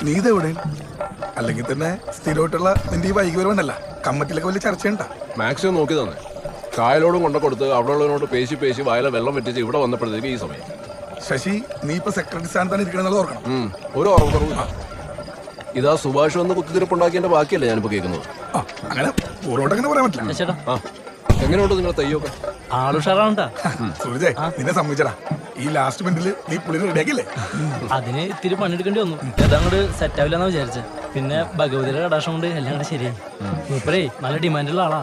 നീ ഇതെവിടെ? അല്ലെങ്കിൽ തന്നെ സ്ഥിരമായിട്ടുള്ള നിന്റെ ഈ വൈകി വരുവണ്ടല്ല കമ്മറ്റിലൊക്കെ വലിയ ചർച്ചയുണ്ടാ? മാക്സിമം നോക്കി തന്നെ കായലോടും കൊണ്ട കൊടുത്ത് അവിടെ ഉള്ളതിനോട് പേശി പേശി വായില വെള്ളം വെറ്റിച്ച് ഇവിടെ വന്നപ്പോഴത്തേക്ക് ഈ സമയം. ശശി, നീ ഇപ്പൊ സെക്രട്ടറി സ്ഥാനത്താണ് ഇരിക്കണമെന്നുള്ളത് ഓർക്കണം. ഒരു ഓർമ്മ കുറവ്. ഇതാ സുഭാഷ് വന്ന് കുത്തിത്തിരിപ്പുണ്ടാക്കിയതിന്റെ ബാക്കിയല്ലേ ഞാനിപ്പോ കേൾക്കുന്നത്. അങ്ങനെ പൂർവ്വോട്ടങ്ങനെ പറയാൻ പറ്റില്ല. എങ്ങനെയുണ്ട് നിങ്ങളെ തയ്യൊക്കെ? ആളുഷാറാണ്ടാ സുരജെ, നിന്നെ സമ്മതിച്ചടാ. ഈ ലാസ്റ്റ് മിനിറ്റില് നീ പുള്ളിനെ റെഡിയാക്കില്ലേ? അതിന് ഇത്തിരി പണിയെടുക്കേണ്ടി വന്നു. അതങ്ങോട്ട് സെറ്റ് ആവില്ലെന്നാ വിചാരിച്ചത്. പിന്നെ ഭഗവതിയുടെ കടാക്ഷം കൊണ്ട് എല്ലാം കൂടെ ശരിയായി. മൂപ്പരേ നല്ല ഡിമാൻഡുള്ള ആളാ.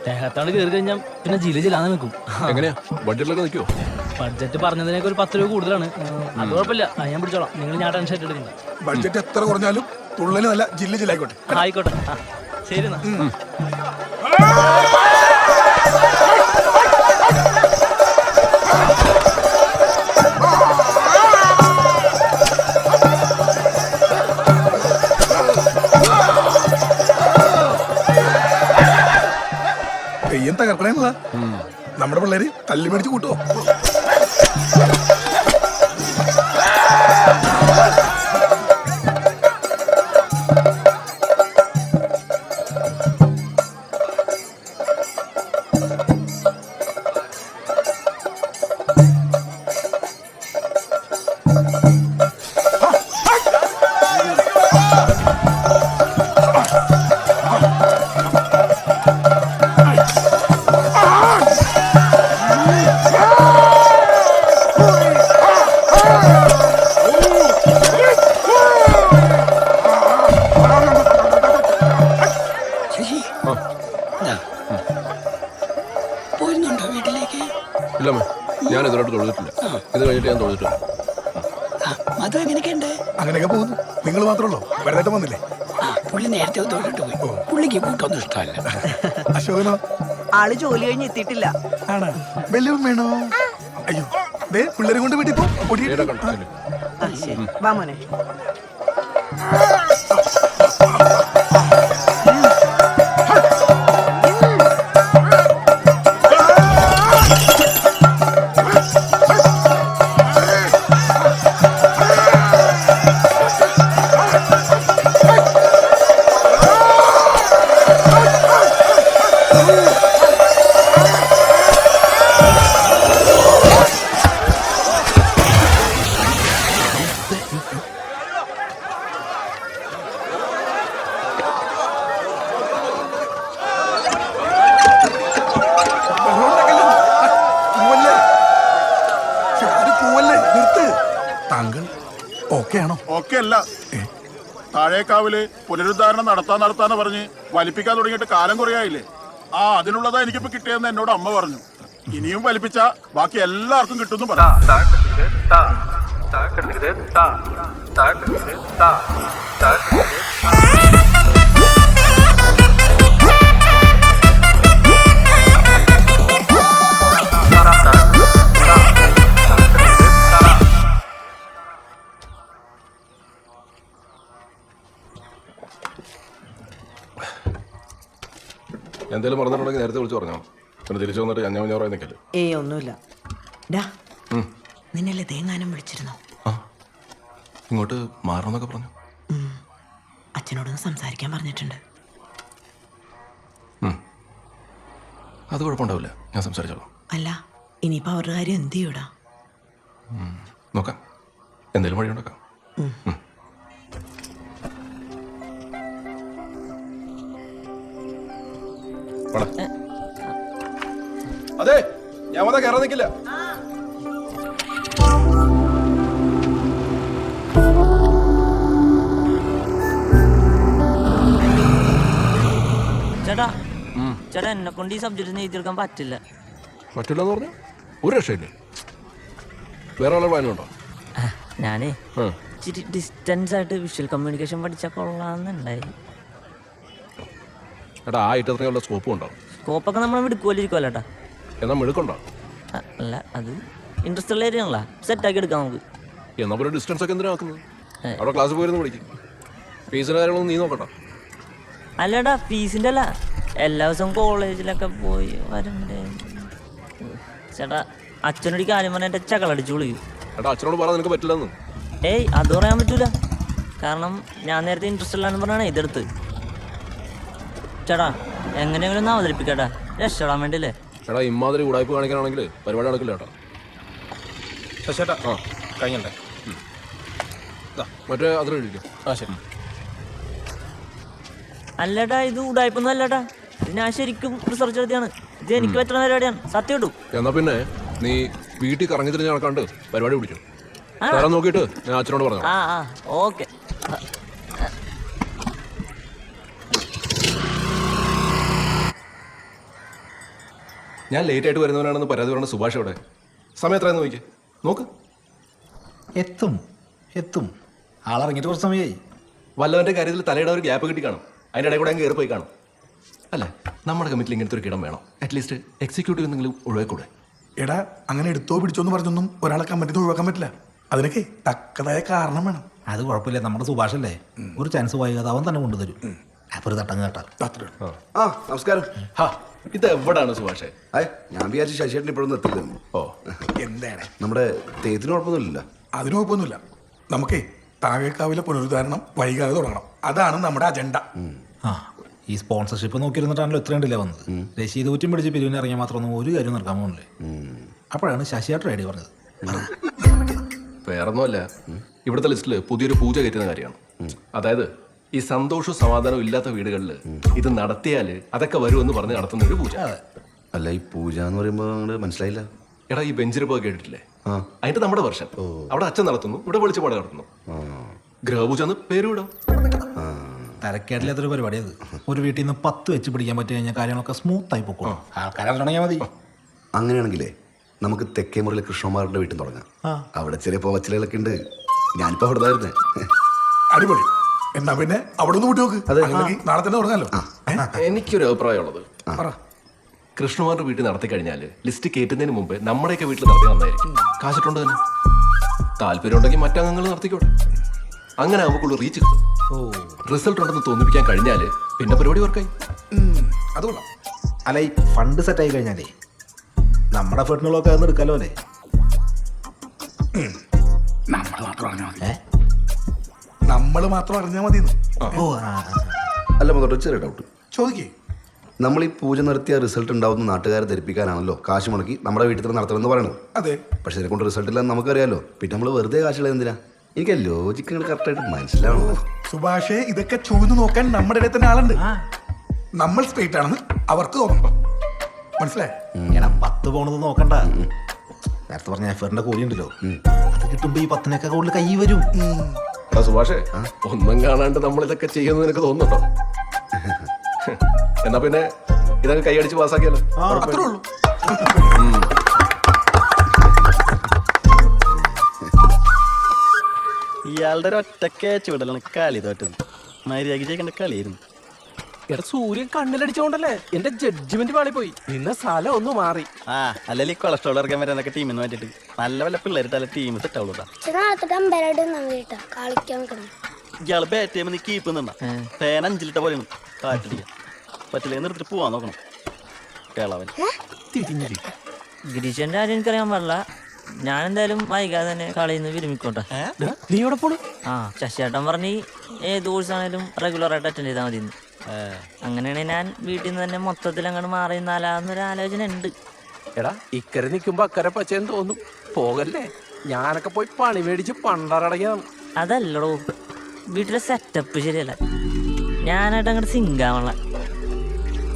ദേഹത്താണ്ട് കയറി കഴിഞ്ഞാൽ പിന്നെ ജില്ലാന്ന് നിൽക്കും. എങ്ങനെയാ ബഡ്ജറ്റിലൊക്കെ നിൽക്കുവോ? ബഡ്ജറ്റ് പറഞ്ഞതിനൊക്കെ ഒരു 10 രൂപ കൂടുതലാണ്. അത് കുഴപ്പമില്ല, ഞാൻ പിടിച്ചോളാം. നിങ്ങൾ ഞാൻ ടെൻഷൻ എടുക്കുന്നത്. ബഡ്ജറ്റ് എത്ര കുറഞ്ഞാലും തുള്ളന് നല്ല ജില്ലായിക്കോട്ടെ. ആയിക്കോട്ടെ, ശരി എന്നാ. തെയ്യം തകർക്കണേന്നതാ. നമ്മുടെ പിള്ളേര് തല്ലി മേടിച്ച് കൂട്ടുവോ? ഇല്ലമ്മേ, ഞാൻ ഇതിലോട്ട് തൊഴുതിട്ടില്ല. ഇത് കഴിഞ്ഞിട്ട് ഞാൻ തൊഴുതിട്ടില്ല. അങ്ങനെയൊക്കെ പോകുന്നു. നിങ്ങൾ മാത്രമല്ലോ വെറുതെ വന്നില്ലേ? പുള്ളി നേരത്തെ തൊഴിലിട്ട് പോയി. പുള്ളിക്ക് കൂട്ടൊന്നും ഇഷ്ടമല്ല. അശോകനോ? ആള് ജോലി കഴിഞ്ഞ് എത്തിയിട്ടില്ല. ആണോ? ബെല്ലൂം വേണോ? അയ്യോ, ദേ പിള്ളേരെ കൊണ്ട് വീട്ടിൽ പോ. വാ മോനെ. ഓക്കെ അല്ല. താഴേക്കാവില് പുനരുദ്ധാരണം നടത്താന്ന് പറഞ്ഞ് വലിപ്പിക്കാൻ തുടങ്ങിയിട്ട് കാലം കുറയായില്ലേ? അതിനുള്ളതാ എനിക്കിപ്പോ കിട്ടിയെന്ന് എന്നോട് അമ്മ പറഞ്ഞു. ഇനിയും വലിപ്പിച്ച ബാക്കി എല്ലാവർക്കും കിട്ടുന്നു പറഞ്ഞു. എന്തെങ്കിലും പറഞ്ഞിട്ടുണ്ടെങ്കിൽ നേരത്തെ വിളിച്ചു പറഞ്ഞോ. പിന്നെ തിരിച്ചു വന്നിട്ട് ഞാൻ പറയാൻ നിൽക്കല്ലേ. ഒന്നുമില്ല. നിന്നല്ലേ തേങ്ങാനും വിളിച്ചിരുന്നോ? ഇങ്ങോട്ട് മാറണമെന്നൊക്കെ പറഞ്ഞു. അച്ഛനോടൊന്ന് സംസാരിക്കാൻ പറഞ്ഞിട്ടുണ്ട്. അത് കുഴപ്പമുണ്ടാവില്ല, ഞാൻ സംസാരിച്ചോളാം. അല്ല, ഇനിയിപ്പോ അവരുടെ കാര്യം എന്ത് ചെയ്യൂടാ? നോക്കാം, എന്തെങ്കിലും വഴി ഉണ്ടാക്കാം. അതെ, ഞാൻ വന്നാ കയറാൻ നിൽക്കില്ല. ചേട്ടാ ചേട്ടാ എന്നെ കൊണ്ട് ഈ സബ്ജക്റ്റ് എഴുതിയെടുക്കാൻ പറ്റില്ല. പറ്റില്ലെന്ന് പറഞ്ഞാൽ ഒരു രക്ഷയില്ലേ? വേറെ വല്ല പ്ലാനുണ്ടോ? ഞാനേ ഇച്ചിരി ഡിസ്റ്റൻസ് ആയിട്ട് വിഷ്വൽ കമ്മ്യൂണിക്കേഷൻ പഠിച്ചാൽ കൊള്ളാന്നുണ്ടായി. എടാ, ആ ഇട്ടത്രയും വല്ല സ്കോപ്പും ഉണ്ടോ? സ്കോപ്പൊക്കെ നമ്മൾ മിടുക്കുമല്ലോ ചേട്ടാ. എന്നാ മിടുക്കുണ്ടോ? അല്ല, അത് ഇൻട്രസ്റ്റ് ഉള്ള ഏരിയ ആണല്ലോ, സെറ്റാക്കി എടുക്കാം നമുക്ക്. എന്നാ പിന്നെ ഡിസ്റ്റൻസ് ഒക്കെ എന്തിനാ ആക്കുന്നത്? അവിടെ ക്ലാസ് പോയിരുന്നു പഠിക്കും. ഫീസിന്റെ കാര്യങ്ങളൊന്നും നീ നോക്കട്ടോ. അല്ലടാ, ഫീസിന്റെ അല്ല, എല്ലാ ദിവസവും കോളേജിലൊക്കെ പോയി വരണ്ടേ ചേട്ടാ. അച്ഛനൊരു കാര്യം പറഞ്ഞാൽ എൻ്റെ ചകളടിച്ചു വിളിക്കും. എടാ, അച്ഛനോട് പറയാൻ നിനക്ക് പറ്റില്ലെന്ന്. ഏയ്, അത് പറയാൻ പറ്റൂല. കാരണം ഞാൻ നേരത്തെ ഇൻട്രസ്റ്റ് ഇല്ലാന്ന് പറഞ്ഞാണ് ഇതെടുത്ത്. ചേട്ടാ, എങ്ങനെയെങ്കിലും ഒന്ന് അവതരിപ്പിക്കട്ടാ, രക്ഷപ്പെടാൻ വേണ്ടിയല്ലേ. എടാ, ഇമ്മാതിരി ഉടായ്പ കാണിക്കാനാണെങ്കിൽ പരിപാടി നടക്കില്ല കേട്ടോ. ശശിയേട്ടാ, കഴിഞ്ഞണ്ടേ? മറ്റേ അത്ര കഴിക്കും. ശരി. അല്ലടാ, ഇത് ഉടായ്പൊന്നും അല്ലടാ, ഇത് ഞാൻ ശരിക്കും റിസർച്ച് നടത്തിയാണ്. ഇത് എനിക്ക് പറ്റുന്ന പരിപാടിയാണ്, സത്യം ഇട്ടു. എന്നാ പിന്നെ നീ വീട്ടിൽ കറങ്ങി തിരിഞ്ഞ് നടക്കാണ്ട് പരിപാടി പിടിച്ചു തരാൻ നോക്കിയിട്ട് ഞാൻ അച്ഛനോട് പറഞ്ഞു. ആ ഓക്കെ. ഞാൻ ലേറ്റ് ആയിട്ട് വരുന്നവനാണെന്ന് പരാതി പറഞ്ഞ സുഭാഷ് അവിടെ സമയം എത്രയെന്ന് നോക്കി നോക്ക്. എത്തും ആളിറങ്ങിയിട്ട് കുറച്ച് സമയമായി. വല്ലവന്റെ കാര്യത്തിൽ തലയുടെ ഒരു ഗ്യാപ്പ് കിട്ടി കാണും. അതിൻ്റെ ഇടയിൽ കൂടെ അങ്ങ് കയറി പോയി കാണും. അല്ലേ, നമ്മുടെ കമ്മിറ്റിയിൽ ഇങ്ങനത്തെ ഒരു കിടം വേണം. അറ്റ്ലീസ്റ്റ് എക്സിക്യൂട്ടീവ് എന്തെങ്കിലും ഒഴിവാക്കൂടെ? എടാ, അങ്ങനെ എടുത്തോ പിടിച്ചോന്ന് പറഞ്ഞൊന്നും ഒരാളെ കമ്മിറ്റി ഒഴിവാക്കാൻ പറ്റില്ല. അതിനൊക്കെ തക്കതായ കാരണം വേണം. അത് കുഴപ്പമില്ല, നമ്മുടെ സുഭാഷല്ലേ, ഒരു ചാൻസ് വൈകാതെ അവൻ തന്നെ കൊണ്ടുതരും. അപ്പൊ ഒരു തട്ടം കേട്ടാ. നമസ്കാരം. ഇത് എവിടാണ് സുഭാഷേ? ഞാൻ വിചാരിച്ചു ശശിയേട്ടൻ ഇപ്പോഴൊന്നും എത്തില്ല. ഓ, എന്താണ് നമ്മുടെ തേത്തിന് കുഴപ്പമൊന്നുമില്ല. അതിന് കുഴപ്പമൊന്നുമില്ല. നമുക്കേ താഴേക്കാവിലെ പുനരുദ്ധാരണം വൈകാതെ തുടങ്ങണം. അതാണ് നമ്മുടെ അജണ്ട. ഈ സ്പോൺസർഷിപ്പ് നോക്കിയിരുന്നിട്ടാണല്ലോ ഇത്രയും ഡിലേ വന്നത്. രശീത് ഊറ്റും പിടിച്ച് പിരിവിന് ഇറങ്ങിയ മാത്രമൊന്നും ഒരു കാര്യം നടക്കാൻ പോകുന്നില്ലേ. അപ്പോഴാണ് ശശിയേട്ടൻ ഐഡിയ പറഞ്ഞത്. വേറൊന്നുമല്ല, ഇവിടുത്തെ ലിസ്റ്റിൽ പുതിയൊരു പൂജ കയറ്റുന്ന കാര്യമാണ്. അതായത് ഈ സന്തോഷവും സമാധാനവും ഇല്ലാത്ത വീടുകളിൽ ഇത് നടത്തിയാൽ അതൊക്കെ വരുമെന്ന് പറഞ്ഞ് നടത്തുന്ന ഒരു പൂജ. അല്ല, ഈ പൂജ എന്ന് പറയുമ്പോൾ അങ്ങോട്ട് മനസ്സിലായില്ല. എടാ, ഈ ബെഞ്ചിരിപ്പ് കേട്ടിട്ടില്ലേ? അതിന്റെ നമ്മുടെ വർഷം അവിടെ അച്ഛൻ നടത്തുന്നു, ഇവിടെ വെളിച്ചപ്പാട് നടത്തുന്നു. ഗ്രഹപൂജ എന്ന് പേര് വിടാം. തരക്കേട്ടില്ലാത്തൊരു പരിപാടി അത്. ഒരു വീട്ടിൽ നിന്ന് 10 വെച്ച് പിടിക്കാൻ പറ്റി കഴിഞ്ഞാൽ കാര്യങ്ങളൊക്കെ സ്മൂത്ത് ആയി പോക്കോളും. ആൾക്കാരെ തുടങ്ങിയാൽ മതി. അങ്ങനെയാണെങ്കിലേ നമുക്ക് തെക്കേമുറിയിലെ കൃഷ്ണകുമാറിന്റെ വീട്ടിൽ തുടങ്ങാം. അവിടെ ചെറിയ പോവച്ചിലൊക്കെ ഉണ്ട്. ഞാനിപ്പോ അവിടെ ആയിരുന്നേ. അടിപൊളി. എന്നാ പിന്നെ അവിടെ ഒന്ന് വിട്ടു നോക്ക്. നാളെ തന്നെ തുടങ്ങാലോ. എനിക്കൊരു അഭിപ്രായമുള്ളത്, കൃഷ്ണകുമാറിന്റെ വീട്ടിൽ നടത്തി കഴിഞ്ഞാൽ ലിസ്റ്റ് കയറ്റുന്നതിന് മുമ്പ് നമ്മുടെയൊക്കെ വീട്ടിൽ നടത്തി നന്നായിരിക്കും. കാശിട്ടുണ്ട് തന്നെ. താല്പര്യം ഉണ്ടെങ്കിൽ മറ്റംഗങ്ങൾ നടത്തിക്കോട്ടെ. അങ്ങനെ ആവുമ്പോൾ റീച്ച് കിട്ടും. റിസൾട്ട് ഉണ്ടെന്ന് തോന്നിപ്പിക്കാൻ കഴിഞ്ഞാല് പിന്നെ പരിപാടി വർക്കായി. അതുകൊള്ളാം. അല്ല, ഈ ഫണ്ട് സെറ്റ് ആയി കഴിഞ്ഞാലേ നമ്മുടെ ഫണ്ടിനൊക്കെ അതൊന്നും എടുക്കാലോ അല്ലേ? നമ്മൾ മാത്രം അറിഞ്ഞാൽ മതി. നമ്മൾ മാത്രം അറിഞ്ഞാൽ മതി. അല്ല, മുതൽ ചെറിയ ഡൗട്ട് ചോദിക്കേ. നമ്മൾ ഈ പൂജ നടത്തിയ റിസൾട്ട് ഉണ്ടാവുന്ന നാട്ടുകാരെ ധരിപ്പിക്കാനാണല്ലോ കാശ് മുടക്കി നമ്മുടെ വീട്ടിൽ തന്നെ നടത്തണമെന്ന് പറയുന്നത്. അതെ, പക്ഷെ ഇതിനെ കൊണ്ട് റിസൾട്ട് ഇല്ലാന്ന് നമുക്കറിയാലോ. പിന്നെ നമ്മൾ വെറുതെ കാശുള്ളത് എന്തിനാ? എനിക്ക് ലോജിക്ക് കറക്റ്റായിട്ട് മനസ്സിലാവണോ? സുഭാഷേ, ഇതൊക്കെ ചോദിച്ചു നോക്കാൻ നമ്മുടെ ഇടയിൽ തന്നെ ആളുണ്ട്. നമ്മൾ സ്ട്രേറ്റ് ആണെന്ന് അവർക്ക് തോന്നുന്നു. മനസ്സിലായി? 10 പോണത് നോക്കണ്ട. നേരത്തെ പറഞ്ഞ എഫറിന്റെ കൂലി ഉണ്ടല്ലോ, അത് കിട്ടുമ്പോ ഈ 10 കൂടുതൽ കൈ വരും. സുഭാഷേ, ഒന്നും കാണാണ്ട് നമ്മളിതൊക്കെ ചെയ്യുന്നത് എനിക്ക് തോന്നുന്നുണ്ടോ? എന്നാ പിന്നെ ഇതൊക്കെ കൈയടിച്ച് പാസ്സാക്കിയാലോ? അത്രേ ഉള്ളൂ. ഇയാളുടെ ഒരു ഒറ്റക്കെ ചൂടലാണ് കളി തോറ്റത്. മര്യാദയ്ക്ക് ചെയ്യേണ്ട കളിയായിരുന്നു. എടാ, സൂര്യൻ കണ്ണിലടിച്ചോണ്ടല്ലേ എന്റെ ജഡ്ജ്മെന്റ് പാളി പോയി. പിന്നെ സ്ഥലം ഒന്ന് മാറി. അല്ലെങ്കിൽ കൊളസ്ട്രോൾ ഇറക്കാൻ വരാനൊക്കെ ടീമിന് വേണ്ടിട്ട് നല്ല വല്ല പിള്ളേരിട്ടല്ല ടീം സെറ്റ് ആവുള്ളൂ. ഇയാള് ബാറ്റ് ചെയ്യുമ്പോൾ നീ കീപ്പ് നിന്നാ ഫാൻ 5 ലിറ്റർ പോലെ കാറ്റിടിക്കാം. പറ്റില്ല, നിർത്തിട്ട് പോവാൻ നോക്കണം. കേളവൻ ഗിരീഷന്റെ കാര്യം എനിക്കറിയാൻ പാടില്ല. ഞാൻ എന്തായാലും വൈകാതെ തന്നെ കളിന്ന് വിരമിക്കോട്ടെ. നീ എവിടെ പോണു? ശശിയേട്ടൻ പറഞ്ഞ് ഏത് കോഴ്സ് ആണെങ്കിലും റെഗുലർ ആയിട്ട് അറ്റൻഡ് ചെയ്താൽ മതി. അങ്ങനെയാണെങ്കിൽ ഞാൻ വീട്ടിൽ നിന്ന് തന്നെ മൊത്തത്തിൽ അങ്ങോട്ട് മാറി നാലാന്നൊരു ആലോചന ഉണ്ട്. എടാ, ഇക്കരെ നിൽക്കുമ്പോ അക്കരെ പച്ചയെന്ന് തോന്നും. പോകല്ലേ. ഞാനൊക്കെ പോയി പണി മേടിച്ച് പണ്ടറടങ്ങിയതാണ്. അതല്ലടോ, വീട്ടിലെ സെറ്റപ്പ് ശരിയല്ല. ഞാനായിട്ട് അങ്ങോട്ട് സിങ്കാവണ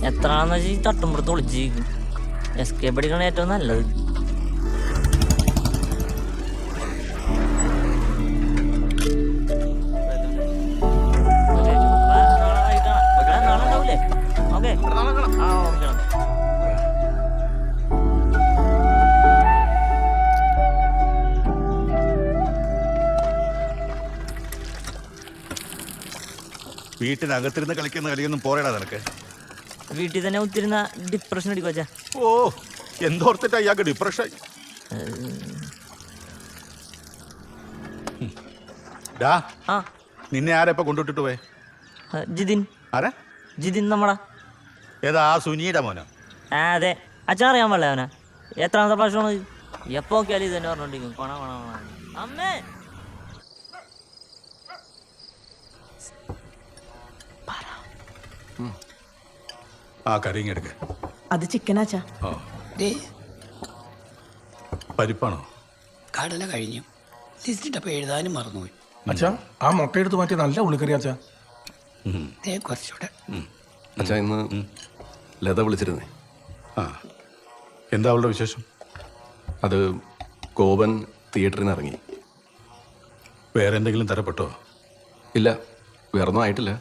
എത്ര ആണെന്ന് വെച്ചാൽ ഈ തട്ടുമ്പുറത്ത് ഒളിച്ചിരിക്കും. എസ്കേപ്പ് അടിക്കണം ഏറ്റവും നല്ലത്. നാളെ ഉണ്ടാവൂലേ? ഓക്കെ ആ ഓക്കെ. വീട്ടിനകത്തിരുന്ന് കളിക്കുന്ന കളിയൊന്നും പോരടാ നിനക്ക്. വീട്ടിൽ തന്നെ ഒത്തിരുന്ന ഡിപ്രഷൻ അടിക്കുവച്ചാ. ഓ, എന്തോർത്തിട്ടാ ഇയാൾക്ക് ഡിപ്രഷൻ? ഡാ, ആ നിന്നെ ആരാ ഇപ്പൊ കൊണ്ടുവിട്ടിട്ട് പോയെ? ജിതിൻ. ആരാ? ജിതിൻ നമ്മളാ. ഏതാ ആ സുനിയുടെ മോനോ? ആ അതെ, അച്ഛൻ അറിയാൻ പാടില്ല അവനാ. എത്രാമത്തെ പ്രാവശ്യമാണ് എപ്പോ നോക്കിയാലും ഇത് തന്നെ പറഞ്ഞോണ്ടിരിക്കും. കൊണ കൊണ കൊണ. അമ്മേ ആ കറിയും എടുക്ക. അത് ചിക്കനാച്ചാ. ദേ പരിപ്പാണോ? കടല കഴിഞ്ഞു. ലിസ്റ്റിട്ടപ്പോൾ എഴുതാനും മറന്നുപോയി. അച്ഛാ, ആ മുട്ടയെടുത്ത് മാറ്റി നല്ല ഉള്ളിക്കറി അച്ഛാ. ദേ കുറച്ചുകൂടെ. അച്ഛാ, ഇന്ന് ലത വിളിച്ചിരുന്നേ. ആ, എന്താ അവളുടെ വിശേഷം? അത് കോപൻ തിയേറ്ററിൽ നിന്ന് ഇറങ്ങി. വേറെ എന്തെങ്കിലും തരപ്പെട്ടോ? ഇല്ല, വേറൊന്നും ആയിട്ടില്ല.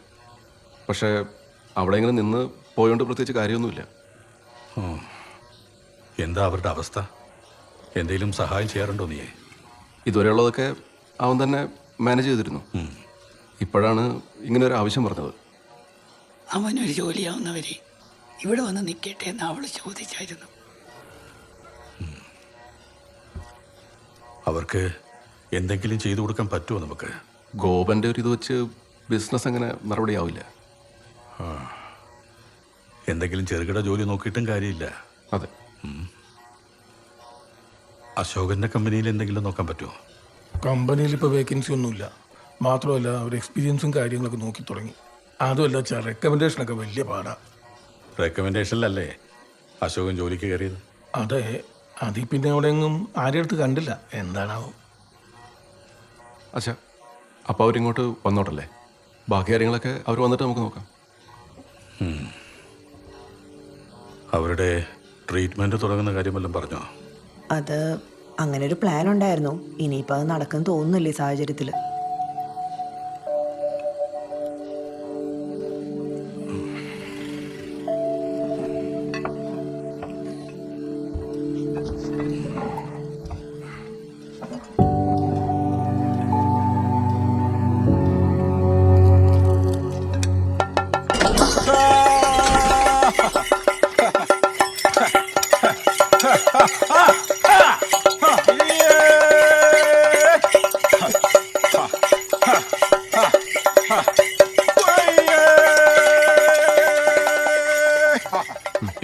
പക്ഷേ അവിടെ ഇങ്ങനെ നിന്ന് പോയോണ്ട് പ്രത്യേകിച്ച് കാര്യമൊന്നുമില്ല. എന്താ അവരുടെ അവസ്ഥ? എന്തെങ്കിലും സഹായം ചെയ്യാറുണ്ടോ നീ? ഇതുവരെയുള്ളതൊക്കെ അവൻ തന്നെ മാനേജ് ചെയ്തിരുന്നു. ഇപ്പോഴാണ് ഇങ്ങനെ ഒരു ആവശ്യം പറഞ്ഞത്. അവനൊരു ജോലിയാവുന്നവരെ ഇവിടെ വന്ന് നിൽക്കട്ടെ എന്ന് അവൾ ചോദിച്ചായിരുന്നു. അവർക്ക് എന്തെങ്കിലും ചെയ്തു കൊടുക്കാൻ പറ്റുമോ നമുക്ക്? ഗോപന്റെ ഒരു ഇത് വെച്ച് ബിസിനസ് അങ്ങനെ മറുപടിയാവില്ല. എന്തെങ്കിലും ചെറുകിട ജോലി നോക്കിയിട്ടും കാര്യമില്ല. അതെ. അശോകന്റെ കമ്പനിയിൽ എന്തെങ്കിലും നോക്കാൻ പറ്റുമോ? കമ്പനിയിൽ ഇപ്പോൾ വേക്കൻസി ഒന്നുമില്ല. മാത്രമല്ല, അവർ എക്സ്പീരിയൻസും കാര്യങ്ങളൊക്കെ നോക്കി തുടങ്ങി. അതുമല്ല വെച്ചാൽ റെക്കമെൻഡേഷനൊക്കെ വലിയ പാടാ. റെക്കമെൻഡേഷനിലല്ലേ അശോകൻ ജോലിക്ക് കയറിയത്? അതെ, അതിൽ പിന്നെ അവിടെയൊന്നും ആരുടെ അടുത്ത് കണ്ടില്ല. എന്താണാവും. അച്ഛാ, അപ്പോൾ അവരിങ്ങോട്ട് വന്നോട്ടല്ലേ? ബാക്കി കാര്യങ്ങളൊക്കെ അവർ വന്നിട്ട് നമുക്ക് നോക്കാം. അവരുടെ ട്രീറ്റ്മെന്റ് തുടങ്ങുന്ന കാര്യം വല്ലതും പറഞ്ഞോ? അത് അങ്ങനെ ഒരു പ്ലാൻ ഉണ്ടായിരുന്നു. ഇനിയിപ്പോൾ അത് നടക്കും തോന്നുന്നില്ല ഈ സാഹചര്യത്തിൽ.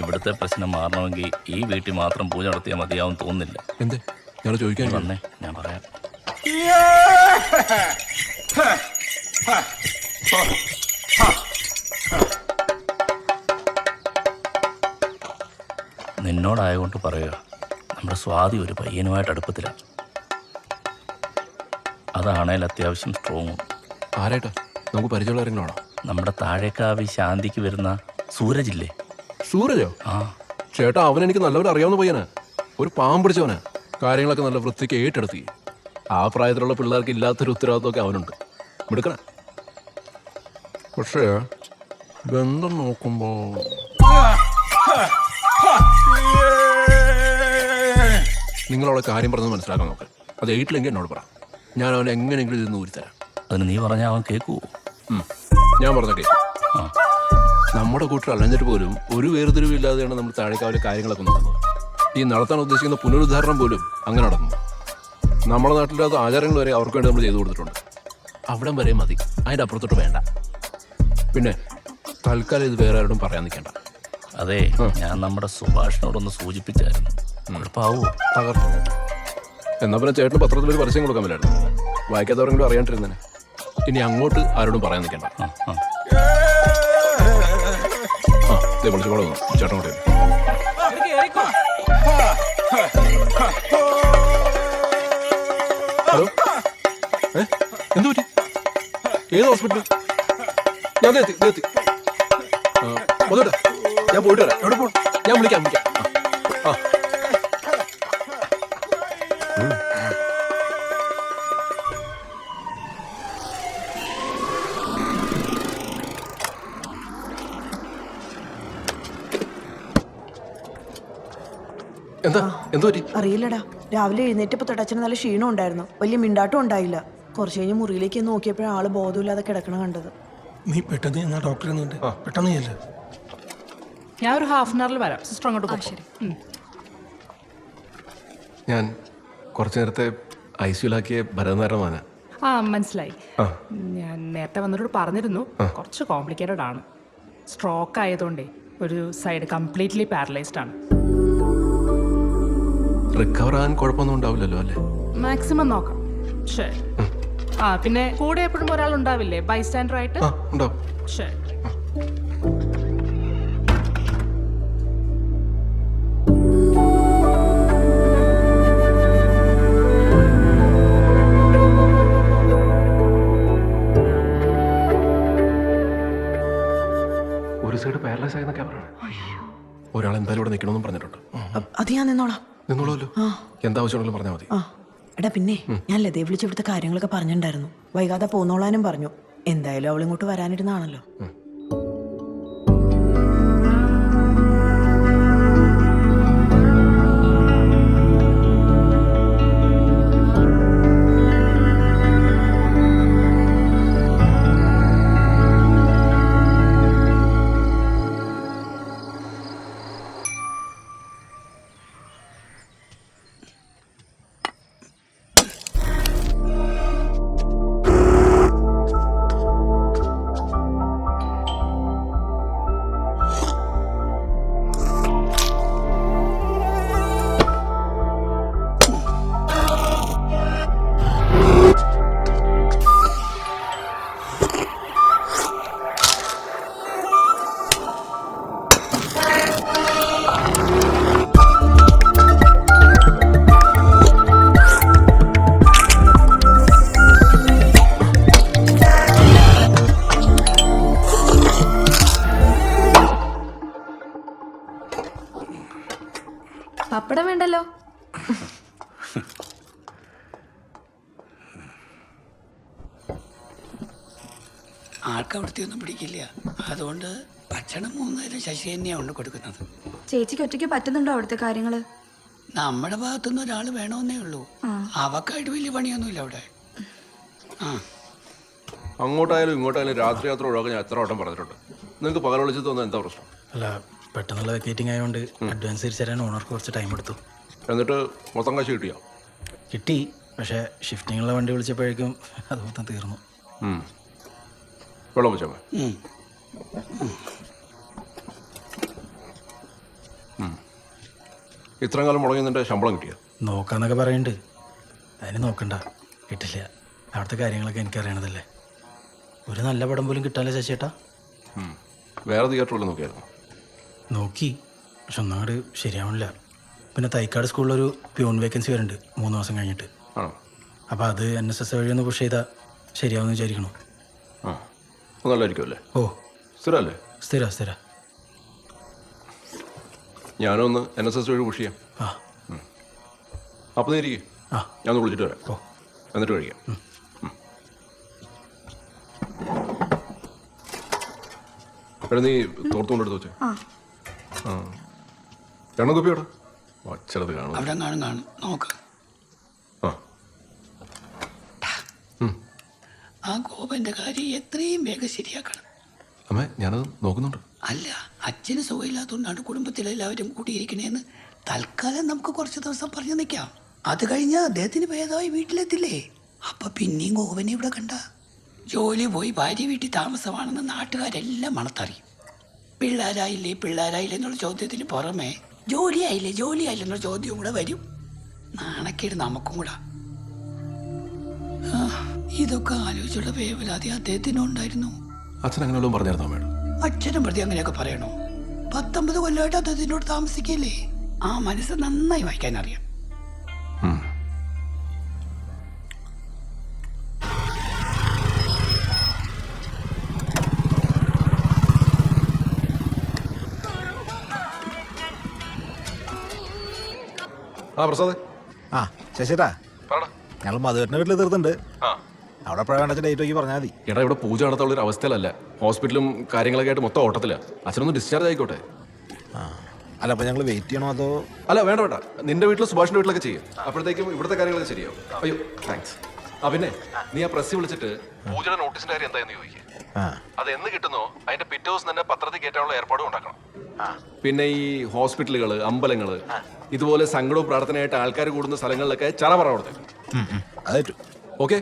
ഇവിടുത്തെ പ്രശ്നം മാറണമെങ്കിൽ ഈ വീട്ടിൽ മാത്രം പൂജ നടത്തിയാൽ മതിയാവും തോന്നുന്നില്ല. എന്തേ? ഞാൻ ചോദിക്കാൻ വന്നേ, ഞാൻ പറയാം. നിന്നോടായതുകൊണ്ട് പറയുക, നമ്മുടെ സ്വാതി ഒരു പയ്യനുമായിട്ട് അടുപ്പത്തിലാണ്. അതാണേൽ അത്യാവശ്യം സ്ട്രോങ്ങും. ആരായിട്ടാ? നമുക്ക് പരിചയമുള്ള ആരെങ്കിലാണോ? നമ്മുടെ താഴേക്കാവി ശാന്തിക്ക് വരുന്ന സൂരജില്ലേ? സൂരജോ? ആ ചേട്ടാ, അവനെനിക്ക് നല്ലവരെ അറിയാവുന്ന പയ്യനാ. ഒരു പാവം പിടിച്ചവനാ. കാര്യങ്ങളൊക്കെ നല്ല വൃത്തിക്ക് ഏറ്റെടുത്തി. ആ പ്രായത്തിലുള്ള പിള്ളേർക്ക് ഇല്ലാത്തൊരു ഉത്തരവാദിത്വമൊക്കെ അവനുണ്ട്. മിടുക്കണ. പക്ഷേ ബന്ധം നോക്കുമ്പോ നിങ്ങളവിടെ കാര്യം പറഞ്ഞത് മനസ്സിലാക്കാൻ നോക്കാം. അത് എയ്റ്റിലെങ്കിൽ എന്നോട് പറ. ഞാൻ അവനെ എങ്ങനെയെങ്കിലും ഇരുന്ന് ഊരിത്തരാം. അതിന് നീ പറഞ്ഞാൽ അവൻ കേൾക്കുവോ? ഞാൻ പറഞ്ഞ കേൾക്കും. നമ്മുടെ കൂട്ടർ അലഞ്ഞിട്ട് പോലും ഒരു വേർതിരിവില്ലാതെയാണ് നമ്മൾ താഴേക്കാവിലെ കാര്യങ്ങളൊക്കെ നടന്നത്. ഈ നടത്താൻ ഉദ്ദേശിക്കുന്ന പുനരുദ്ധാരണം പോലും അങ്ങനെ നടന്നു. നമ്മുടെ നാട്ടിലത് ആചാരങ്ങൾ വരെ അവർക്ക് വേണ്ടി നമ്മൾ ചെയ്തു കൊടുത്തിട്ടുണ്ട്. അവിടം വരെ മതി, അതിൻ്റെ അപ്പുറത്തോട്ട് വേണ്ട. പിന്നെ തൽക്കാലം ഇത് വേറെ ആരോടും പറയാൻ നിൽക്കേണ്ട. അതെ, ഞാൻ നമ്മുടെ സുഭാഷിനോടൊന്ന് സൂചിപ്പിച്ചായിരുന്നു. കുഴപ്പമാവോ? തകർത്തു. എന്നാൽ പിന്നെ ചേട്ടന് പത്രത്തിൽ ഒരു പരസ്യം കൊടുക്കാൻ പറ്റില്ലായിരുന്നു. വായിക്കാത്തവരെങ്കിലും അറിയാണ്ടിരുന്നേനെ. ഇനി അങ്ങോട്ട് ആരോടും പറയാൻ നിൽക്കേണ്ട. വിളിച്ചോളൂ ചേട്ടൻ കൂടെ. എന്തു പറ്റി? ഏത് ഹോസ്പിറ്റൽ? ഞാൻ എത്തി. മധുട്ടാ, ഞാൻ പോയിട്ട് വരാം. എവിടെ പോകും? ഞാൻ വിളിക്കാം. ആ. എന്തു പറ്റി? അറിയില്ലടാ, രാവിലെ എഴുന്നേറ്റപ്പോ തൊട്ടച്ഛന് നല്ല ക്ഷീണം ഉണ്ടായിരുന്നു. വലിയ മിണ്ടാട്ടം ഉണ്ടായില്ല. കുറച്ച് കഴിഞ്ഞ് മുറിയിലേക്ക് നോക്കിയപ്പോഴാണ് ആള് ബോധമില്ലാതെ കിടക്കണം കണ്ടത്. നീ പെട്ടെന്ന് ഞാൻ ഡോക്ടറെ പെട്ടെന്ന് ചെല്ല്. ഞാൻ ഒരു ഹാഫ് ആൻ അവറിൽ വരാം. സിസ്റ്റർ അങ്ങോട്ട് പോകും. ശരി. ഞാൻ കുറച്ചു നേരത്തെ ഐസിയുലാക്കിയ ഭരതനാരായണ. ആ മനസ്സിലായി. ഞാൻ നേരത്തെ വന്നവരോട് പറഞ്ഞിരുന്നു, കുറച്ച് കോംപ്ലിക്കേറ്റഡ് ആണ്. സ്ട്രോക്ക് ആയതുകൊണ്ടേ ഒരു സൈഡ് കംപ്ലീറ്റ്ലി പാരലൈസ്ഡ് ആണ്. റിക്കവർ ആകാൻ കുഴപ്പമൊന്നും ഉണ്ടാവില്ലല്ലോ അല്ലേ? മാക്സിമം നോക്കാം. ശരി. പിന്നെ കൂടെ എപ്പോഴും ഒരാൾ ഉണ്ടാവില്ലേ, ബൈസ്റ്റാൻഡർ ആയിട്ട്? ഉണ്ടാവും. ശരി. ഒരു സൈഡ് പാരലൈസ് ആയെന്നൊക്കെ പറയണേ. ഒരാൾ എന്തായാലും ഇവിടെ നിൽക്കണമെന്നും പറഞ്ഞിട്ടുണ്ട്. അത് ഞാൻ നിന്നോളാം. നിന്നോളൂല്ലോ. എന്താവശ്യമാണെങ്കിലും പറഞ്ഞാൽ മതി. എടാ പിന്നെ ഞാൻ ലതയെ വിളിച്ച് ഇവിടുത്തെ കാര്യങ്ങളൊക്കെ പറഞ്ഞിട്ടുണ്ടായിരുന്നു. വൈകാതെ പോന്നോളാനും പറഞ്ഞു. എന്തായാലും അവൾ ഇങ്ങോട്ട് വരാനിരുന്നാണല്ലോ. പപ്പടം വേണ്ടല്ലോ. ആൾക്ക് അവിടുത്തെ ഒന്നും പിടിക്കില്ല. അതുകൊണ്ട് ഭക്ഷണം 3 നേരം ശശി തന്നെയാണ് കൊണ്ട് കൊടുക്കുന്നത്. ചേച്ചിക്ക് ഒറ്റയ്ക്ക് പറ്റുന്നുണ്ടോ അവിടുത്തെ കാര്യങ്ങള്? നമ്മുടെ ഭാഗത്തുനിന്ന് ഒരാൾ വേണമെന്നേ ഉള്ളൂ. അവക്കായിട്ട് വലിയ പണിയൊന്നുമില്ല അവിടെ. അങ്ങോട്ടായാലും ഇങ്ങോട്ടായാലും രാത്രി യാത്ര ഒഴിവാക്കാൻ ഞാൻ എത്ര വട്ടം പറഞ്ഞിട്ടുണ്ട്. നിങ്ങൾക്ക് പകൽ വിളിച്ചു തോന്നുന്നത് എന്താ പ്രശ്നം? അല്ല, പെട്ടെന്നുള്ള വെക്കേറ്റിംഗ് ആയതുകൊണ്ട് അഡ്വാൻസ് തിരിച്ചു തരാൻ ഓണർക്ക് കുറച്ച് ടൈം എടുത്തു. എന്നിട്ട് മൊത്തം കാശ് കിട്ടിയോ? കിട്ടി. പക്ഷേ ഷിഫ്റ്റിങ്ങുള്ള വണ്ടി വിളിച്ചപ്പോഴേക്കും അത് മൊത്തം തീർന്നു. വെള്ളം വെച്ചോ. ഇത്രയും കാലം മുടങ്ങി നിന്റെ ശമ്പളം കിട്ടിയോ? നോക്കാന്നൊക്കെ പറയുന്നുണ്ട്. അതിന് നോക്കണ്ട, കിട്ടില്ല. അവിടുത്തെ കാര്യങ്ങളൊക്കെ എനിക്കറിയണതല്ലേ. ഒരു നല്ല പടം പോലും കിട്ടാല്ലേ ശശിയേട്ടാ? വേറെ തിയേറ്ററുകളിൽ നോക്കിയായിരുന്നു? നോക്കി, പക്ഷെ ഒന്നാട് ശരിയാവണില്ല. പിന്നെ തൈക്കാട് സ്കൂളിലൊരു പ്യൂൺ വേക്കൻസി വരുന്നുണ്ട് 3 മാസം കഴിഞ്ഞിട്ട്. അപ്പോൾ അത് NSS വഴി ഒന്ന് പുഷ് ചെയ്താൽ ശരിയാവുമെന്ന് വിചാരിക്കണു. നല്ലതായിരിക്കും അല്ലേ? ഓ സ്ഥിരമല്ലേ? സ്ഥിര. ഞാനൊന്ന് NSS വഴി പുഷ് ചെയ്യാം. അപ്പോൾ നീ ഇരിക്കും. ഞാനൊന്ന് വിളിച്ചിട്ട് വരാം. എന്നിട്ട് കഴിക്കാം. എടാ നീ തോർത്തുകൊണ്ടെടുത്ത് വെച്ചേ. എണ്ണ കുപ്പിയോടാ വച്ചത് കാണും. അവിടെ കാണും നോക്ക്. ആ ഗോപന്റെ കാര്യം എത്രയും വേഗം ശരിയാക്കണം. അമ്മേ, ഞാനത് നോക്കുന്നുണ്ട്. അല്ല, അച്ഛന് സുഖമില്ലാത്തതുകൊണ്ടാണ് കുടുംബത്തിലെല്ലാവരും കൂടിയിരിക്കണേന്ന് തൽക്കാലം നമുക്ക് കുറച്ച് ദിവസം പറഞ്ഞു നിൽക്കാം. അത് കഴിഞ്ഞാൽ അദ്ദേഹത്തിന് ഭേദമായി വീട്ടിലെത്തില്ലേ? അപ്പൊ പിന്നെയും ഗോപനെ ഇവിടെ കണ്ട. ജോലി പോയി ഭാര്യ വീട്ടിൽ താമസമാണെന്ന് നാട്ടുകാരെല്ലാം മണത്തറിയും. പിള്ളേരായില്ലേ എന്നുള്ള ചോദ്യത്തിന് പുറമെ ജോലിയായില്ലേ എന്നുള്ള ചോദ്യവും കൂടെ വരും. നാണക്കേട് നമുക്കും കൂടെ. ഇതൊക്കെ ആലോചിച്ചുള്ള വേവലാതി അദ്ദേഹത്തിനുണ്ടായിരുന്നു. അച്ഛൻ അങ്ങനെ പറഞ്ഞായിരുന്നു അമ്മയോട്? അച്ഛനും പ്രതി അങ്ങനെയൊക്കെ പറയണോ? 19 കൊല്ലമായിട്ട് അദ്ദേഹത്തിനോട് താമസിക്കല്ലേ. ആ മനസ്സ് നന്നായി വായിക്കാൻ അറിയാം. ആ പ്രസാദ്. ആ ശശിട്ടാ, ഞങ്ങൾ മധുവേട്ടൻ്റെ വീട്ടിൽ തീർത്തുണ്ട്. ആ അവിടെ എപ്പോഴാണ് വേണ്ട ഡേറ്റ് നോക്കി പറഞ്ഞാൽ മതി. എടാ ഇവിടെ പൂജ നടത്താനുള്ള ഒരു അവസ്ഥയിലല്ല, ഹോസ്പിറ്റലും കാര്യങ്ങളൊക്കെ ആയിട്ട് മൊത്തം ഓട്ടത്തില്ല. അച്ഛനൊന്ന് ഡിസ്ചാർജ് ആയിക്കോട്ടെ. ആ അല്ല, അപ്പോൾ ഞങ്ങൾ വെയിറ്റ് ചെയ്യണോ അതോ? അല്ല വേണ്ട വേണ്ട, നിന്റെ വീട്ടിൽ സുഭാഷിന്റെ വീട്ടിലൊക്കെ ചെയ്യും. അപ്പോഴത്തേക്കും ഇവിടുത്തെ കാര്യങ്ങളൊക്കെ ശരിയാവും. അയ്യോ താങ്ക്സ്. ആ പിന്നെ നീ ആ പ്രസ് വിളിച്ചിട്ട് പൂജയുടെ നോട്ടീസിന്റെ കാര്യം എന്തായെന്ന് ചോദിക്കുക. അത് എന്ന് കിട്ടുന്നോ അതിന്റെ പിറ്റേ ദിവസം തന്നെ പത്രത്തിൽ കയറ്റാനുള്ള ഏർപ്പാടും ഉണ്ടാക്കണം. പിന്നെ ഈ ഹോസ്പിറ്റലുകള്, അമ്പലങ്ങള്, ഇതുപോലെ സങ്കടവും പ്രാർത്ഥനയായിട്ട് ആൾക്കാർ കൂടുന്ന സ്ഥലങ്ങളിലൊക്കെ ചറ പറ കൊടുത്തേ. അതേറ്റു. ഓക്കെ.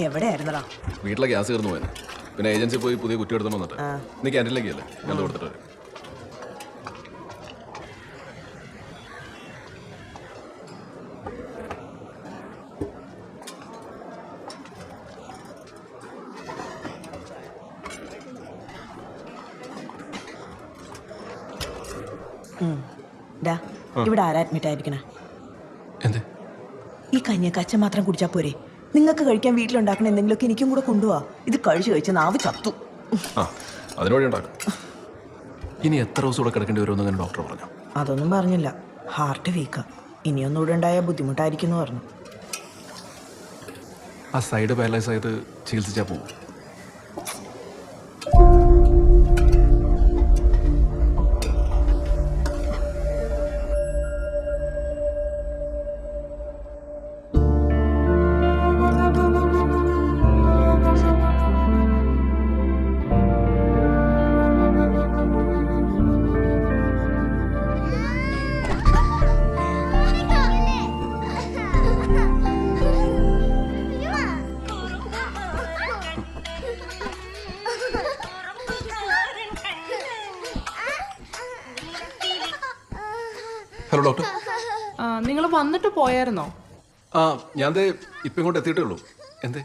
എവിടെയായിരുന്നടാ? വീട്ടിലെ ഗ്യാസ് തീർന്നു പോയത്. പിന്നെ ഏജൻസി പോയി പുതിയ കുറ്റി എടുത്തോണ്ട് വന്നിട്ട് നീ ക്യാൻറ്റീനിലേക്ക് അല്ലേ ഞാൻ കൊടുത്തിട്ട് വരും. ഇവിടെ ആരാ അഡ്മിറ്റ് ആയിരിക്കണേ? എന്ത് ഈ കഞ്ഞിക്കച്ച മാത്രം കുടിച്ചാ പോരെ? നിങ്ങൾക്ക് കഴിക്കാൻ വീട്ടിലുണ്ടാക്കണ എന്തെങ്കിലുമൊക്കെ എനിക്കും കൂടെ കൊണ്ടുപോവാ. ഇത് കഴിച്ച് നാവ് ചത്തു. അതിനോട് ഉണ്ടാക്കും. ഇനി എത്ര ദിവസം കൂടെ കിടക്കേണ്ടി വരുമെന്ന് ഡോക്ടർ പറഞ്ഞു? അതൊന്നും പറഞ്ഞില്ല. ഹാർട്ട് വീക്കാ. ഇനിയൊന്നുകൂടെ ഉണ്ടായാൽ ബുദ്ധിമുട്ടായിരിക്കും എന്ന് പറഞ്ഞു. ആ സൈഡ് പാരലൈസ് ആയത് ചികിത്സിച്ചാൽ പോകും. Hello doctor. നിങ്ങൾ വന്നിട്ട് പോയായിരുന്നോ? ആ ഞാൻ ഇപ്പം ഇങ്ങോട്ട് എത്തിയിട്ടേ ഉള്ളൂ. എന്തേ?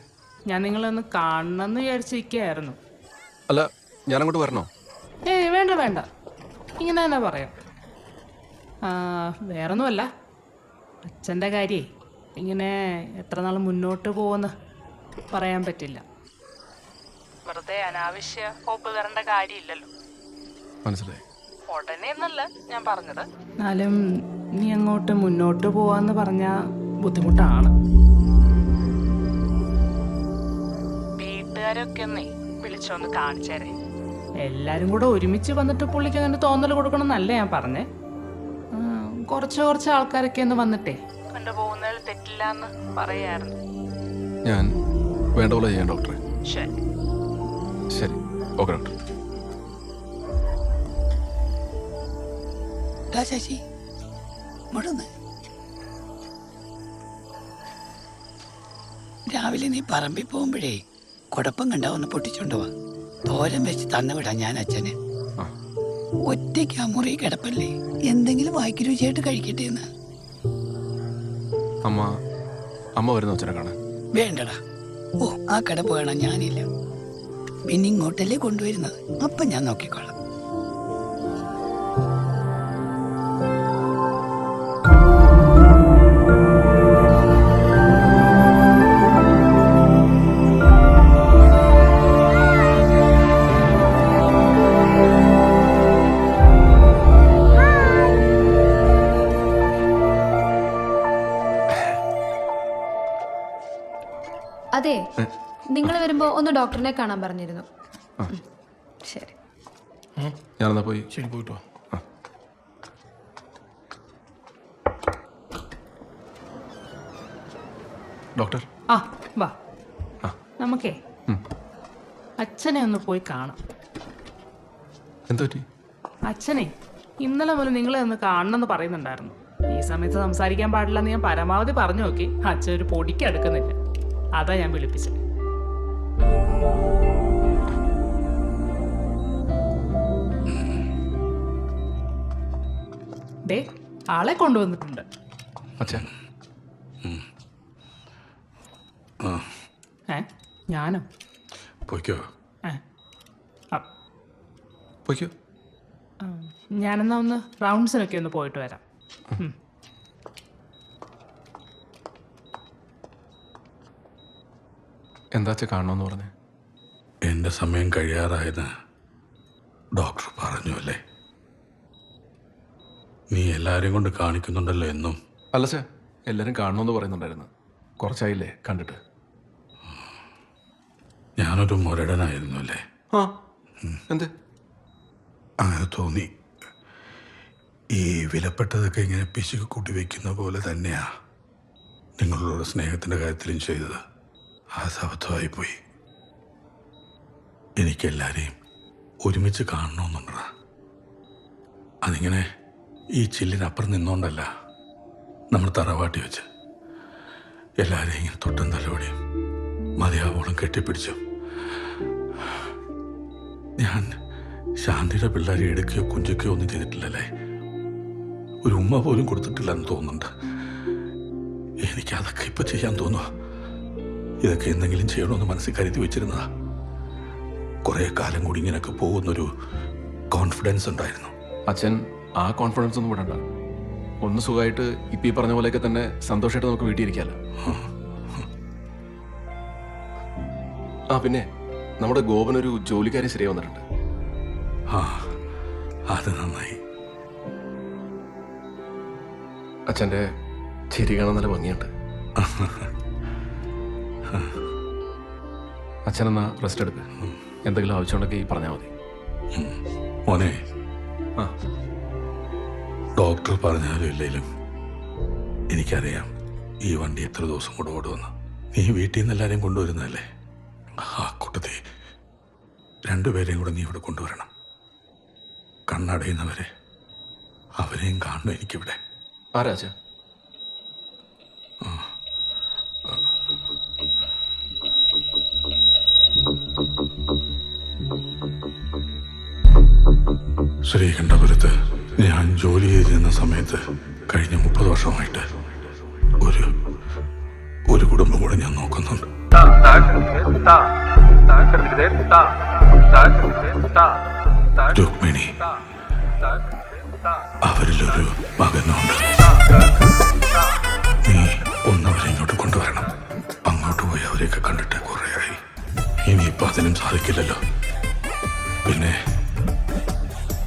ഞാൻ നിങ്ങളൊന്ന് കാണണമെന്ന് വിചാരിച്ചിരിക്കുകയായിരുന്നു. അല്ല ഞാൻ അങ്ങോട്ട് വരണോ? ഏയ് വേണ്ട വേണ്ട, ഇങ്ങനെ തന്നെ പറയാം. വേറൊന്നുമല്ല, അച്ഛൻ്റെ കാര്യേ ഇങ്ങനെ എത്ര നാൾ മുന്നോട്ട് പോകുമെന്ന് പറയാൻ പറ്റില്ല. വെറുതെ അനാവശ്യ ഹോപ്പ് തരേണ്ട കാര്യമില്ലല്ലോ. മനസ്സിലായി. ഉടനെ എന്നല്ല ഞാൻ പറഞ്ഞത്. എന്നാലും നീ അങ്ങോട്ട് മുന്നോട്ട് പോവാന്ന് പറഞ്ഞാൽ ബുദ്ധിമുട്ടാണ്. വീട്ടുകാരൊക്കെ ഒന്നേ വിളിച്ചൊന്ന് കാണിച്ചേരെ. എല്ലാരും കൂടെ ഒരുമിച്ച് വന്നിട്ട് പുള്ളിക്ക് അങ്ങനെ തോന്നൽ കൊടുക്കണം എന്നല്ല ഞാൻ പറഞ്ഞേ. കുറച്ച് ആൾക്കാരൊക്കെ ഒന്ന് വന്നിട്ടേ കൊണ്ടുപോകുന്നതിൽ തെറ്റില്ല എന്ന് പറയായിരുന്നു. ഞാൻ വേണ്ട പോലെ ചെയ്യാം ഡോക്ടറെ. ശരി ശരി ഓക്കെ ഡോക്ടർ. ശശി മുടന്ന് രാവിലെ നീ പറമ്പിൽ പോകുമ്പോഴേ കുഴപ്പം കണ്ടാ ഒന്ന് പൊട്ടിച്ചോണ്ട് പോവാ. തോരൻ വെച്ച് തന്നുവിടാം ഞാൻ അച്ഛന്. ഒറ്റയ്ക്ക് ആ മുറി കിടപ്പല്ലേ, എന്തെങ്കിലും വായിക്ക് രുചിയായിട്ട് കഴിക്കട്ടെ എന്ന്. അമ്മ വരുന്ന അച്ഛനെ കാണാൻ? വേണ്ടടാ. ഓ ആ കിടപ്പ് കാണാൻ ഞാനില്ല. പിന്നെ ഇങ്ങോട്ടല്ലേ കൊണ്ടുവരുന്നത്, അപ്പം ഞാൻ നോക്കിക്കോളാം. അതെ, നിങ്ങൾ വരുമ്പോ ഒന്ന് ഡോക്ടറിനെ കാണാൻ പറഞ്ഞിരുന്നു. ശരി ഞാനെന്നാ പോയി. ശരി പോയിട്ടോ. ഡോക്ടർ ആ വാ, നമുക്കേ അച്ഛനെ ഒന്ന് പോയി കാണാം. എന്താ പറ്റി? അച്ഛനെ ഇന്നലെ മുതൽ നിങ്ങളെ ഒന്ന് കാണണമെന്ന് പറയുന്നുണ്ടായിരുന്നു. ഈ സമയത്ത് സംസാരിക്കാൻ പാടില്ലെന്ന് ഞാൻ പരമാവധി പറഞ്ഞു നോക്കി. അച്ഛൻ ഒരു പൊടിക്ക് അടുക്കുന്നില്ല. അതാ ഞാൻ വിളിപ്പിച്ചത്. ദേ ആളെ കൊണ്ടുവന്നിട്ടുണ്ട്. ഞാനോ? പോയിക്കോ. പോയിക്കോ. ഞാനെന്നാ ഒന്ന് റൗണ്ട്സിനൊക്കെ ഒന്ന് പോയിട്ട് വരാം. എന്താ കാണണമെന്ന് പറഞ്ഞേ? എൻ്റെ സമയം കഴിയാറായെന്ന് ഡോക്ടർ പറഞ്ഞു അല്ലേ? നീ എല്ലാവരെയും കൊണ്ട് കാണിക്കുന്നുണ്ടല്ലോ എന്നും. അല്ല സാർ, എല്ലാവരും കാണണമെന്ന് പറയുന്നുണ്ടായിരുന്നു. കുറച്ചായില്ലേ കണ്ടിട്ട്. ഞാനൊരു മുരടനായിരുന്നു അല്ലേ? ആ എന്ത് അങ്ങനെ തോന്നി. ഈ വിലപ്പെട്ടതൊക്കെ ഇങ്ങനെ പിശുക്ക് കൂട്ടി വയ്ക്കുന്ന പോലെ തന്നെയാ നിങ്ങളോട് സ്നേഹത്തിൻ്റെ കാര്യത്തിലും ചെയ്തത്. അത് അബദ്ധമായിപ്പോയി. എനിക്കെല്ലാവരെയും ഒരുമിച്ച് കാണണമെന്നുണ്ടാ. അതിങ്ങനെ ഈ ചില്ലിനപ്പുറം നിന്നുകൊണ്ടല്ല, നമ്മൾ തറവാട്ടി വെച്ച് എല്ലാവരെയും ഇങ്ങനെ തൊട്ടും തലോടിയും മതിയാവോളം കെട്ടിപ്പിടിച്ചു. ഞാൻ ശാന്തിയുടെ പിള്ളേരെ എടുക്കുകയോ കുഞ്ചിക്കുകയോ ഒന്നും ചെയ്തിട്ടില്ലല്ലേ. ഒരു ഉമ്മ പോലും കൊടുത്തിട്ടില്ലെന്ന് തോന്നുന്നുണ്ട്. എനിക്കതൊക്കെ ഇപ്പം ചെയ്യാൻ തോന്നുക. ഇതൊക്കെ എന്തെങ്കിലും ചെയ്യണമെന്ന് മനസ്സിൽ കരുതി വെച്ചിരുന്നതാ. കുറേ കാലം കൂടി ഇങ്ങനെയൊക്കെ പോകുന്നൊരു കോൺഫിഡൻസ് ഉണ്ടായിരുന്നു. അച്ഛൻ ആ കോൺഫിഡൻസ് ഒന്നും വിടണ്ട. ഒന്ന് സുഖമായിട്ട് ഇപ്പം ഈ പറഞ്ഞ പോലെയൊക്കെ തന്നെ സന്തോഷമായിട്ട് നമുക്ക് വീട്ടിൽ ഇരിക്കാമല്ലോ. ആ പിന്നെ നമ്മുടെ ഗോപനൊരു ജോലിക്കാരി ശരിയായി വന്നിട്ടുണ്ട്. ആ അത് നന്നായി. അച്ഛൻ്റെ ചിരി കാണാൻ നല്ല ഭംഗിയുണ്ട്. അച്ഛനെന്നാ റെസ്റ്റ് എടുക്ക്. എന്തെങ്കിലും ആവശ്യമുണ്ടെങ്കിൽ പറഞ്ഞാൽ മതി. മോനെ, ആ ഡോക്ടർ പറഞ്ഞാലും ഇല്ലെങ്കിലും എനിക്കറിയാം ഈ വണ്ടി എത്ര ദിവസം കൂടെ ഓടുമെന്ന്. നീ വീട്ടിൽ നിന്ന് എല്ലാവരെയും കൊണ്ടുവരുന്നതല്ലേ? ആ കൂട്ടത്തിൽ രണ്ടുപേരെയും കൂടെ നീ ഇവിടെ കൊണ്ടുവരണം. കണ്ണടയുന്നവരെ അവരെയും കാണണം എനിക്കിവിടെ. ആരാച്ച? ശ്രീകണ്ഠപുരത്ത് ഞാൻ ജോലി ചെയ്തിരുന്ന സമയത്ത് കഴിഞ്ഞ 30 വർഷമായിട്ട് ഒരു കുടുംബം കൂടെ ഞാൻ നോക്കുന്നുണ്ട്. രുക്മിണി, അവരിലൊരു മകനുണ്ട്. നീ ഒന്നവരെ ഇങ്ങോട്ട് കൊണ്ടുവരണം. അങ്ങോട്ട് പോയി അവരെയൊക്കെ കണ്ടിട്ട് കുറേയായി. ഇനിയിപ്പോൾ അതിനും സാധിക്കില്ലല്ലോ. പിന്നെ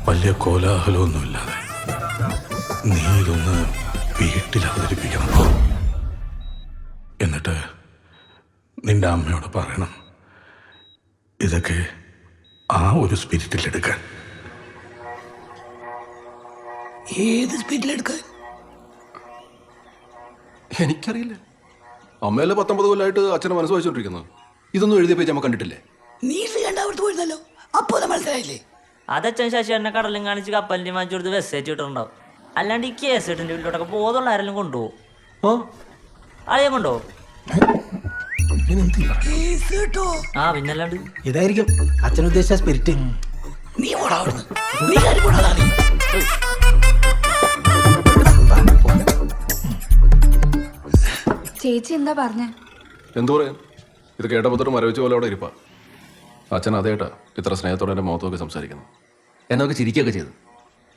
വലിയ കോലാഹലമൊന്നുമില്ലാതെ നീ ഇതൊന്ന് വീട്ടിൽ അവതരിപ്പിക്കണം. എന്നിട്ട് നിന്റെ അമ്മയോട് പറയണം ഇതൊക്കെ ആ ഒരു സ്പിരിറ്റിലെടുക്കാൻ. ഏത് സ്പിരിറ്റിലെടുക്കാൻ? എനിക്കറിയില്ല. അമ്മയല്ലേ 19 കൊല്ലമായിട്ട് അച്ഛനെ മനസ്സ് വായിച്ചോണ്ടിരിക്കുന്നത്. ഇതൊന്നും എഴുതിയ പേജ് അമ്മ കണ്ടിട്ടില്ലേ? നീ ശ്രീകണ്ഠപുരത്ത് പോയിരുന്നല്ലോ, അപ്പോൾ മനസ്സിലായില്ലേ? അതച്ഛൻ ശശി എന്നെ കടലും കാണിച്ച് കപ്പലിൻ്റെ വാങ്ങിച്ചു കൊടുത്ത് വെസ്റ്റേറ്റ് കിട്ടുന്നുണ്ടാവും. അല്ലാണ്ട് ഈ കേസ് ഇട്ടിൻ്റെ വീട്ടിലോട്ടൊക്കെ ബോധമുള്ള ആരെങ്കിലും കൊണ്ടുപോകും. ആരെയും കൊണ്ടുപോകും? ആ പിന്നല്ലാണ്ട് ഇതായിരിക്കും അച്ഛൻ ഉദ്ദേശിച്ച സ്പിരിറ്റ്. നീ പോടാ അവിടുന്ന്. നീ കാര്യം പോടാ. നീ ചേച്ചി എന്താ പറഞ്ഞേ? എന്തു പറയാൻ? ഇത് കേട്ടപ്പോൾ തൊട്ട് മരവിച്ച പോലെ അവിടെ ഇരിപ്പാ. അച്ഛൻ അതേട്ടാ ഇത്ര സ്നേഹത്തോടെ എൻ്റെ മുഖത്തൊക്കെ സംസാരിക്കുന്നു. എന്നൊക്കെ ചിരിക്കുകയൊക്കെ ചെയ്തു.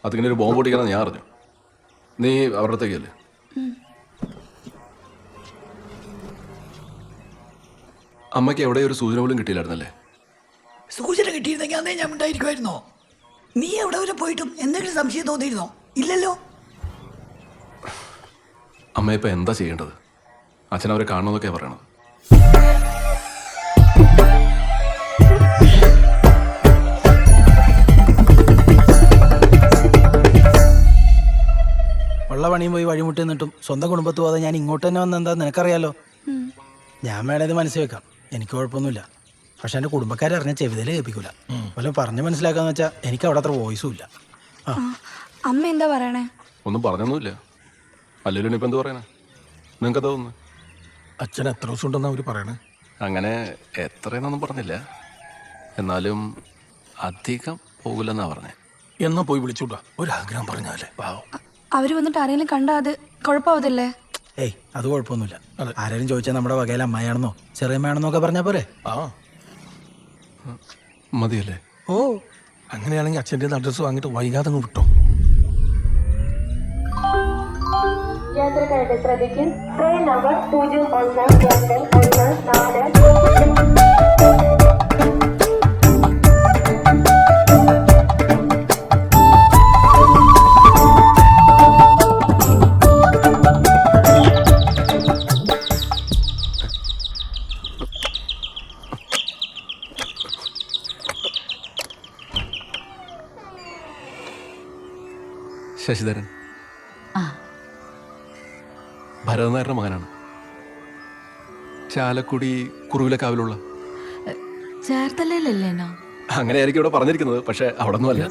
അതിങ്ങനെ ഒരു ബോംബ് പൊട്ടിക്കാന്ന് ഞാൻ അറിഞ്ഞു. നീ അവരുടെ അടുത്തേക്കല്ലേ? അമ്മയ്ക്ക് എവിടെ ഒരു സൂചന പോലും കിട്ടിയില്ലായിരുന്നല്ലേ? സൂചന കിട്ടിയിരുന്നെങ്കിൽ അന്നേ ഞാൻ ഉണ്ടായിരിക്കുമായിരുന്നോ? നീ എവിടെ വരെ പോയിട്ടും എന്തെങ്കിലും സംശയം തോന്നിയിരുന്നോ? ഇല്ലല്ലോ. അമ്മ ഇപ്പം എന്താ ചെയ്യേണ്ടത്? അച്ഛൻ അവരെ കാണണമെന്നൊക്കെയാണ് പറയണത്. ഉള്ള പണിയും പോയി വഴിമുട്ടി നിന്നിട്ടും സ്വന്തം കുടുംബത്ത് പോകാതെ ഞാൻ ഇങ്ങോട്ട് തന്നെ വന്നെന്താ നിനക്കറിയാലോ. ഞാൻ വേണേ ഇത് മനസ്സിൽ വെക്കാം, എനിക്ക് കുഴപ്പമൊന്നുമില്ല. പക്ഷെ എൻ്റെ കുടുംബക്കാരെ അറിഞ്ഞ ചെവിതല് കേൾപ്പിക്കൂല. വല്ല പറഞ്ഞ് മനസ്സിലാക്കാന്ന് വെച്ചാൽ എനിക്ക് അവിടെ അത്ര വോയിസും ഇല്ല. അമ്മ എന്താ പറയണേ? ഒന്നും പറഞ്ഞൊന്നുമില്ല. അല്ലെങ്കിലും ഇപ്പം എന്ത് പറയണേ? നിങ്ങൾക്ക് എന്താ തോന്നുന്നു? അച്ഛൻ എത്ര ദിവസം ഉണ്ടെന്ന് അവർ പറയണേ? അങ്ങനെ എത്രയെന്നൊന്നും പറഞ്ഞില്ല, എന്നാലും അധികം പോകില്ലെന്നാ പറഞ്ഞേ. എന്നാ പോയി വിളിച്ചുകൂടാ, ഒരാഗ്രഹം പറഞ്ഞാലേ. പാവം. അവര് വന്നിട്ട് ആരെങ്കിലും കണ്ടാ അത് കുഴപ്പമാവത്തില്ലേ? ഏയ് അത് കുഴപ്പമൊന്നുമില്ല. ആരെങ്കിലും ചോദിച്ചാൽ നമ്മുടെ വകയിൽ അമ്മയാണെന്നോ ചെറിയമ്മയാണെന്നോ ഒക്കെ പറഞ്ഞാൽ പോരെ. ആ മതിയല്ലേ? ഓ അങ്ങനെയാണെങ്കിൽ അച്ഛൻ്റെ അഡ്രസ്സ് വാങ്ങിയിട്ട് വൈകാതെ അങ്ങ് വിട്ടോ. യാത്രക്കാരുടെ ശ്രദ്ധയ്ക്ക് ട്രെയിൻ നമ്പർ 011214. ശശിധരൻ. ആ. ഭരതനായരുടെ മകനാണ്. ചാലക്കുടി കുറുവിലക്കാവിലുള്ള. ചേർത്തലയിലല്ലേനോ? അങ്ങനെയായിരിക്കും ഇവിടെ പറഞ്ഞിരിക്കുന്നത്, പക്ഷെ അവിടെ ഒന്നും അല്ല.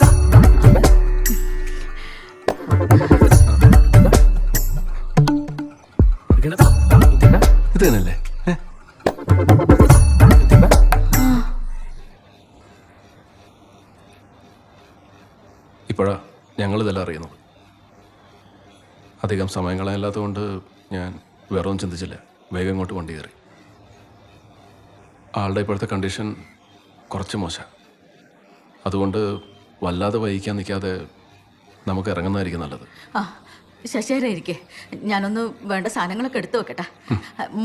ഇത് തന്നെയല്ലേ? ഇപ്പോഴാ ഞങ്ങളിതെല്ലാം അറിയുന്നത്. അധികം സമയം കളയാനില്ലാത്തതുകൊണ്ട് ഞാൻ വേറെ ഒന്നും ചിന്തിച്ചില്ല. വേഗം ഇങ്ങോട്ട് വണ്ടി കയറി. ആളുടെ ഇപ്പോഴത്തെ കണ്ടീഷൻ കുറച്ച് മോശം. അതുകൊണ്ട് വല്ലാതെ വൈകിക്കാൻ നിൽക്കാതെ നമുക്ക് ഇറങ്ങുന്നതായിരിക്കും നല്ലത്. ആ ശശിയേട്ടാ ഇരിക്കേ, ഞാനൊന്ന് വേണ്ട സാധനങ്ങളൊക്കെ എടുത്തു വെക്കട്ടെ.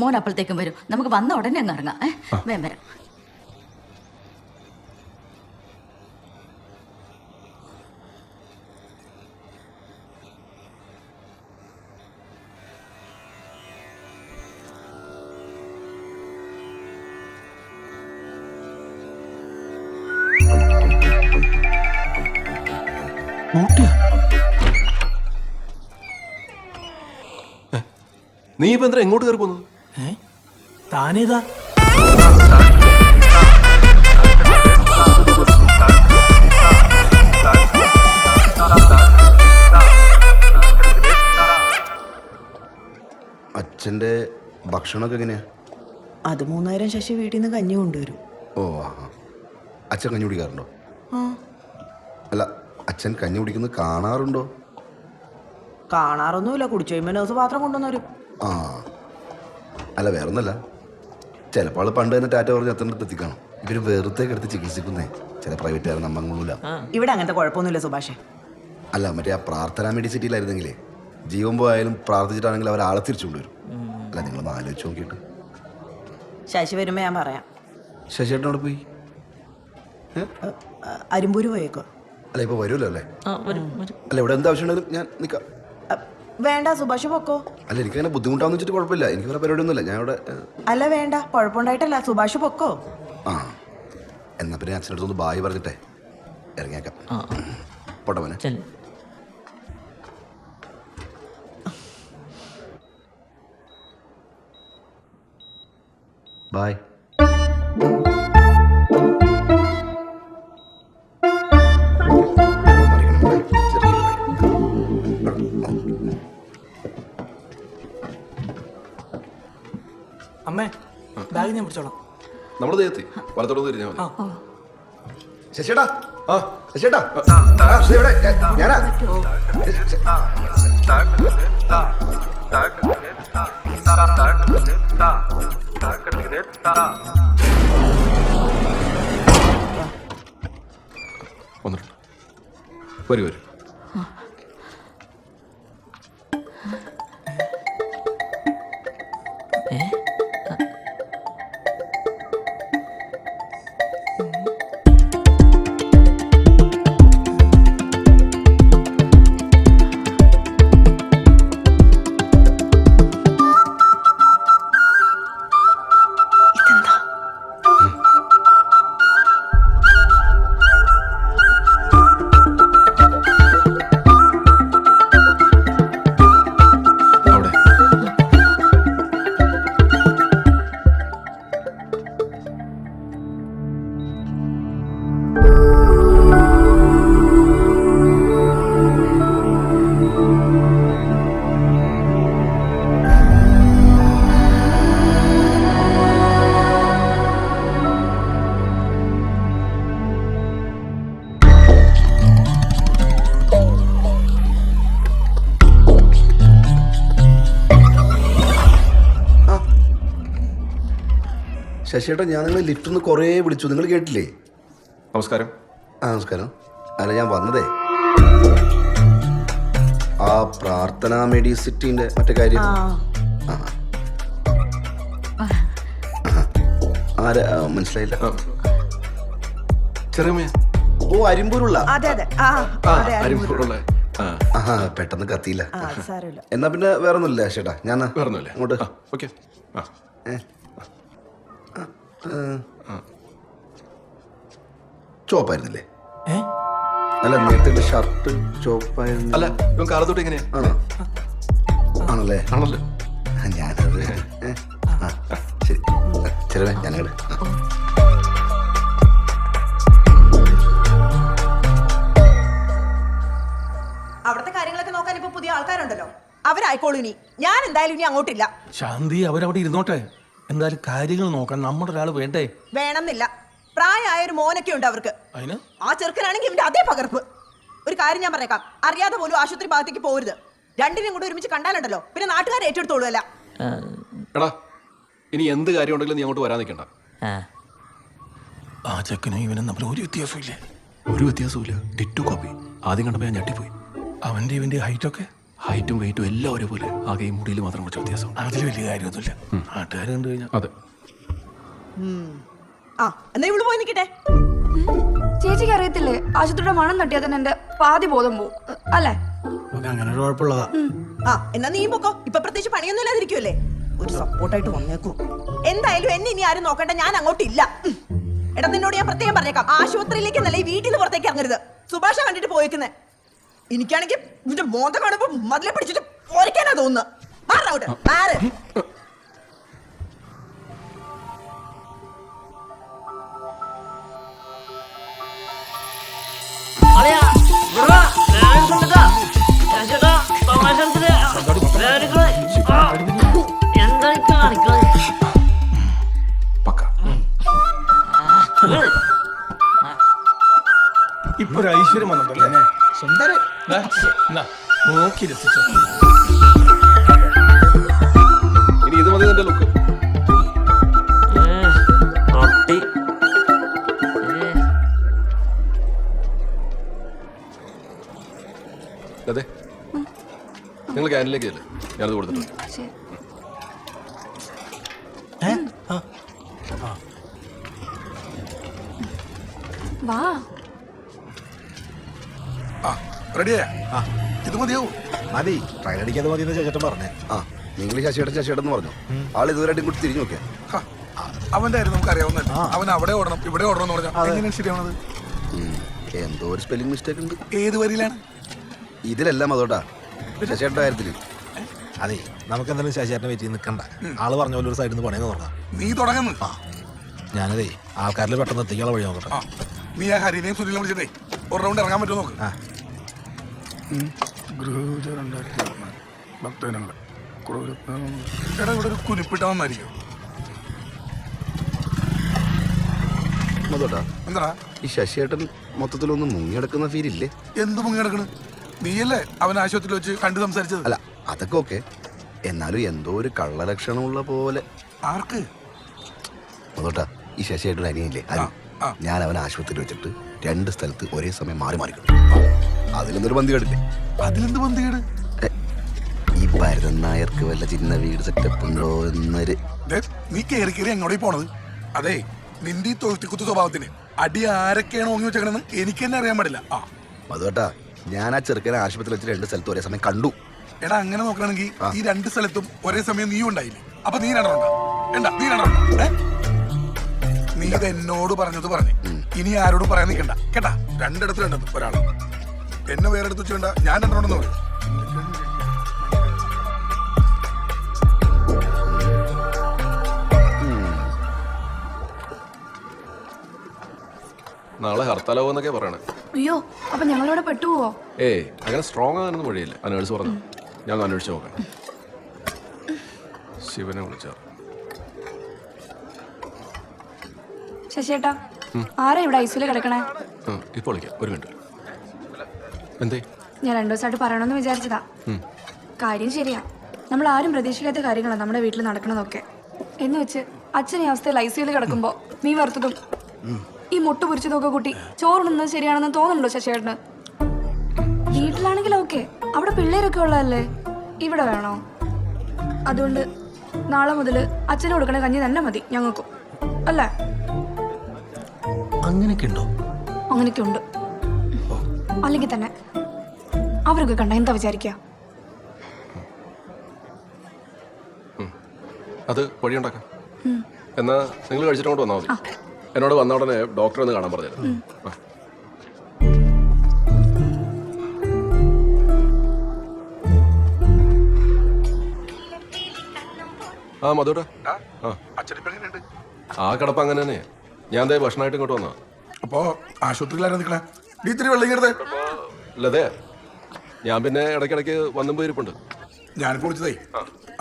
മോൻ അപ്പോഴത്തേക്കും വരും. നമുക്ക് വന്ന ഉടനെ അങ്ങ് ഇറങ്ങാം. വേഗം വരാം. നീ ഇപ്പൊ എന്താ എങ്ങോട്ട് കയറി പോകുന്നത്? താനേതാ? അച്ഛൻ്റെ ഭക്ഷണമൊക്കെ എങ്ങനെയാ? അത് 3000 ശശി വീട്ടിൽ നിന്ന് കഞ്ഞി കൊണ്ടുവരും. ഓ ആ. അച്ഛൻ കഞ്ഞി കുടിക്കാറുണ്ടോ? ആ അല്ല, അച്ഛൻ കഞ്ഞി കുടിക്കുന്നത് കാണാറുണ്ടോ? കാണാറൊന്നുമില്ല. കുടിച്ചു കഴിയുമ്പോൾ നേഴ്സ് പാത്രം കൊണ്ടുവന്നവരും. ആ അല്ല, വേറൊന്നല്ല. ചിലപ്പോൾ ആൾ പണ്ട് തന്നെ ടാറ്റ പറഞ്ഞ് അത്ര എത്തിക്കാണും. ഇവർ വെറുതെ കിടത്ത് ചികിത്സിക്കുന്നേ ചില പ്രൈവറ്റുകാരൻ നമ്മങ്ങളില്ല. ഇവിടെ അങ്ങനത്തെ കുഴപ്പമൊന്നുമില്ല സുഭാഷേ. അല്ല, മറ്റേ ആ പ്രാർത്ഥനാ മെഡിസിറ്റിയിലായിരുന്നെങ്കിലേ ജീവൻ പോയാലും പ്രാർത്ഥിച്ചിട്ടാണെങ്കിൽ അവർ ആളെ തിരിച്ചു കൊണ്ടുവരും. അല്ല, നിങ്ങളൊന്ന് ആലോചിച്ച് നോക്കിയിട്ട്. ശശി വരുമ്പോ ഞാൻ പറയാം. ശശിയേട്ടനോട് പോയി അരിമ്പൂര് പോയേക്കോ? അല്ല, ഇപ്പൊ വരുമല്ലോ അല്ലേ? അല്ല, ഇവിടെ എന്താ ആവശ്യമുണ്ടെങ്കിലും ഞാൻ നിൽക്കാം. വേണ്ട സുഭാഷ് പൊക്കോ. അല്ല, എനിക്കങ്ങനെ ബുദ്ധിമുട്ടാന്ന് വെച്ചിട്ട് കുഴപ്പമില്ല. എനിക്ക് വേറെ പരിപാടിയൊന്നുമില്ല. ഞാൻ ഇവിടെ അല്ല വേണ്ട, കുഴപ്പമുണ്ടായിട്ടല്ല. സുഭാഷ് പൊക്കോ. ആ എന്നാ പിന്നെ അച്ഛനടുത്തൊന്ന് ബായ് പറഞ്ഞിട്ടേ ഇറങ്ങിയേക്കാം. പോട്ടെ മോനെ. ബായ്. അമ്മേ, ബാഗ് ഞാൻ പിടിച്ചോളാം. നമ്മുടെ ദേഹത്തി വലത്തോട് തിരിഞ്ഞാൽ മതി. ശശിയേട്ടാ, ആ ശശിയേട്ടാ, ഞാനാ. വന്നിട്ടുണ്ട്. വരൂ വരൂ. ശശിയേട്ടാ, ഞാൻ നിങ്ങൾ ലിഫ്റ്റിൽ നിന്ന് കുറേ വിളിച്ചു, നിങ്ങൾ കേട്ടില്ലേ? നമസ്കാരം. ആ നമസ്കാരം. അല്ല, ഞാൻ വന്നതേ ആ പ്രാർത്ഥന മെഡിസിറ്റിന്റെ മറ്റേ കാര്യം. ആരാ മനസ്സിലായില്ല? ചെറിയ ഓ, അരിമ്പൂരുള്ള. അരിമ്പൂരുള്ള. പെട്ടെന്ന് കത്തിയില്ല. എന്നാ പിന്നെ വേറൊന്നുമില്ല ചേട്ടാ, ഞാൻ അങ്ങോട്ട്. ഓക്കെ. ചോപ്പായിരുന്നില്ലേ? അല്ല നേരത്തെ ഷർട്ട് ചോപ്പായിരുന്നു. അല്ല ഇവൻ കാലത്തോട്ട് എങ്ങനെയാ? ആണോ? ആണല്ലേ? ആണല്ലോ. ഞാനത് ആ ശരി ചെലവേ ഞാനങ്ങട്. അവിടുത്തെ കാര്യങ്ങളൊക്കെ നോക്കാൻ ഇപ്പൊ പുതിയ ആൾക്കാരുണ്ടല്ലോ, അവരായിക്കോളൂ. ഇനി ഞാൻ എന്തായാലും ഇനി അങ്ങോട്ടില്ല. ശാന്തി അവരവിടെ ഇരുന്നോട്ടെ. എന്തായാലും കാര്യങ്ങൾ നോക്കാൻ നമ്മുടെ ഒരാൾ വേണ്ടേ? വേണമെന്നില്ല. പ്രായമായ ഒരു മോനൊക്കെ ഉണ്ട് അവർക്ക്. അതിന് ആ ചെറുക്കനാണെങ്കിൽ ഇവന്റെ അതേ പകർപ്പ്. ഒരു കാര്യം ഞാൻ പറഞ്ഞേക്കാം, അറിയാതെ പോലും ആശുപത്രി ഭാഗത്തേക്ക് പോകരുത്. രണ്ടിനും കൂടെ ഒരുമിച്ച് കണ്ടാലുണ്ടല്ലോ പിന്നെ നാട്ടുകാരെ ഏറ്റെടുത്തോളൂല്ല. എടാ ഇനി എന്ത് കാര്യം ഉണ്ടെങ്കിലും നീ അങ്ങോട്ട് വരാൻ നിൽക്കണ്ട. ആ ചെക്കനും ഇവനും തമ്മിൽ ഒരു വ്യത്യാസവും ഇല്ലേ? ഒരു വ്യത്യാസവും ടിറ്റു കോപ്പി. ആദ്യം കണ്ടപ്പോൾ ഞാൻ ഞെട്ടിപ്പോയി. അവന്റെ ഇവന്റെ ഹൈറ്റൊക്കെ ഹൈറ്റും വെയിറ്റും എല്ലാം ഒരേപോലെ. ആകെ ഈ മുടിയിൽ മാത്രം കുറച്ച് വ്യത്യാസം. അതിൽ വലിയ കാര്യമൊന്നുമില്ല. നാട്ടുകാർ കണ്ടു കഴിഞ്ഞാൽ അതെ. ആ എന്നാ ഇവിടെ പോയി നിൽക്കട്ടെ. ചേച്ചിക്ക് അറിയത്തില്ലേ, ആശുപത്രിയുടെ മണം തട്ടിയാൽ തന്നെ എന്റെ പാതി ബോധം പോവും അല്ലേ? അങ്ങനെ ഒരു കുഴപ്പമുള്ളതാ. ആ എന്നാ നീ പൊക്കോ. ഇപ്പൊ പ്രത്യേകിച്ച് പണിയൊന്നും ഇല്ലാതിരിക്കുമല്ലേ? ഒരു സപ്പോർട്ടായിട്ട് വന്നേക്കൂ. എന്തായാലും എന്നെ ഇനി ആരും നോക്കണ്ട, ഞാൻ അങ്ങോട്ടില്ല. എടാ നിന്നോട് ഞാൻ പ്രത്യേകം പറഞ്ഞേക്കാം, ആശുപത്രിയിലേക്ക് എന്നല്ല ഈ വീട്ടിൽ നിന്ന് പുറത്തേക്ക് ഇറങ്ങരുത്. സുഭാഷ കണ്ടിട്ട് പോയേക്കുന്നേ. എനിക്കാണെങ്കിൽ ഇതിന്റെ മോന്ത കാണുമ്പോ മതിലെ പിടിച്ചിട്ട് ഒരക്കാനാ തോന്നുന്നു. മാറവിടെ ആര് ഇപ്പൊ ഒരു ഐശ്വര്യം വന്നിട്ടല്ലേ? സുന്ദരൻ നോക്കി രസിച്ചോ. ഇനി ഇത് മതി നിന്റെ ലുക്ക്. അതെ നിങ്ങൾ ക്യാനിലേക്ക് അല്ലേ? ഞാനത് കൊടുത്തിട്ടുണ്ട്. വാ റെഡിയാ? ഇത് മതിയാവും. മതി. ട്രെയിൻ അടിക്കാതെ മതി എന്ന് ചേട്ടൻ പറഞ്ഞേ. ആ നിങ്ങൾ ശശിയേട്ടൻ പറഞ്ഞു. ആൾ ഇതുവരെയായിട്ടും കൂടി തിരിഞ്ഞു നോക്കിയാ. അവന്റെ കാര്യം നമുക്ക് അറിയാവുന്നല്ല. അവൻ അവിടെ ഓടണം ഇവിടെ ഓടണം എന്ന് പറഞ്ഞാൽ എങ്ങനെയാണ് ശരിയാവുന്നത്? എന്തോ ഒരു സ്പെല്ലിംഗ് മിസ്റ്റേക്ക് ഉണ്ട്. ഏത് വരിയിലാണ്? ഇതിലെല്ലാം അതോട്ടാ ശശിയേട്ടൻ്റെ കാര്യത്തില്. അതെ നമുക്ക് എന്തായാലും ശശിയേട്ടനെ വെയിറ്റ് ചെയ്ത് നിൽക്കണ്ട. ആള് പറഞ്ഞ പോലെ ഒരു സൈഡിൽ നിന്ന് പണിയെന്ന് തുടങ്ങാം. നീ തുടങ്ങുന്നു. ഞാനതേ ആൾക്കാരിൽ പെട്ടെന്ന് എത്തിക്കാനുള്ള വഴി നോക്കട്ടെ. നീ ആ ഹരിനെയും സുനിലും വിളിച്ചിട്ടേ ഒരു റൗണ്ട് ഇറങ്ങാൻ പറ്റുമോ നോക്ക്. എടാ ഇവിടെ ഒരു കുരിപ്പിട്ട വന്നായിരിക്കും. എന്താ ഈ ശശിയേട്ടൻ മൊത്തത്തിലൊന്ന് മുങ്ങിയെടുക്കുന്ന ഫീലില്ലേ? എന്ത് മുങ്ങിയെടുക്കണ്? നീയല്ലേ അവൻ ആശുപത്രിയിൽ വെച്ച് കണ്ടു സംസാരിച്ചത്? അല്ല അതൊക്കെ ഓക്കെ, എന്നാലും എന്തോ ഒരു കള്ളലക്ഷണമുള്ള പോലെ. ആർക്ക്? അതോട്ടാ ഈ ശശിയേട്ടൻ അനിയല്ലേ അനി, ഞാൻ അവൻ ആശുപത്രിയിൽ വെച്ചിട്ട് 2 സ്ഥലത്ത് ഒരേ സമയം മാറി മാറിക്കിട്ടു. അതിലെന്തൊരു ബന്ധികേടില്ലേ? അതിലെന്ത് ബന്ധികേട്? ഈ ഭരതൻ നായർക്ക് വല്ല ചിന്ന വീട് സെറ്റപ്പ് ഉണ്ടോ എന്നൊരു. നീ കയറി കയറി എങ്ങോട്ടേ പോണത്? അതെ നിന്റെ ഈ തൊഴുത്തിക്കുത്ത് സ്വഭാവത്തിന് അടി ആരൊക്കെയാണ് ഓങ്ങി വെച്ചേക്കണെന്ന് എനിക്ക് തന്നെ അറിയാൻ പാടില്ല. അതോട്ടാ ഞാൻ ആ ചെറുക്കനെ ആശുപത്രിയിൽ വെച്ച് 2 സ്ഥലത്ത് ഒരേ സമയം കണ്ടു. എടാ അങ്ങനെ നോക്കുകയാണെങ്കിൽ ഈ 2 സ്ഥലത്തും ഒരേ സമയം നീ ഉണ്ടായില്ലേ? അപ്പൊ നീ രണ്ടെണ്ണം. നീ ഇത് എന്നോട് പറഞ്ഞത് പറഞ്ഞു. ഇനി ആരോടും പറയാൻ നിൽക്കണ്ട കേട്ടാ. 2 ഇടത്ത് 2 ഒരാള് എന്നെ വേറെ എടുത്ത് വെച്ചുകൊണ്ട ഞാൻ 2 പറയും. നാളെ ഹർത്താലാവെന്നൊക്കെ പറയണേ. അയ്യോ അപ്പൊ ഞങ്ങളിവിടെ പെട്ടുപോവോ? അങ്ങനെ സ്ട്രോങ് ആകാനൊന്നും വഴിയില്ല. ആ നേഴ്സ് പറഞ്ഞു. ഞാൻ അന്വേഷിച്ച് നോക്കാം. ശിവനെ വിളിച്ചാ. ശശിയേട്ടാ ആരാ ഇവിടെ ഐസില് കിടക്കണേ? ഇപ്പൊ വിളിക്കാം, ഒരു മിനിറ്റ്. എന്തേ? ഞാൻ 2 ദിവസമായിട്ട് പറയണമെന്ന് വിചാരിച്ചതാ. കാര്യം ശരിയാ, നമ്മൾ ആരും പ്രതീക്ഷിക്കാത്ത കാര്യങ്ങളാണ് നമ്മുടെ വീട്ടിൽ നടക്കണതൊക്കെ. എന്ന് വെച്ച് അച്ഛൻ ഈ അവസ്ഥയിൽ ഐസിയിൽ കിടക്കുമ്പോ നീ വറുത്തതും ഈ മുട്ട പൊരിച്ചതൊക്കെ കൂട്ടി ചോറുണ്ണുന്നത് ശരിയാണെന്ന് തോന്നുന്നുണ്ടോ ശശിയേട്ടന്? വീട്ടിലാണെങ്കിൽ ഓക്കെ, അവിടെ പിള്ളേരൊക്കെ ഉള്ളതല്ലേ, ഇവിടെ വേണോ? അതുകൊണ്ട് നാളെ മുതൽ അച്ഛന് കൊടുക്കണ കഞ്ഞി തന്നെ മതി ഞങ്ങൾക്കും, അല്ലേ? അങ്ങനെയൊക്കെ ഉണ്ടോ? അങ്ങനെയൊക്കെ ഉണ്ട്. അല്ലെങ്കിൽ തന്നെ അവരൊക്കെ കണ്ട എന്താ വിചാരിക്കുക? അത് വഴിയുണ്ടാക്കാം. എന്നാ നിങ്ങൾ കഴിച്ചിട്ട് കൊണ്ട് വന്നാൽ മതി. എന്നോട് വന്ന ഉടനെ ഡോക്ടറെ ഒന്ന് കാണാൻ പറഞ്ഞിരുന്നു. ആ മധുട്ടാ അച്ഛനിപ്പോ ആ കിടപ്പ് അങ്ങനെ തന്നെ ഞാൻ ദേ ഭക്ഷണമായിട്ട് ഇങ്ങോട്ട് വന്നാ. അപ്പോ ആശുപത്രിയിലായിരുന്നു നിൽക്കണേ നീ ഇത്തിരി വെള്ളം കരുതേ. അല്ലതേ ഞാൻ പിന്നെ ഇടയ്ക്കിടയ്ക്ക് വന്നും പോയിരിപ്പുണ്ട്. ഞാനിപ്പോ വിളിച്ചതേ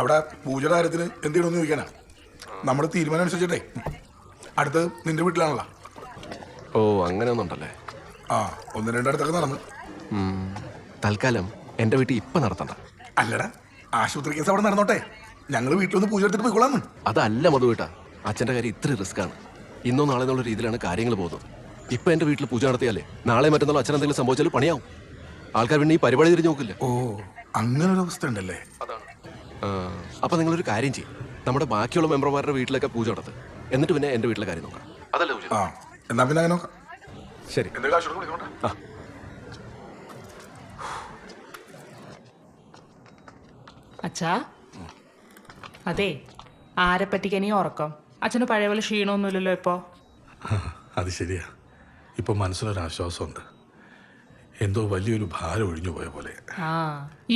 അവിടെ പൂജയുടെ കാര്യത്തിന് എന്ത് ചെയ്യണമെന്ന് ചോദിക്കാനാ. നമ്മുടെ തീരുമാനം അനുസരിച്ചിട്ടേ അടുത്ത് നിന്റെ വീട്ടിലാണല്ലോ. ഓ അങ്ങനെ ഒന്നുണ്ടല്ലേ. ആ 1-2 അടുത്തൊക്കെ നടന്നു. തൽക്കാലം എന്റെ വീട്ടിൽ ഇപ്പൊ നടത്തണ്ട. അല്ലടാ ആശുപത്രി കേസ് അവിടെ നടന്നോട്ടെ, ഞങ്ങൾ വീട്ടിലൊന്ന് പൂജ എടുത്തിട്ട് പോയിക്കൊള്ളാന്ന്. അതല്ല മധുവേട്ടാ, അച്ഛന്റെ കാര്യം ഇത്ര റിസ്ക് ആണ്. ഇന്നോ നാളെ എന്നുള്ള രീതിയിലാണ് കാര്യങ്ങൾ പോകുന്നത്. ഇപ്പൊ എന്റെ വീട്ടിൽ പൂജ നടത്തിയാലേ നാളെ മറ്റന്നാൾ അച്ഛൻ എന്തെങ്കിലും സംഭവിച്ചാലും പണിയാവും. ആൾക്കാർ പിന്നെ ഈ പരിപാടി തിരിഞ്ഞു നോക്കില്ല. ഓ അങ്ങനെ ഒരു അവസ്ഥ ഉണ്ടല്ലേ. അപ്പൊ നിങ്ങളൊരു കാര്യം ചെയ്യും, നമ്മുടെ ബാക്കിയുള്ള മെമ്പർമാരുടെ വീട്ടിലൊക്കെ പൂജ നടത്ത്, എന്നിട്ട് പിന്നെ എന്റെ വീട്ടിലെ കാര്യം നോക്കാം. അതല്ലേ ആ എന്നാ പിന്നെ അങ്ങനെ നോക്കാം. ശരി. ആ അച്ഛാ അതെ, ആരെ പറ്റിക്കാൻ ഈ ഉറക്കം? അച്ഛന് പഴയ പോലെ ക്ഷീണമൊന്നുമില്ലല്ലോ ഇപ്പോ? അത് ശരിയാ, ഇപ്പൊ മനസ്സിനൊരാശ്വാസമുണ്ട്. എന്തോ വലിയൊരു ഭാരം ഒഴിഞ്ഞു പോയ പോലെ. ആ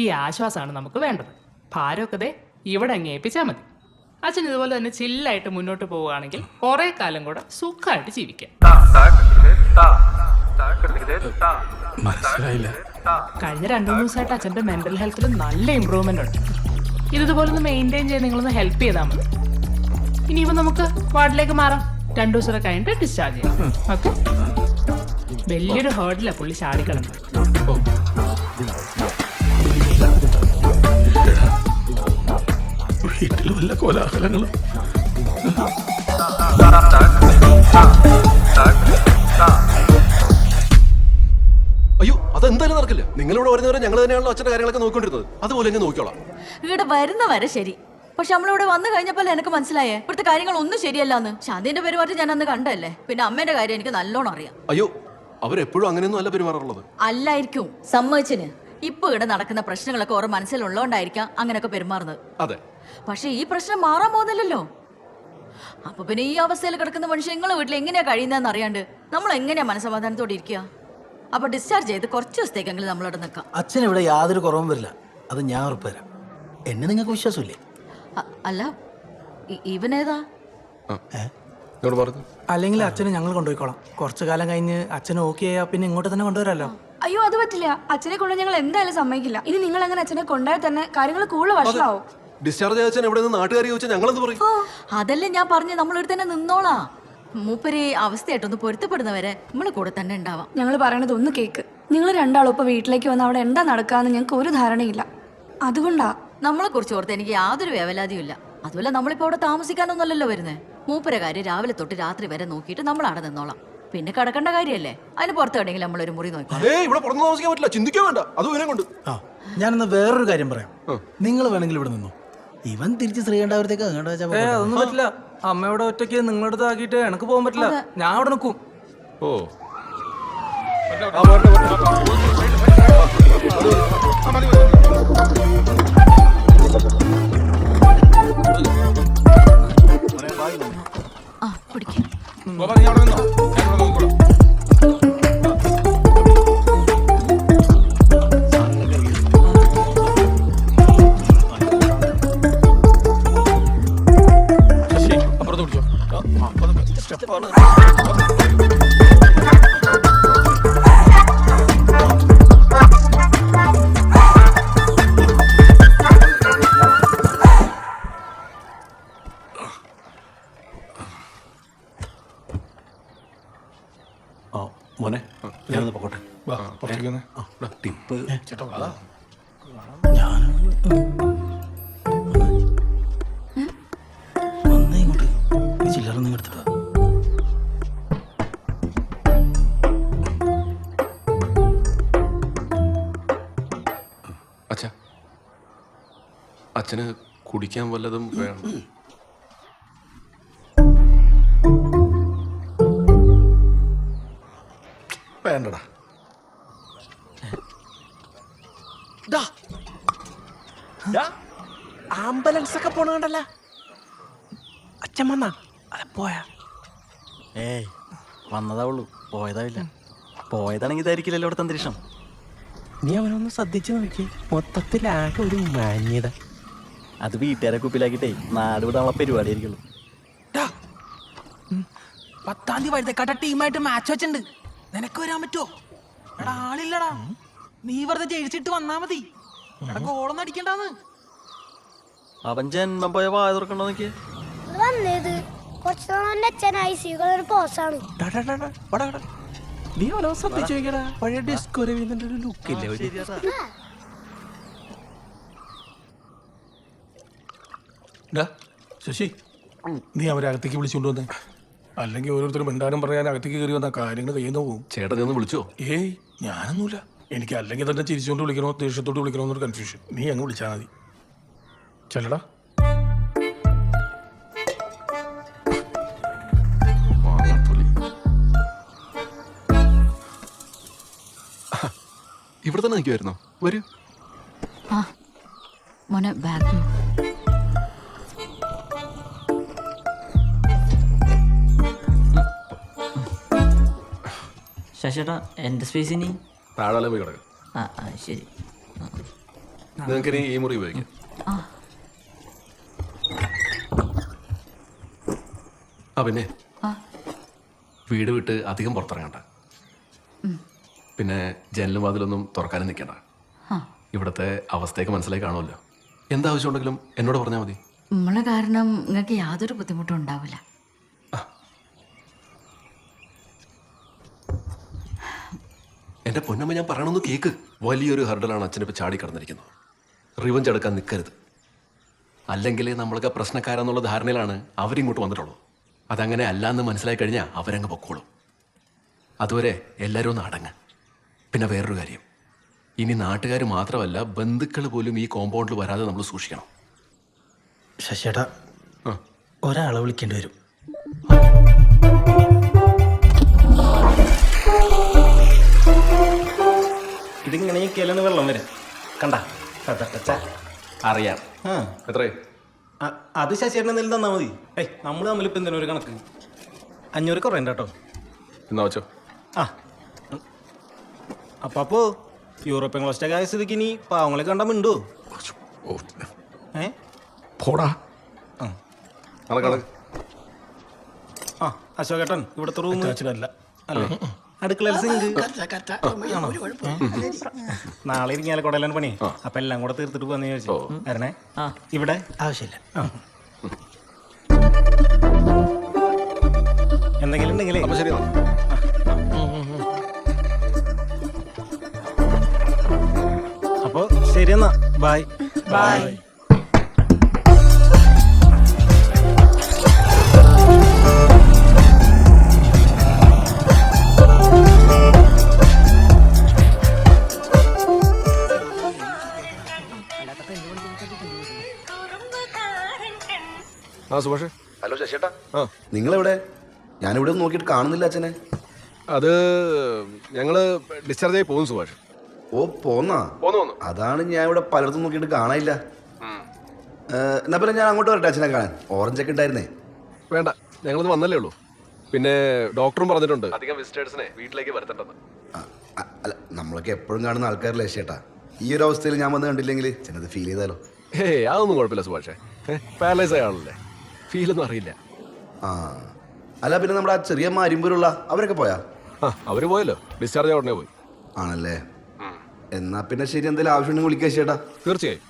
ഈ ആശ്വാസമാണ് നമുക്ക് വേണ്ടത്. ഭാരമൊക്കെ ദേ ഇവിടെ അങ്ങ് ഏൽപ്പിച്ചാൽ മതി. അച്ഛൻ ഇതുപോലെ തന്നെ ചില്ലായിട്ട് മുന്നോട്ട് പോവുകയാണെങ്കിൽ കുറെ കാലം കൂടെ സുഖമായിട്ട് ജീവിക്കാം. മനസ്സിലായില്ല. കഴിഞ്ഞ 2-3 ദിവസമായിട്ട് അച്ഛൻ്റെ മെന്റൽ ഹെൽത്തിൽ നല്ല ഇമ്പ്രൂവ്മെന്റ് ഉണ്ട്. ഇതുപോലെ ഒന്ന് മെയിൻറ്റെയിൻ ചെയ്ത് നിങ്ങളൊന്ന് ഹെൽപ്പ് ചെയ്താൽ മതി. ഇനിയിപ്പോൾ നമുക്ക് വാർഡിലേക്ക് മാറാം. 2 ദിവസം കഴിഞ്ഞിട്ട് ഡിസ്ചാർജ് ചെയ്യാം. ഓക്കെ. വലിയൊരു ഹേർഡിലാണ് പുള്ളി ചാടിക്കിടന്നത്. വീട്ടിൽ വല്ല കോലാഹലങ്ങളും. അയ്യോ അതെന്തായാലും നടക്കില്ല. നിങ്ങളിവിടെ വരുന്നവരെ ഞങ്ങൾ തന്നെയാണല്ലോ അച്ഛന്റെ കാര്യങ്ങളൊക്കെ നോക്കിക്കൊണ്ടിരുന്നത്. അതുപോലെ എങ്ങനെ നോക്കിയോളാം. ഇവിടെ വരുന്ന വരെ ശരി, പക്ഷെ നമ്മളിവിടെ വന്നു കഴിഞ്ഞപ്പോൾ എനിക്ക് മനസ്സിലായേ ഇവിടുത്തെ കാര്യങ്ങൾ ഒന്നും ശരിയല്ലാന്ന്. ശാന്തിന്റെ പെരുമാറ്റം ഞാൻ അന്ന് കണ്ടല്ലേ. പിന്നെ അമ്മേന്റെ കാര്യം എനിക്ക് നല്ലോണം അറിയാം. അയ്യോ അവരെപ്പോഴും അങ്ങനെയൊന്നും അല്ല പെരുമാറുള്ളത്. അല്ലായിരിക്കും, സമ്മതിച്ചിന്. ഇപ്പൊ ഇവിടെ നടക്കുന്ന പ്രശ്നങ്ങളൊക്കെ ഓരോ മനസ്സിലുള്ളതുകൊണ്ടായിരിക്കാം അങ്ങനെയൊക്കെ പെരുമാറുന്നത്. അതെ, പക്ഷെ ഈ പ്രശ്നം മാറാൻ പോകുന്നില്ലല്ലോ. അപ്പൊ പിന്നെ ഈ അവസ്ഥയിൽ കിടക്കുന്ന മനുഷ്യൻ നിങ്ങളെ വീട്ടിൽ എങ്ങനെയാ കഴിയുന്നതെന്ന് അറിയാണ്ട് നമ്മൾ എങ്ങനെയാ മനസ്സമാധാനത്തോടെ ഇരിക്കുക? അപ്പൊ ഡിസ്ചാർജ് ചെയ്ത് കുറച്ച് ദിവസത്തേക്കെങ്കിലും നമ്മളിവിടെ നിൽക്കാം. അച്ഛൻ ഇവിടെ യാതൊരു കുറവും വരില്ല, അത് ഞാൻ ഉറപ്പുതരാം. എന്നെ നിങ്ങൾക്ക് വിശ്വാസമില്ലേ? അല്ല ഇവനേതാ? അല്ലെങ്കിൽ അച്ഛനെ ഞങ്ങൾ കൊണ്ടുപോയിക്കോളാം. കുറച്ചു കാലം കഴിഞ്ഞ് അച്ഛൻ ഓക്കെ ആയാ പിന്നെ ഇങ്ങോട്ട് തന്നെ കൊണ്ടുവരാമല്ലോ. അയ്യോ അത് പറ്റില്ല, അച്ഛനെ കൊണ്ട് ഞങ്ങൾ എന്തായാലും സമ്മതിക്കില്ല. ഇനി നിങ്ങൾ അങ്ങനെ അച്ഛനെ കൊണ്ടുപോയാൽ തന്നെ കാര്യങ്ങൾ കൂടുതൽ വഷളാവും. ഡിസ്ചാർജ് അച്ഛൻ എവിടെ നിന്ന് നാട്ടുകാർ ചോദിച്ചാൽ ഞങ്ങളെന്ത് പറയും? അതല്ലേ ഞാൻ പറഞ്ഞു, നമ്മളിവിടെ തന്നെ നിന്നോളാം. മൂപ്പര് അവസ്ഥയായിട്ടൊന്ന് പൊരുത്തപ്പെടുന്നവരെ നമ്മള് കൂടെ തന്നെ ഉണ്ടാവാം. ഞങ്ങൾ പറയണത് ഒന്ന് കേക്ക്. നിങ്ങൾ രണ്ടാളും ഇപ്പൊ വീട്ടിലേക്ക് വന്ന് അവിടെ എന്താ നടക്കാന്ന് ഞങ്ങൾക്ക് ഒരു ധാരണയില്ല. അതുകൊണ്ടാ നമ്മളെ കുറിച്ച് ഓർത്ത് എനിക്ക് യാതൊരു വേവലാതിയും ഇല്ല. അതുപോലെ നമ്മളിപ്പോ അവിടെ താമസിക്കാനൊന്നുമല്ലല്ലോ വരുന്നേ. മൂപ്പര കാര്യം രാവിലെ തൊട്ട് രാത്രി വരെ നോക്കിയിട്ട് നമ്മൾ അവിടെ നിന്നോളാം. പിന്നെ കിടക്കേണ്ട കാര്യമല്ലേ, അതിന് പുറത്ത് വേണമെങ്കിൽ നമ്മളൊരു മുറി നോക്കാം. ഇവിടെ പുറത്ത് താമസിക്കാൻ പറ്റില്ല, ചിന്തിക്കാൻ വേണ്ട. അത് ഇവനെ കൊണ്ട്. ഞാനെന്നാ വേറൊരു കാര്യം പറയാം. നിങ്ങൾ വേണമെങ്കിൽ ഇവിടെ നിന്നു, ഇവൻ തിരിച്ച് ശ്രീകണ്ഠാപുരത്തേക്ക് അങ്ങോട്ട് വെച്ചാൽ അതൊന്നും പറ്റില്ല. അമ്മയുടെ ഒറ്റയ്ക്ക് നിങ്ങളുടെ അടുത്ത് ആക്കിയിട്ട് എനിക്ക് പോകാൻ പറ്റില്ല. ഞാൻ അവിടെ നിൽക്കും. ഓ മോനെ ഞാനൊന്ന് പോകട്ടെ. ടിപ്പ് ഇങ്ങോട്ട് ചില്ലറൊന്നും എടുത്തിട്ടാ. അച്ഛാ, അച്ഛന് കുടിക്കാൻ വല്ലതും വേണം? വേണ്ടടാ. ആംബുലൻസ് ഒക്കെ പോണണ്ടല്ല. അച്ഛൻ വന്നാ പോയാ? ഏയ് വന്നതാ ഉള്ളൂ, പോയതാവില്ല. പോയതാണെങ്കിൽ ഇതായിരിക്കില്ലല്ലോ ഇവിടുത്തെ അന്തരീക്ഷം. 「നീ അവനൊന്ന് ശ്രദ്ധിച്ചു നോക്കി, മൊത്തത്തിലാകെ ഒരു മാന്യത. അത് വീട്ടുകാരെ കുപ്പിലാക്കിട്ടേ നാട് വിടാനുള്ള പരിപാടി ആയിരിക്കുള്ളൂ. 10-ാം തീയതി വഴുതക്കാട്ട ടീമായിട്ട് മാച്ച് വെച്ചിട്ടുണ്ട്. നിനക്ക് വരാൻ പറ്റുമോ? എടാ ആളില്ലടാ, നീ വെറുതെ ജയിച്ചിട്ട് വന്നാ മതി. എടാ ഗോളൊന്നും അടിക്കണ്ടാന്ന്. അവൻ ജന്മം പോയ വായ തുറക്കണ്ടോ നോക്കിയേ. നീ ഓരോ ശ്രദ്ധിച്ചു നോക്കിയടാ, പഴയ ഡിസ്കോ രവീന്ദ്രന്റെ ഒരു ലുക്കില്ലേ? ശശി, നീ അവരെ അകത്തേക്ക് വിളിച്ചുകൊണ്ട് വന്നേ. അല്ലെങ്കിൽ ഓരോരുത്തരും മിണ്ടാനും പറയാൻ അകത്തേക്ക് കയറി വന്ന കാര്യങ്ങൾ കയ്യിൽ പോകും. ചേട്ടൻ ഒന്ന് വിളിച്ചോ? ഏയ് ഞാനൊന്നുമില്ല. എനിക്ക് അല്ലെങ്കിൽ തന്നെ ചിരിച്ചുകൊണ്ട് വിളിക്കണോ ദേഷ്യത്തോട്ട് വിളിക്കണോ എന്നൊരു കൺഫ്യൂഷൻ. നീ അങ്ങ് വിളിച്ചാൽ മതി. ചെല്ലടാ. ഇവിടെ തന്നെ നിൽക്കുമായിരുന്നോ? വരൂ. മോനെ ബാഗ്. ശശിയേട്ടാ എൻ്റെ സ്പേസ് ഇനി താഴെ പോയി കിടക്കാം. ശരി. നിങ്ങൾക്ക് ഇനി ഈ മുറി ഉപയോഗിക്കാം. പിന്നെ വീട് വിട്ട് അധികം പുറത്തിറങ്ങണ്ട. പിന്നെ ജനലും വാതിലൊന്നും തുറക്കാനും നിൽക്കണ്ട. ഇവിടുത്തെ അവസ്ഥയൊക്കെ മനസ്സിലായി കാണുമല്ലോ. എന്താവശ്യമുണ്ടെങ്കിലും എന്നോട് പറഞ്ഞാൽ മതി. നമ്മളെ കാരണം നിങ്ങൾക്ക് യാതൊരു ബുദ്ധിമുട്ടും ഉണ്ടാവില്ല. എൻ്റെ പൊന്നമ്മ, ഞാൻ പറയണമെന്ന് കേക്ക്. വലിയൊരു ഹർഡലാണ് അച്ഛനിപ്പോൾ ചാടി കടന്നിരിക്കുന്നത്. റിവഞ്ച് എടുക്കാൻ നിൽക്കരുത്. അല്ലെങ്കിൽ നമ്മളൊക്കെ പ്രശ്നക്കാരെന്നുള്ള ധാരണയിലാണ് അവരിങ്ങോട്ട് വന്നിട്ടുള്ളൂ. അതങ്ങനെ അല്ലാന്ന് മനസ്സിലായി കഴിഞ്ഞാൽ അവരങ്ങ് പൊക്കോളും. അതുവരെ എല്ലാവരും ഒന്ന് അടങ്ങ്. പിന്നെ വേറൊരു കാര്യം, ഇനി നാട്ടുകാർ മാത്രമല്ല ബന്ധുക്കൾ പോലും ഈ കോമ്പൗണ്ടിൽ വരാതെ നമ്മൾ സൂക്ഷിക്കണം. ശശിയേട്ടാ, ഒരാളെ വിളിക്കേണ്ടി വരും. ഇതിങ്ങനെ കേലാണ് വെള്ളം വരും. കണ്ട അറിയാം. എത്രേ? അത് ശശിയേട്ടൻ എന്തെങ്കിലും തന്നാൽ മതി. നമ്മൾ തമ്മിലിപ്പോൾ എന്തിനാ ഒരു കണക്ക്? 500 കുറയണ്ട കേട്ടോ. എന്നാ വെച്ചോ. അപ്പോ യൂറോപ്യൻ ക്ലസ്റ്റൊക്കെ ആയ സ്ഥിതിക്ക് ഇനി പാവങ്ങളെ കണ്ടാ മിണ്ടോ? പോടാ. അശോകേട്ടൻ ഇവിടുത്തെ റൂം അല്ല അല്ലേ? അടുക്കളയിൽ സിങ്ക്. നാളെ ഇരിങ്ങാലക്കുടയിലാണ് പണി. അപ്പൊ എല്ലാം കൂടെ തീർത്തിട്ട് പോകാന്ന് ചോദിച്ചു. വരണേ. ഇവിടെ ആവശ്യമില്ല. എന്തെങ്കിലും ഉണ്ടെങ്കിലേ. ശരി. അപ്പൊ ശരി എന്നാ. Bye bye. സുഭാഷ്. ഹലോ ശശിയേട്ടാ, നിങ്ങളെവിടെ? ഞാനിവിടെ ഒന്നും നോക്കിയിട്ട് കാണുന്നില്ല അച്ഛനെ. അത് ഞങ്ങള് ഡിസ്ചാർജ് ആയി പോകുന്നു സുഭാഷ്. ഓ പോന്നാ? അതാണ് ഞാൻ ഇവിടെ പലയിടത്തും നോക്കിയിട്ട് കാണാനില്ല. എന്നാ പിന്നെ ഞാൻ അങ്ങോട്ട് വരട്ടെ അച്ഛനെ കാണാൻ. ഓറഞ്ചൊക്കെ ഉണ്ടായിരുന്നേ. വേണ്ട, ഞങ്ങളത് വന്നല്ലേ ഉള്ളൂ. പിന്നെ ഡോക്ടറും പറഞ്ഞിട്ടുണ്ട് അധികം വിസിറ്റേഴ്സിനെ വീട്ടിലേക്ക് വരുത്തണ്ടെന്ന്. അല്ല, നമ്മളൊക്കെ എപ്പോഴും കാണുന്ന ആൾക്കാരല്ലേ ചേട്ടാ. ഈ ഒരു അവസ്ഥയിൽ ഞാൻ വന്ന് കണ്ടില്ലെങ്കിൽ ചെന്നത് ഫീൽ ചെയ്താലോ? അതൊന്നും കുഴപ്പമില്ല സുഭാഷേ. പാരലൈസ് ആയ ആളല്ലേ, ഫീലൊന്നും അറിയില്ല. അല്ല പിന്നെ നമ്മുടെ ആ ചെറിയ മാരിമ്പൂരുള്ള അവരൊക്കെ പോയാ? അവര് പോയല്ലോ, ഡിസ്ചാർജ് ആയ ഉടനെ പോയി. ആണല്ലേ? എന്നാ പിന്നെ ശരി, എന്തെങ്കിലും ആവശ്യമുണ്ടെങ്കിൽ വിളിക്കുക ചേട്ടാ. തീർച്ചയായും.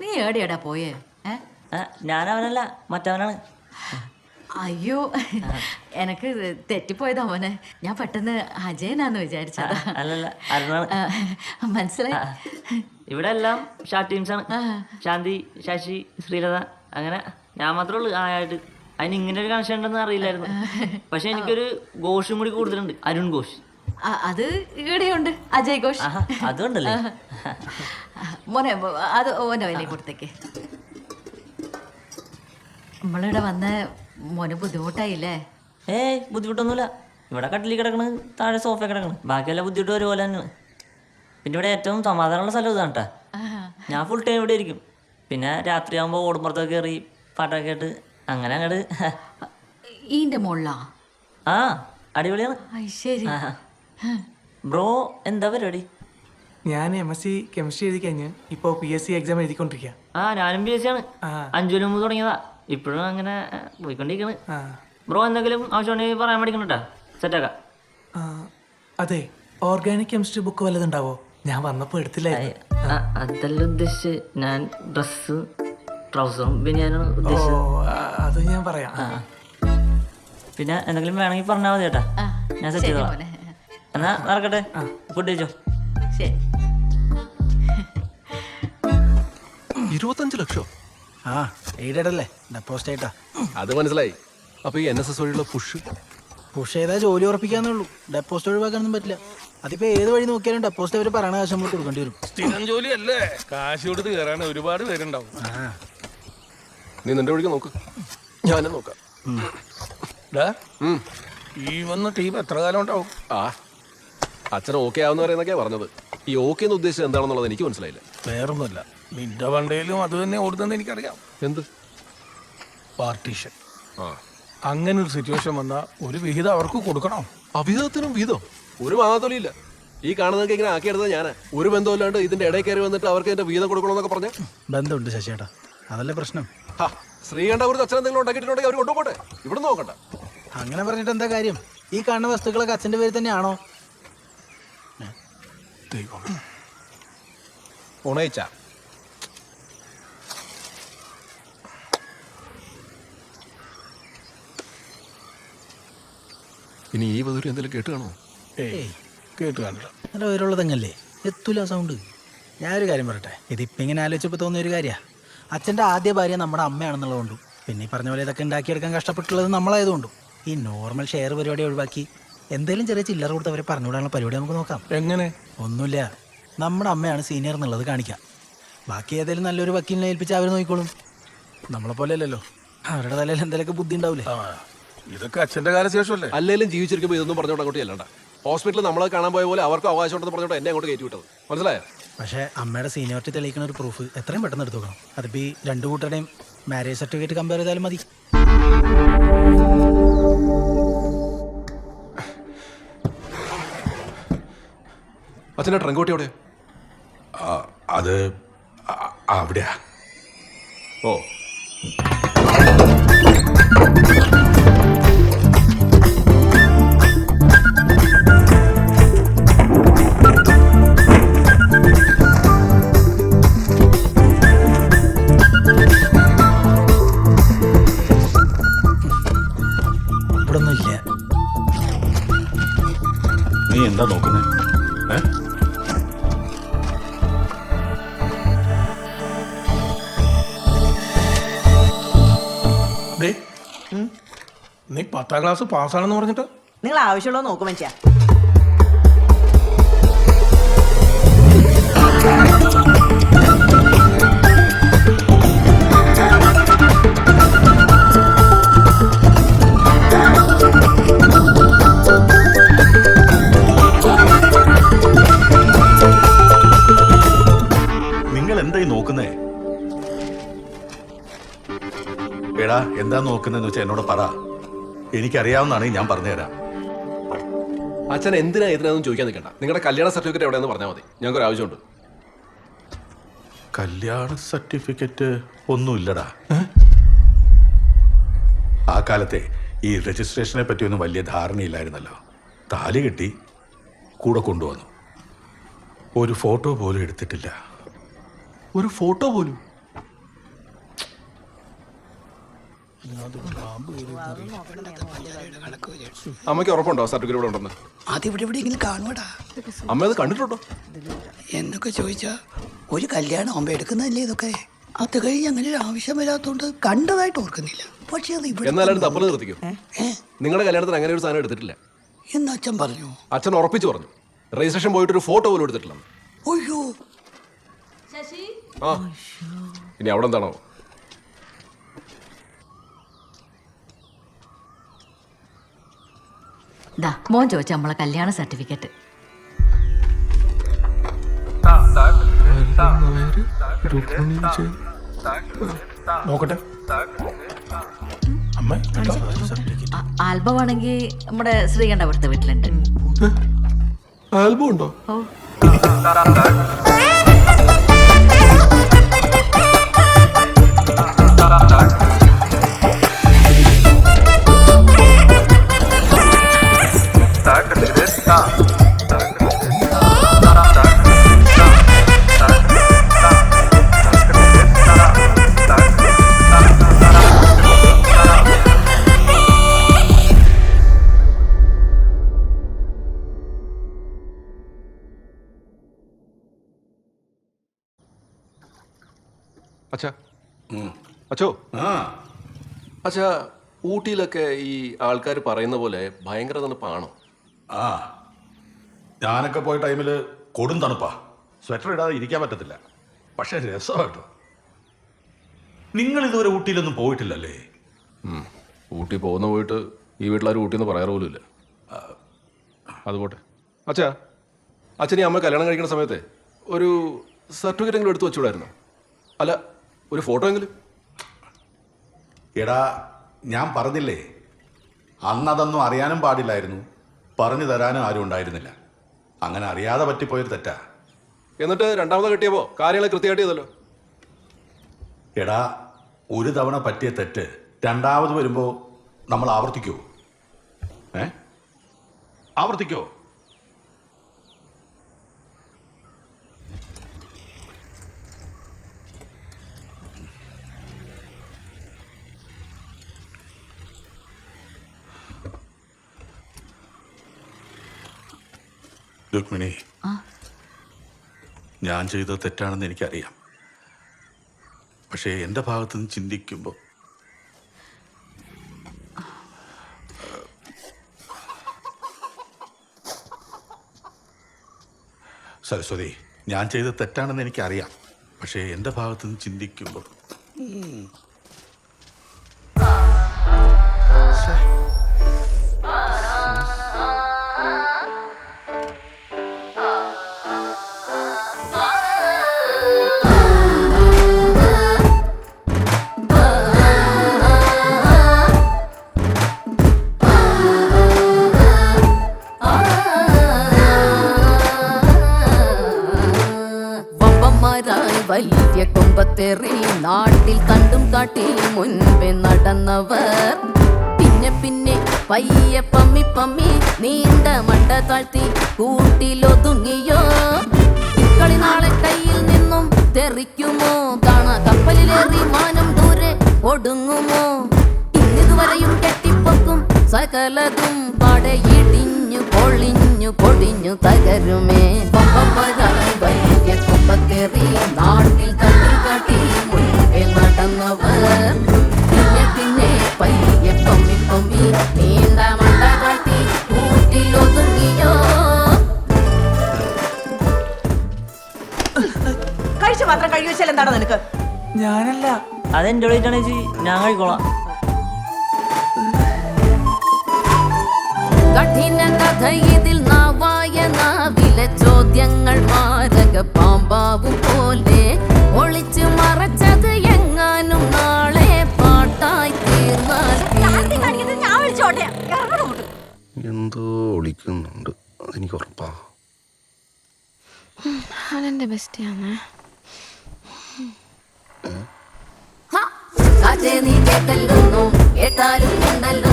നീ എവിടെയാടാ പോയേ? ഞാനവനല്ല, മറ്റവനാണ്. അയ്യോ, എനക്ക് തെറ്റിപ്പോയത് അവന്. ഞാൻ പെട്ടെന്ന് അജയനാന്ന് വിചാരിച്ചതാ. അല്ലല്ല, അരുണാണ്. മനസ്സിലായി. ഇവിടെ എല്ലാം ഷാർട്ട് ടീംസാണ്. ശാന്തി, ശശി, ശ്രീലത, അങ്ങനെ ഞാൻ മാത്രമേ ഉള്ളൂ ആയിട്ട്. അതിന് ഇങ്ങനെ ഒരു കണക്ഷൻ ഉണ്ടെന്ന് അറിയില്ലായിരുന്നു. പക്ഷെ എനിക്കൊരു ഘോഷും കൂടി കൂടുതലുണ്ട്, അരുൺ ഘോഷ്. അത് ഇവിടെയുണ്ട്, അജയ് ഘോഷ്. അതുകൊണ്ടല്ലേ? മോനെ, അത് ഓൻ്റെ വിലയും കൊടുത്തേക്ക്. നമ്മളിവിടെ വന്ന് മോന് ബുദ്ധിമുട്ടായില്ലേ? ഏയ് ബുദ്ധിമുട്ടൊന്നുമില്ല. ഇവിടെ കട്ടിലിൽ കിടക്കണ്, താഴെ സോഫ കിടക്കണ്, ബാക്കിയെല്ലാം ബുദ്ധിമുട്ട് ഒരുപോലെ തന്നെയാണ്. പിന്നെ ഇവിടെ ഏറ്റവും സമാധാനമുള്ള സ്ഥലം ഇതാണ് കേട്ടോ. ഞാൻ ഫുൾ ടൈം ഇവിടെ ഇരിക്കും. പിന്നെ രാത്രിയാകുമ്പോൾ ഓടുമ്പുറത്തൊക്കെ കയറി പാട്ടൊക്കെ കേട്ട് അങ്ങനെ അങ്ങോട്ട്. ഈന്റെ മോളിലാ? ആ അടിപൊളിയാണ്. ശരി. ബ്രോ എന്താ പരിപാടി? ഞാൻ MSc കെമിസ്ട്രി എഴുതി കഴിഞ്ഞ് ഇപ്പോൾ PSc എക്സാം എഴുതിക്കൊണ്ടിരിക്കുക. ആ ഞാനും PSc ആണ്. 5 മുമ്പ് തുടങ്ങിയതാ. ഇപ്പോഴും അങ്ങനെ പോയിക്കൊണ്ടിരിക്കണ്. ബ്രോ എന്തെങ്കിലും ആവശ്യമുണ്ടെങ്കിൽ പറയാൻ പഠിക്കണട്ടാ, സെറ്റാക്കാം. അതെ, ഓർഗാനിക് കെമിസ്ട്രി ബുക്ക് വല്ലതുണ്ടാവോ? ഞാൻ വന്നപ്പോൾ എടുത്തില്ലായിരുന്നു. അതല്ല ഉദ്ദേശിച്ച്, ഞാൻ ഡ്രസ്സ് ട്രൗസറും ബനിയാനാണ് ഉദ്ദേശിച്ചത്. അത് ഞാൻ പറയാം. പിന്നെ എന്തെങ്കിലും വേണമെങ്കിൽ പറഞ്ഞാൽ മതി ചേട്ടാ, ഞാൻ സെറ്റ് ചെയ്തോളാം. എന്നാ നടക്കട്ടെ, ഫുഡ് കഴിച്ചോ. ശരി. 25 ലക്ഷം? ആ എയ്ഡഡ് അല്ലേ, ഡെപ്പോസിറ്റ് ആയിട്ടാ. അത് മനസ്സിലായി. അപ്പൊ ഈ NSS വഴിയുള്ള പുഷ് ചെയ്താൽ ജോലി ഉറപ്പിക്കാന്നേ ഉള്ളൂ. ഡെപ്പോസിറ്റ് ഒഴിവാക്കാനൊന്നും പറ്റില്ല. അതിപ്പോ ഏത് വഴി നോക്കിയാലും ഡെപ്പോസിറ്റ് അവർ പറയണ കാശ് നമ്മൾ കൊടുക്കേണ്ടി വരും. സ്ഥിരം ജോലിയല്ലേ, കാശ് കൊടുത്ത് കയറാൻ ഒരുപാട് പേരുണ്ടാവും. നീ നിന്റെ വഴിക്ക് നോക്ക്, ഞാനും നോക്കാം. ഈ വന്ന ടീം എത്ര കാലം ഉണ്ടാവും? അച്ഛൻ ഓക്കെ ആവുന്ന പറയുന്നൊക്കെയാ പറഞ്ഞത്. ഈ ഓക്കെ എന്ന് ഉദ്ദേശിച്ചത് എന്താണെന്നുള്ളത് എനിക്ക് മനസ്സിലായില്ല. വേറൊന്നുമല്ല, നിന്റെ വണ്ടയിലും അത് തന്നെ ഓടുന്നെന്ന് എനിക്കറിയാം. എന്ത് പാർട്ടീഷൻ? അങ്ങനെ ഒരു സിറ്റുവേഷൻ വന്നാൽ ഒരു വിഹിതം അവർക്ക് കൊടുക്കണം. അവിഹിതത്തിനും വീതം ഒരു മാതോലിയില്ല. ഈ കാണുന്നതൊക്കെ ഇങ്ങനെ ആക്കിയെടുത്തത് ഞാനാ. ഒരു ബന്ധമില്ലാണ്ട് ഇതിന്റെ ഇടയിൽ കയറി വന്നിട്ട് അവർക്ക് ഇതിന്റെ വീതം കൊടുക്കണമെന്നൊക്കെ പറഞ്ഞ ബന്ധമുണ്ട് ശശിയേട്ടാ, അതല്ലേ പ്രശ്നം. ശ്രീകണ്ഠപുരത്ത് അച്ഛൻ എന്തെങ്കിലും ഉണ്ടാക്കിയിട്ടുണ്ടെങ്കിൽ അവർ കൊണ്ടുപോട്ടെ, ഇവിടെ നോക്കണ്ട. അങ്ങനെ പറഞ്ഞിട്ട് എന്താ കാര്യം? ഈ കാണുന്ന വസ്തുക്കളൊക്കെ അച്ഛൻ്റെ പേര് തന്നെയാണോ? ഉണയിച്ച ഇനി ഈ വധൂരി എന്തെങ്കിലും കേട്ട് കാണോ? കേട്ട് കാണില്ല. നല്ല ഉയരമുള്ളതങ്ങല്ലേ, എത്തൂല സൗണ്ട്. ഞാനൊരു കാര്യം പറയട്ടെ, ഇതിപ്പോൾ ഇങ്ങനെ ആലോചിച്ചപ്പോൾ തോന്നിയ ഒരു കാര്യമാണ്. അച്ഛൻ്റെ ആദ്യ ഭാര്യ നമ്മുടെ അമ്മയാണെന്നുള്ളതുകൊണ്ടും പിന്നെ ഈ പറഞ്ഞ പോലെ ഇതൊക്കെ ഉണ്ടാക്കിയെടുക്കാൻ കഷ്ടപ്പെട്ടുള്ളത് നമ്മളായതുകൊണ്ടും ഈ നോർമൽ ഷെയർ പരിപാടി ഒഴിവാക്കി എന്തെങ്കിലും ചെറിയ ചില്ലറ കൊടുത്ത് അവരെ പറഞ്ഞുവിടാനുള്ള പരിപാടി നമുക്ക് നോക്കാം. എങ്ങനെ? ഒന്നുമില്ല, നമ്മുടെ അമ്മയാണ് സീനിയർ എന്നുള്ളത് കാണിക്കാം. ബാക്കി ഏതെങ്കിലും നല്ലൊരു വക്കീലിനെ ഏൽപ്പിച്ച് അവർ നോക്കിക്കോളും. നമ്മളെ പോലെ അല്ലല്ലോ, അവരുടെ തലയിൽ എന്തെങ്കിലുമൊക്കെ ബുദ്ധി ഉണ്ടാവില്ലേ. ഇതൊക്കെ അച്ഛൻ്റെ കാലശേഷമല്ലേ? അല്ലെങ്കിലും ജീവിച്ചിരിക്കുമ്പോൾ ഇതൊന്നും പറഞ്ഞോട്ട് അങ്ങോട്ട് ചെല്ലണ്ട. ഹോസ്പിറ്റലിൽ നമ്മളെ കാണാൻ പോയ പോലെ അവർക്ക് അവകാശം ഉണ്ടെന്ന് പറഞ്ഞോട്ട് എന്നെ അങ്ങോട്ട് കയറ്റി വിട്ടത്, മനസ്സിലായോ? പക്ഷേ അമ്മയുടെ സീനിയോറിറ്റി തെളിയിക്കുന്ന ഒരു പ്രൂഫ് എത്രയും പെട്ടെന്ന് എടുത്തു നോക്കണം. അതിപ്പോൾ ഈ രണ്ടു കൂട്ടരുടെയും മാരേജ് സർട്ടിഫിക്കറ്റ് കമ്പയർ ചെയ്താലും മതി. അച്ഛൻ്റെ ട്രങ്കോട്ടി എവിടെയാ? അത് അവിടെയാ. ഓ, ഇവിടെ ഒന്നും ഇല്ല. നീ എന്താ നോക്കുന്നത്? നീ 10ാം ക്ലാസ് പാസ്സാണെന്ന് പറഞ്ഞിട്ട് നിങ്ങൾ ആവശ്യമുള്ളത് നോക്കും മനുഷ്യ. നിങ്ങൾ എന്തായി നോക്കുന്നേ? എടാ, എന്താ നോക്കുന്നതെന്ന് വെച്ചാൽ എന്നോട് പറ. എനിക്കറിയാവുന്നതാണെങ്കിൽ ഞാൻ പറഞ്ഞുതരാം. അച്ഛൻ എന്തിനാ ഇതിനൊന്നും ചോദിക്കാൻ നിൽക്കണ്ട. നിങ്ങളുടെ കല്യാണ സർട്ടിഫിക്കറ്റ് എവിടെയെന്ന് പറഞ്ഞാൽ മതി, ഞങ്ങൾക്ക് ഒരു ആവശ്യമുണ്ട്. കല്യാണ സർട്ടിഫിക്കറ്റ് ഒന്നുമില്ലടാ. ആ കാലത്തെ ഈ രജിസ്ട്രേഷനെ പറ്റിയൊന്നും വലിയ ധാരണയില്ലായിരുന്നല്ലോ. താലി കെട്ടി കൂടെ കൊണ്ടുവന്നു, ഒരു ഫോട്ടോ പോലും എടുത്തിട്ടില്ല. ഒരു ഫോട്ടോ പോലും? അമ്മയ്ക്ക് ഉറപ്പുണ്ടോ സർട്ടിഫിക്കറ്റ് ഇവിടെ ഉണ്ടെന്ന്? അതിവിടെ എവിടെയെങ്കിലും കാണുവാടാ. അമ്മ അത് കണ്ടിട്ടുണ്ടോ എന്നൊക്കെ ചോദിച്ചാ ഒരു കല്യാണം ആകുമ്പോ എടുക്കുന്നതല്ലേ ഇതൊക്കെ. അത് കഴിഞ്ഞ് അങ്ങനെ ഒരു ആവശ്യം വരാത്തോണ്ട് കണ്ടതായിട്ട് ഓർക്കുന്നില്ല. പക്ഷെ അത് ഇവിടെ എന്നാലും തപ്പല് നിർത്തിക്കോ. നിങ്ങളുടെ കല്യാണത്തിന് അങ്ങനെ ഒരു സാധനം എടുത്തിട്ടില്ല എന്ന് അച്ഛൻ പറഞ്ഞു. അച്ഛൻ ഉറപ്പിച്ചു പറഞ്ഞു. രജിസ്ട്രേഷൻ പോയിട്ട് ഒരു ഫോട്ടോ പോലും എടുത്തിട്ടില്ല. അയ്യോ, ആ ഇനി അവിടെ എന്താണോ? മോൻ ചോദിച്ച നമ്മളെ കല്യാണ സർട്ടിഫിക്കറ്റ്. നോക്കട്ടെ അമ്മ ആൽബം ആണെങ്കിൽ നമ്മുടെ ശ്രീകണ്ഠപുരത്തെ വീട്ടിലുണ്ട്. ആൽബം ഉണ്ടോ? അച്ഛാ അച്ഛോ അച്ഛാ, ഊട്ടിയിലൊക്കെ ഈ ആൾക്കാർ പറയുന്ന പോലെ ഭയങ്കര തണുപ്പാണോ? ആ, ഞാനൊക്കെ പോയ ടൈമിൽ കൊടും തണുപ്പാ. സ്വെറ്റർ ഇടാതെ ഇരിക്കാൻ പറ്റത്തില്ല. പക്ഷെ രസമായിട്ടോ. നിങ്ങൾ ഇതുവരെ ഊട്ടിയിലൊന്നും പോയിട്ടില്ലല്ലേ? ഊട്ടി പോയിട്ട് ഈ വീട്ടിലാരും ഊട്ടി എന്ന് പറയാറ് പോലും ഇല്ല. അതുപോട്ടെ അച്ഛാ, അച്ഛനെ അമ്മ കല്യാണം കഴിക്കുന്ന സമയത്ത് ഒരു സർട്ടിഫിക്കറ്റ് എങ്കിലും എടുത്തു വെച്ചുകൂടായിരുന്നോ? അല്ല, ഒരു ഫോട്ടോ എങ്കിലും. എടാ, ഞാൻ പറഞ്ഞില്ലേ, അന്നതൊന്നും അറിയാനും പാടില്ലായിരുന്നു, പറഞ്ഞു തരാനും ആരും ഉണ്ടായിരുന്നില്ല. അങ്ങനെ അറിയാതെ പറ്റിപ്പോയൊരു തെറ്റാ. എന്നിട്ട് രണ്ടാമത് കിട്ടിയപ്പോൾ കാര്യങ്ങൾ കൃത്യമായിട്ട് ചെയ്തല്ലോ. എടാ, ഒരു തവണ പറ്റിയ തെറ്റ് രണ്ടാമത് വരുമ്പോൾ നമ്മൾ ആവർത്തിക്കുമോ? ആവർത്തിക്കോ? രുക്മിണി, ഞാൻ ചെയ്തത് തെറ്റാണെന്ന് എനിക്കറിയാം. പക്ഷേ എൻ്റെ ഭാഗത്ത് നിന്ന് ചിന്തിക്കുമ്പോൾ സരസ്വതി, ഞാൻ ചെയ്തത് തെറ്റാണെന്ന് എനിക്കറിയാം. പക്ഷേ എൻ്റെ ഭാഗത്ത് നിന്ന് ചിന്തിക്കുമ്പോൾ വലിയ കൊമ്പത്തേറി നാട്ടിൽ കണ്ടും കാട്ടി മുൻപേ നടന്നവർ പിന്നെ പിന്നെ പയ്യെ പമ്മി പമ്മി നീണ്ട മണ്ട താഴ്ത്തി കൂട്ടിലൊതുങ്ങിയോ. ഇക്കളി നാളെ കയ്യിൽ നിന്നും തെറിക്കുമോ? കാണാ കപ്പലിലേറി മാനം ദൂരെ ഒടുങ്ങുമോ? ഇന്നിതുവരെയും കെട്ടിപ്പൊക്കും സകലതും പടയിടിഞ്ഞു പൊളിഞ്ഞു പൊടിഞ്ഞു തകരുമേ. വലിയ കൊമ്പത്തേറി നാട്ടിൽ തട്ടി കാട്ടി മുൻപേ നടന്നവർ പിന്നെ പിന്നെ പയ്യെ പമ്മി പമ്മി നീണ്ട മണ്ട കാട്ടി കൂട്ടിലൊതുങ്ങിയോ. കഴിച്ചു മാത്രം കഴി വെച്ചാൽ എന്താണ് നിനക്ക്? ഞാനല്ല, അതെന്റെ പ്ലേറ്റാണ് ചേച്ചി, ഞാൻ കഴിക്കോളാം. കഠിന കഥ ഇതിൽ നാവായ നാവിലെ ചോദ്യങ്ങൾ മാരക പാമ്പാവും പോലെ ഒളിച്ചു മറച്ചത് എങ്ങാനും നാളെ പാട്ടായി തീർന്നാൽ എന്തോ ഒളിക്കുന്നുണ്ട്, അതെനിക്ക് ഉറപ്പാ. അതെന്റെ ബെസ്റ്റിയാണ്. നീ കേട്ടല്ലോ കേട്ടാലും ഉണ്ടല്ലോ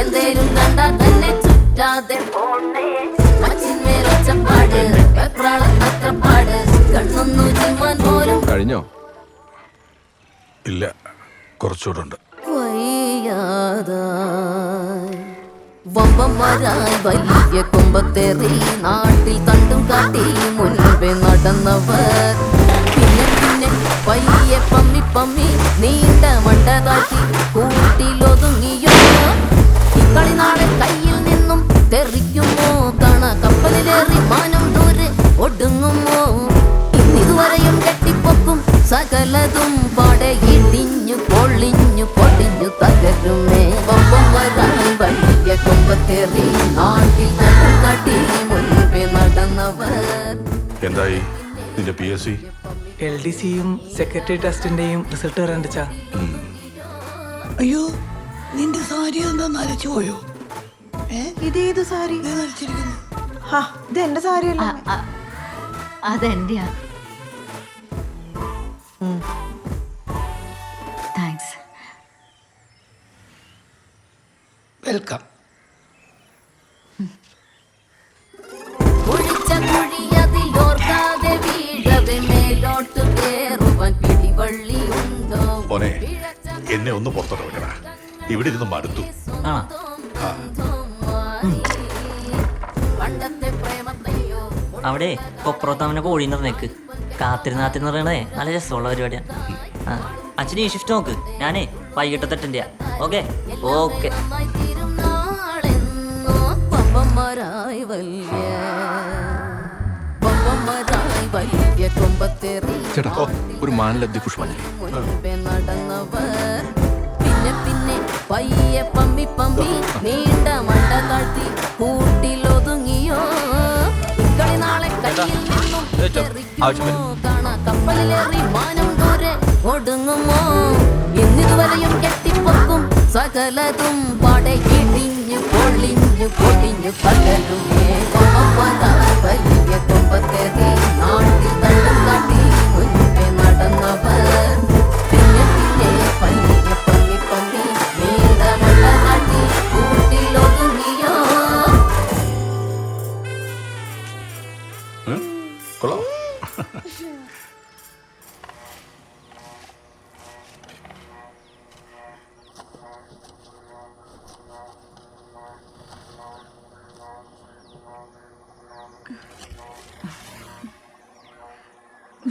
എന്തേലും കണ്ടാൽ തന്നെ ചുറ്റാതെ പോണേ. മച്ചിന്മേലൊച്ചപ്പാട് വെപ്രാളത്തത്രപ്പാട് കണ്ണൊന്നു ചിമ്മാൻ പോലും കഴിഞ്ഞോ? ഇല്ല, കുറച്ചുകൂടെ ഉണ്ട്. വമ്പന്മാരായി വലിയ കൊമ്പത്തേറി നാട്ടിൽ തണ്ടും കാട്ടി മുൻപേ നടന്നവർ പിന്നെ പിന്നെ പയ്യെ പമ്മി പമ്മി നീണ്ട മണ്ട താഴ്ത്തി കൂട്ടിലൊതുങ്ങിയോ. ഇക്കളി നാളെ കയ്യിൽ നിന്നും തെറിക്കുമോ? കാണാ കപ്പലിലേറി മാനം ദൂരെ ഒടുങ്ങുമോ? ഇന്നിതുവരെയും കെട്ടിപ്പൊക്കും സകലതും പടയിടിഞ്ഞു പൊളിഞ്ഞു പൊടിഞ്ഞു തകരുമേ. വമ്പന്മാരായി വലിയ കൊമ്പത്തേറി നാട്ടിൽ തണ്ടും കാട്ടി മുൻപേ നടന്നവർ. എന്തായി? നിന്റെ PSC? LDCയും സെക്രട്ടറി ടെസ്റ്റിന്റെയും റിസൾട്ട് വരാണ്ടിച്ചാ. അയ്യോ, നിന്റെ സാരി എന്താ നരച്ചു പോയോ? ഇതേത് സാരി? ഇത് എന്റെ സാരിയല്ല. അതെന്റെയാ. താങ്ക്സ്. വെൽക്കം. മോനെ, എന്നെ ഒന്ന് പുറത്തോട്ട് വെക്കടാ. ഇവിടെ ഇരുന്ന് മടുത്തു. അവിടെ കൊപ്രോത്താമനെ കോഴീന്ന് പറഞ്ഞേക്ക്. കാത്തിരുന്നാത്തിന്ന് പറയണേ നല്ല രസമുള്ള പരിപാടിയാണ്. അച്ഛന് ഈ ഷിഫ്റ്റ് നോക്ക്. ഞാനേ വൈകിട്ടത്തെ അറ്റൻഡ് ചെയ്യാം. Okay okay. ചേട്ടാ, ഒരു മാനലബ്ധി പുഷ്പാഞ്ജലി. പിന്നെ പിന്നെ പയ്യെ പമ്മി പമ്മി നീണ്ട മണ്ട താഴ്ത്തി കൂട്ടിലൊതുങ്ങിയോ കളി നാളെ കയ്യിൽ നിന്നും കാണാ കപ്പലിലേറി മാനം ദൂരെ ഒടുങ്ങുമോ എന്നിതുവരെയും കെട്ടിപ്പൊക്കും സകലതും പാടെ ഇടിഞ്ഞു പൊളിഞ്ഞു പൊടിഞ്ഞു പകരുമേ വലിയ കൊമ്പത്തേറി നാട്ടിൽ തള്ളം കാട്ടി മുൻപേ നടന്നവർ പിന്നെ പിന്നെ പയ്യെ പമ്മി പമ്മി നീണ്ട മണ്ട കാട്ടി കൂട്ടിലൊതുങ്ങിയോ. കൊള്ളാം.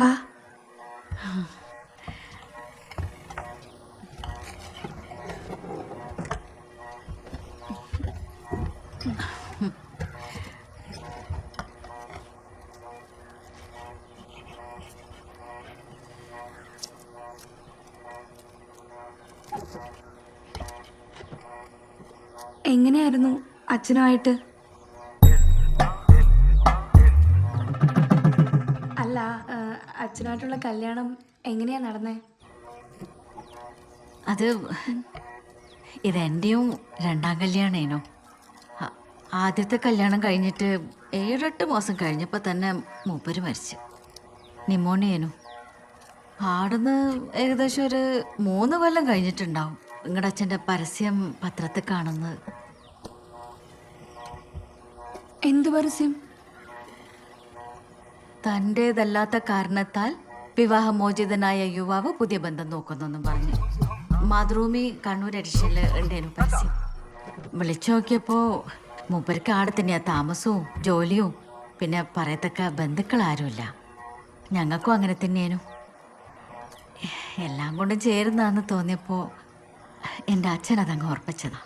വാ. എങ്ങനെയായിരുന്നു അച്ഛനുമായിട്ട്? അല്ല, അച്ഛനായിട്ടുള്ള കല്യാണം എങ്ങനെയാ നടന്നേ? അത് ഇതെൻ്റെയും രണ്ടാം കല്യാണേനോ. ആദ്യത്തെ കല്യാണം കഴിഞ്ഞിട്ട് 7-8 മാസം കഴിഞ്ഞപ്പോൾ തന്നെ മൂപ്പര് മരിച്ചു. നിമോണിയേനു. ആടുന്ന് ഏകദേശം ഒരു 3 കൊല്ലം കഴിഞ്ഞിട്ടുണ്ടാവും നിങ്ങളുടെ അച്ഛൻ്റെ പരസ്യം പത്രത്തിൽ കാണുന്നത്. എന്ത് പരസ്യം? തൻ്റേതല്ലാത്ത കാരണത്താൽ വിവാഹമോചിതനായ യുവാവ് പുതിയ ബന്ധം നോക്കുന്നെന്നും പറഞ്ഞു. മാതൃഭൂമി കണ്ണൂർ എഡിഷനിൽ ഉണ്ടേനു പരസ്യം. വിളിച്ചു നോക്കിയപ്പോൾ മൂപ്പർക്ക് ആടെ തന്നെയാ താമസവും ജോലിയും പിന്നെ പറയത്തക്ക ബന്ധുക്കളാരുമില്ല. ഞങ്ങൾക്കും അങ്ങനെ തന്നെയേനു. എല്ലാം കൊണ്ടും ചേരുന്നതെന്ന് തോന്നിയപ്പോൾ എൻ്റെ അച്ഛൻ അതങ്ങ് ഉറപ്പിച്ചതാ.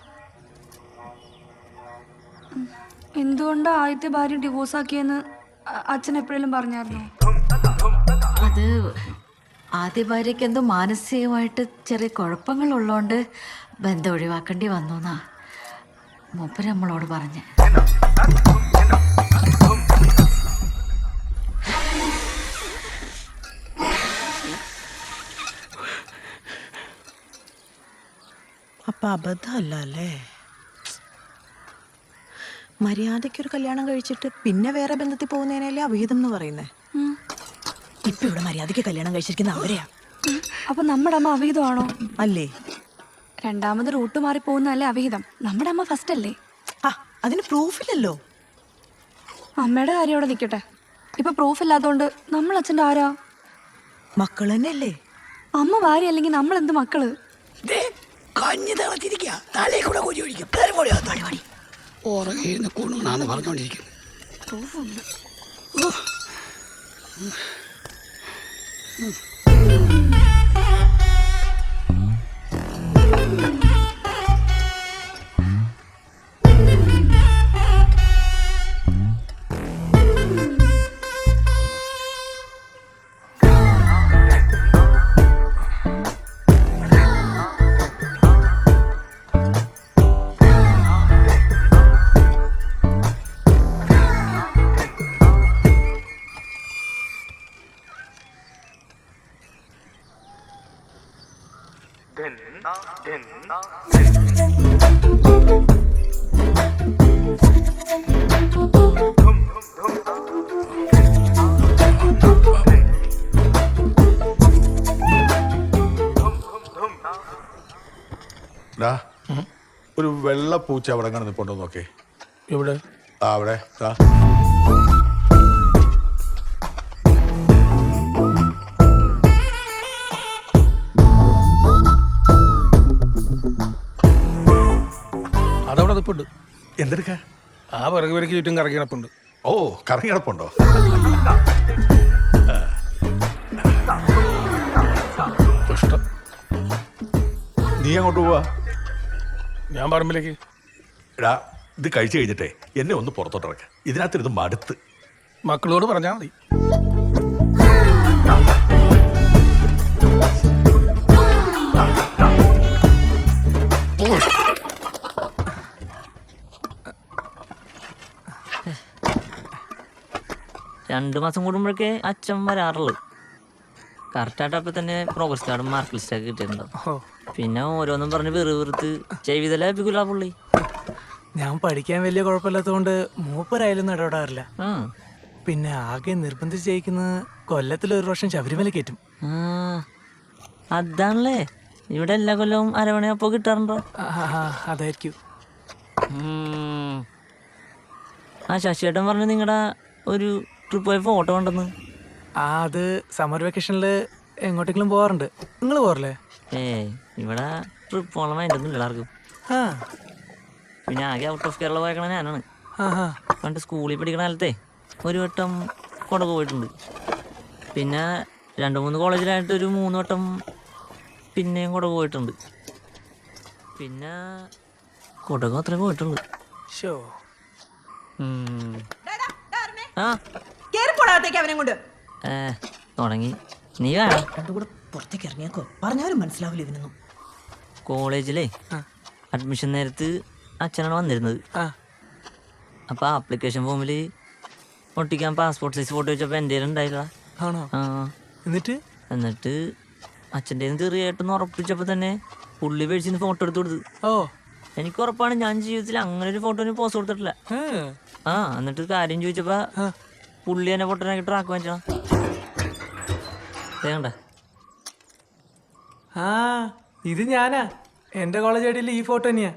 എന്തുകൊണ്ടാ ആദ്യത്തെ ഭാര്യ ഡിവോഴ്സ് ആക്കിയെന്ന് അച്ഛൻ എപ്പോഴെങ്കിലും പറഞ്ഞായിരുന്നോ? അത് ആദ്യ ഭാര്യയ്ക്ക് എന്തോ മാനസികമായിട്ട് ചെറിയ കുഴപ്പങ്ങളുള്ളതുകൊണ്ട് ബന്ധം ഒഴിവാക്കേണ്ടി വന്നു എന്നാ മൂപ്പര് നമ്മളോട് പറഞ്ഞ്. അപ്പൊ അബദ്ധമല്ല അല്ലേ? മര്യാദയ്ക്കൊരു കല്യാണം കഴിച്ചിട്ട് പിന്നെ വേറെ ബന്ധത്തിൽ പോകുന്നതിനല്ലേ അവിഹിതം എന്ന് പറയുന്നേ. ഇപ്പൊ ഇവിടെ മര്യാദയ്ക്ക് കല്യാണം കഴിച്ചിരിക്കുന്ന അവരെയാ. അപ്പൊ നമ്മുടെ അമ്മ അവിഹിതമാണോ? അല്ലേ? രണ്ടാമത് റൂട്ട് മാറി പോകുന്നതല്ലേ അവിഹിതം? നമ്മുടെ അമ്മ ഫസ്റ്റ് അല്ലേ? അതിന് പ്രൂഫില്ലല്ലോ. അമ്മയുടെ കാര്യം അവിടെ നിൽക്കട്ടെ. ഇപ്പൊ പ്രൂഫ് ഇല്ലാത്തതുകൊണ്ട് നമ്മൾ അച്ഛൻ്റെ ആരാ? മക്കൾ തന്നെയല്ലേ. അമ്മ ഭാര്യ അല്ലെങ്കിൽ നമ്മൾ എന്ത് മക്കള്? കഞ്ഞി തിളച്ചിരിക്കുക, തലേ കൂടെ കൊതി ഒഴിക്കും. ഓറങ്ങിയിരുന്ന് കൊണുന്നാന്ന് പറഞ്ഞോണ്ടിരിക്കുന്നത്. ഒരു വെള്ള പൂച്ച അവിടെ അങ്ങനെ നിൽപ്പുണ്ടോ നോക്കേ. എവിടെ? അവിടെ അതവിടെ നിൽപ്പുണ്ട്. എന്തെടുക്ക? ആ പിറകു പിറക്കി ചുറ്റും കറങ്ങി കിടപ്പുണ്ട്. ഓ, കറങ്ങി കിടപ്പുണ്ടോ? നീ അങ്ങോട്ട് പോവാ? ഞാൻ പറമ്പിലേക്ക്. എടാ, ഇത് കഴിച്ചു കഴിഞ്ഞിട്ടേ എന്നെ ഒന്ന് പുറത്തോട്ടിറക്ക. ഇതിനകത്തിരുന്ന് മടുത്ത്. മക്കളോട് പറഞ്ഞാൽ മതി. രണ്ടു മാസം കൂടുമ്പോഴൊക്കെ അച്ഛൻ വരാറുള്ളു. കറക്റ്റായിട്ട് അപ്പം തന്നെ പ്രോഗ്രസ് കാർഡും മാർക്ക് ലിസ്റ്റൊക്കെ കിട്ടിയിട്ടുണ്ടാവും. പിന്നെ ഓരോന്നും പറഞ്ഞ് വെറുത്ത് ചെയ്വിത ലഭിക്കില്ല പുള്ളി. ഞാൻ പഠിക്കാൻ വലിയ കുഴപ്പമില്ലാത്തതുകൊണ്ട് മൂപ്പരായാലും ഇടപെടാറില്ല. പിന്നെ ആകെ നിർബന്ധിച്ച് ജയിക്കുന്നത് കൊല്ലത്തിൽ 1 വർഷം ശബരിമല കയറ്റും. അതാണല്ലേ ഇവിടെ എല്ലാ കൊല്ലവും അരവണയപ്പോ കിട്ടാറുണ്ടോ? അതായിരിക്കും. ആ ശശിയേട്ടൻ പറഞ്ഞു നിങ്ങളുടെ ഒരു ട്രിപ്പ് പോയ ഫോട്ടോ ഉണ്ടെന്ന്. അത് സമ്മർ വെക്കേഷനിൽ എങ്ങോട്ടെങ്കിലും പോകാറുണ്ട്. നിങ്ങൾ പോകാറില്ലേ? ഇവിടെ ട്രിപ്പ് പോകണം മൈൻഡൊന്നും എല്ലാവർക്കും. പിന്നെ ആകെ ഔട്ട് ഓഫ് കേരള പോയേക്കണ ഞാനാണ്. പണ്ട് സ്കൂളിൽ പഠിക്കണ കാലത്തെ ഒരു വട്ടം കൊടക് പോയിട്ടുണ്ട്. പിന്നെ 2-3 കോളേജിലായിട്ട് ഒരു 3 വട്ടം പിന്നെയും കൊടക് പോയിട്ടുണ്ട്. പിന്നെ കൊടക് അത്രേ പോയിട്ടുണ്ട്. തുടങ്ങി. നീ വേണം പുറത്തേക്ക് ഇറങ്ങിയേക്കോ, പറഞ്ഞാലും മനസ്സിലാവില്ല ഇവനൊന്നും. കോളേജിലെ അഡ്മിഷൻ നേരത്ത് അച്ഛനാണ് വന്നിരുന്നത്. അപ്പൊ ആപ്ലിക്കേഷൻ ഫോമിൽ ഒട്ടിക്കാൻ പാസ്പോർട്ട് സൈസ് ഫോട്ടോ വെച്ചപ്പോ എൻ്റെ ഉണ്ടായില്ല. എന്നിട്ട് അച്ഛൻ്റെ ചെറിയായിട്ടൊന്ന് ഉറപ്പിച്ചപ്പോ തന്നെ പുള്ളി പേടിച്ചിന്ന് ഫോട്ടോ എടുത്ത് കൊടുത്തു. എനിക്ക് ഉറപ്പാണ് ഞാൻ ജീവിതത്തിൽ അങ്ങനെ ഒരു ഫോട്ടോന് പോസ്റ്റ് കൊടുത്തിട്ടില്ല. എന്നിട്ട് കാര്യം ചോദിച്ചപ്പോ പുള്ളി എന്നെ ഫോട്ടോനാക്കി ട്രാക്ക് വാങ്ങിച്ചാ. ഇത് ഞാനാ. എന്റെ കോളേജ് ഐഡിയിൽ ഈ ഫോട്ടോ തന്നെയാ.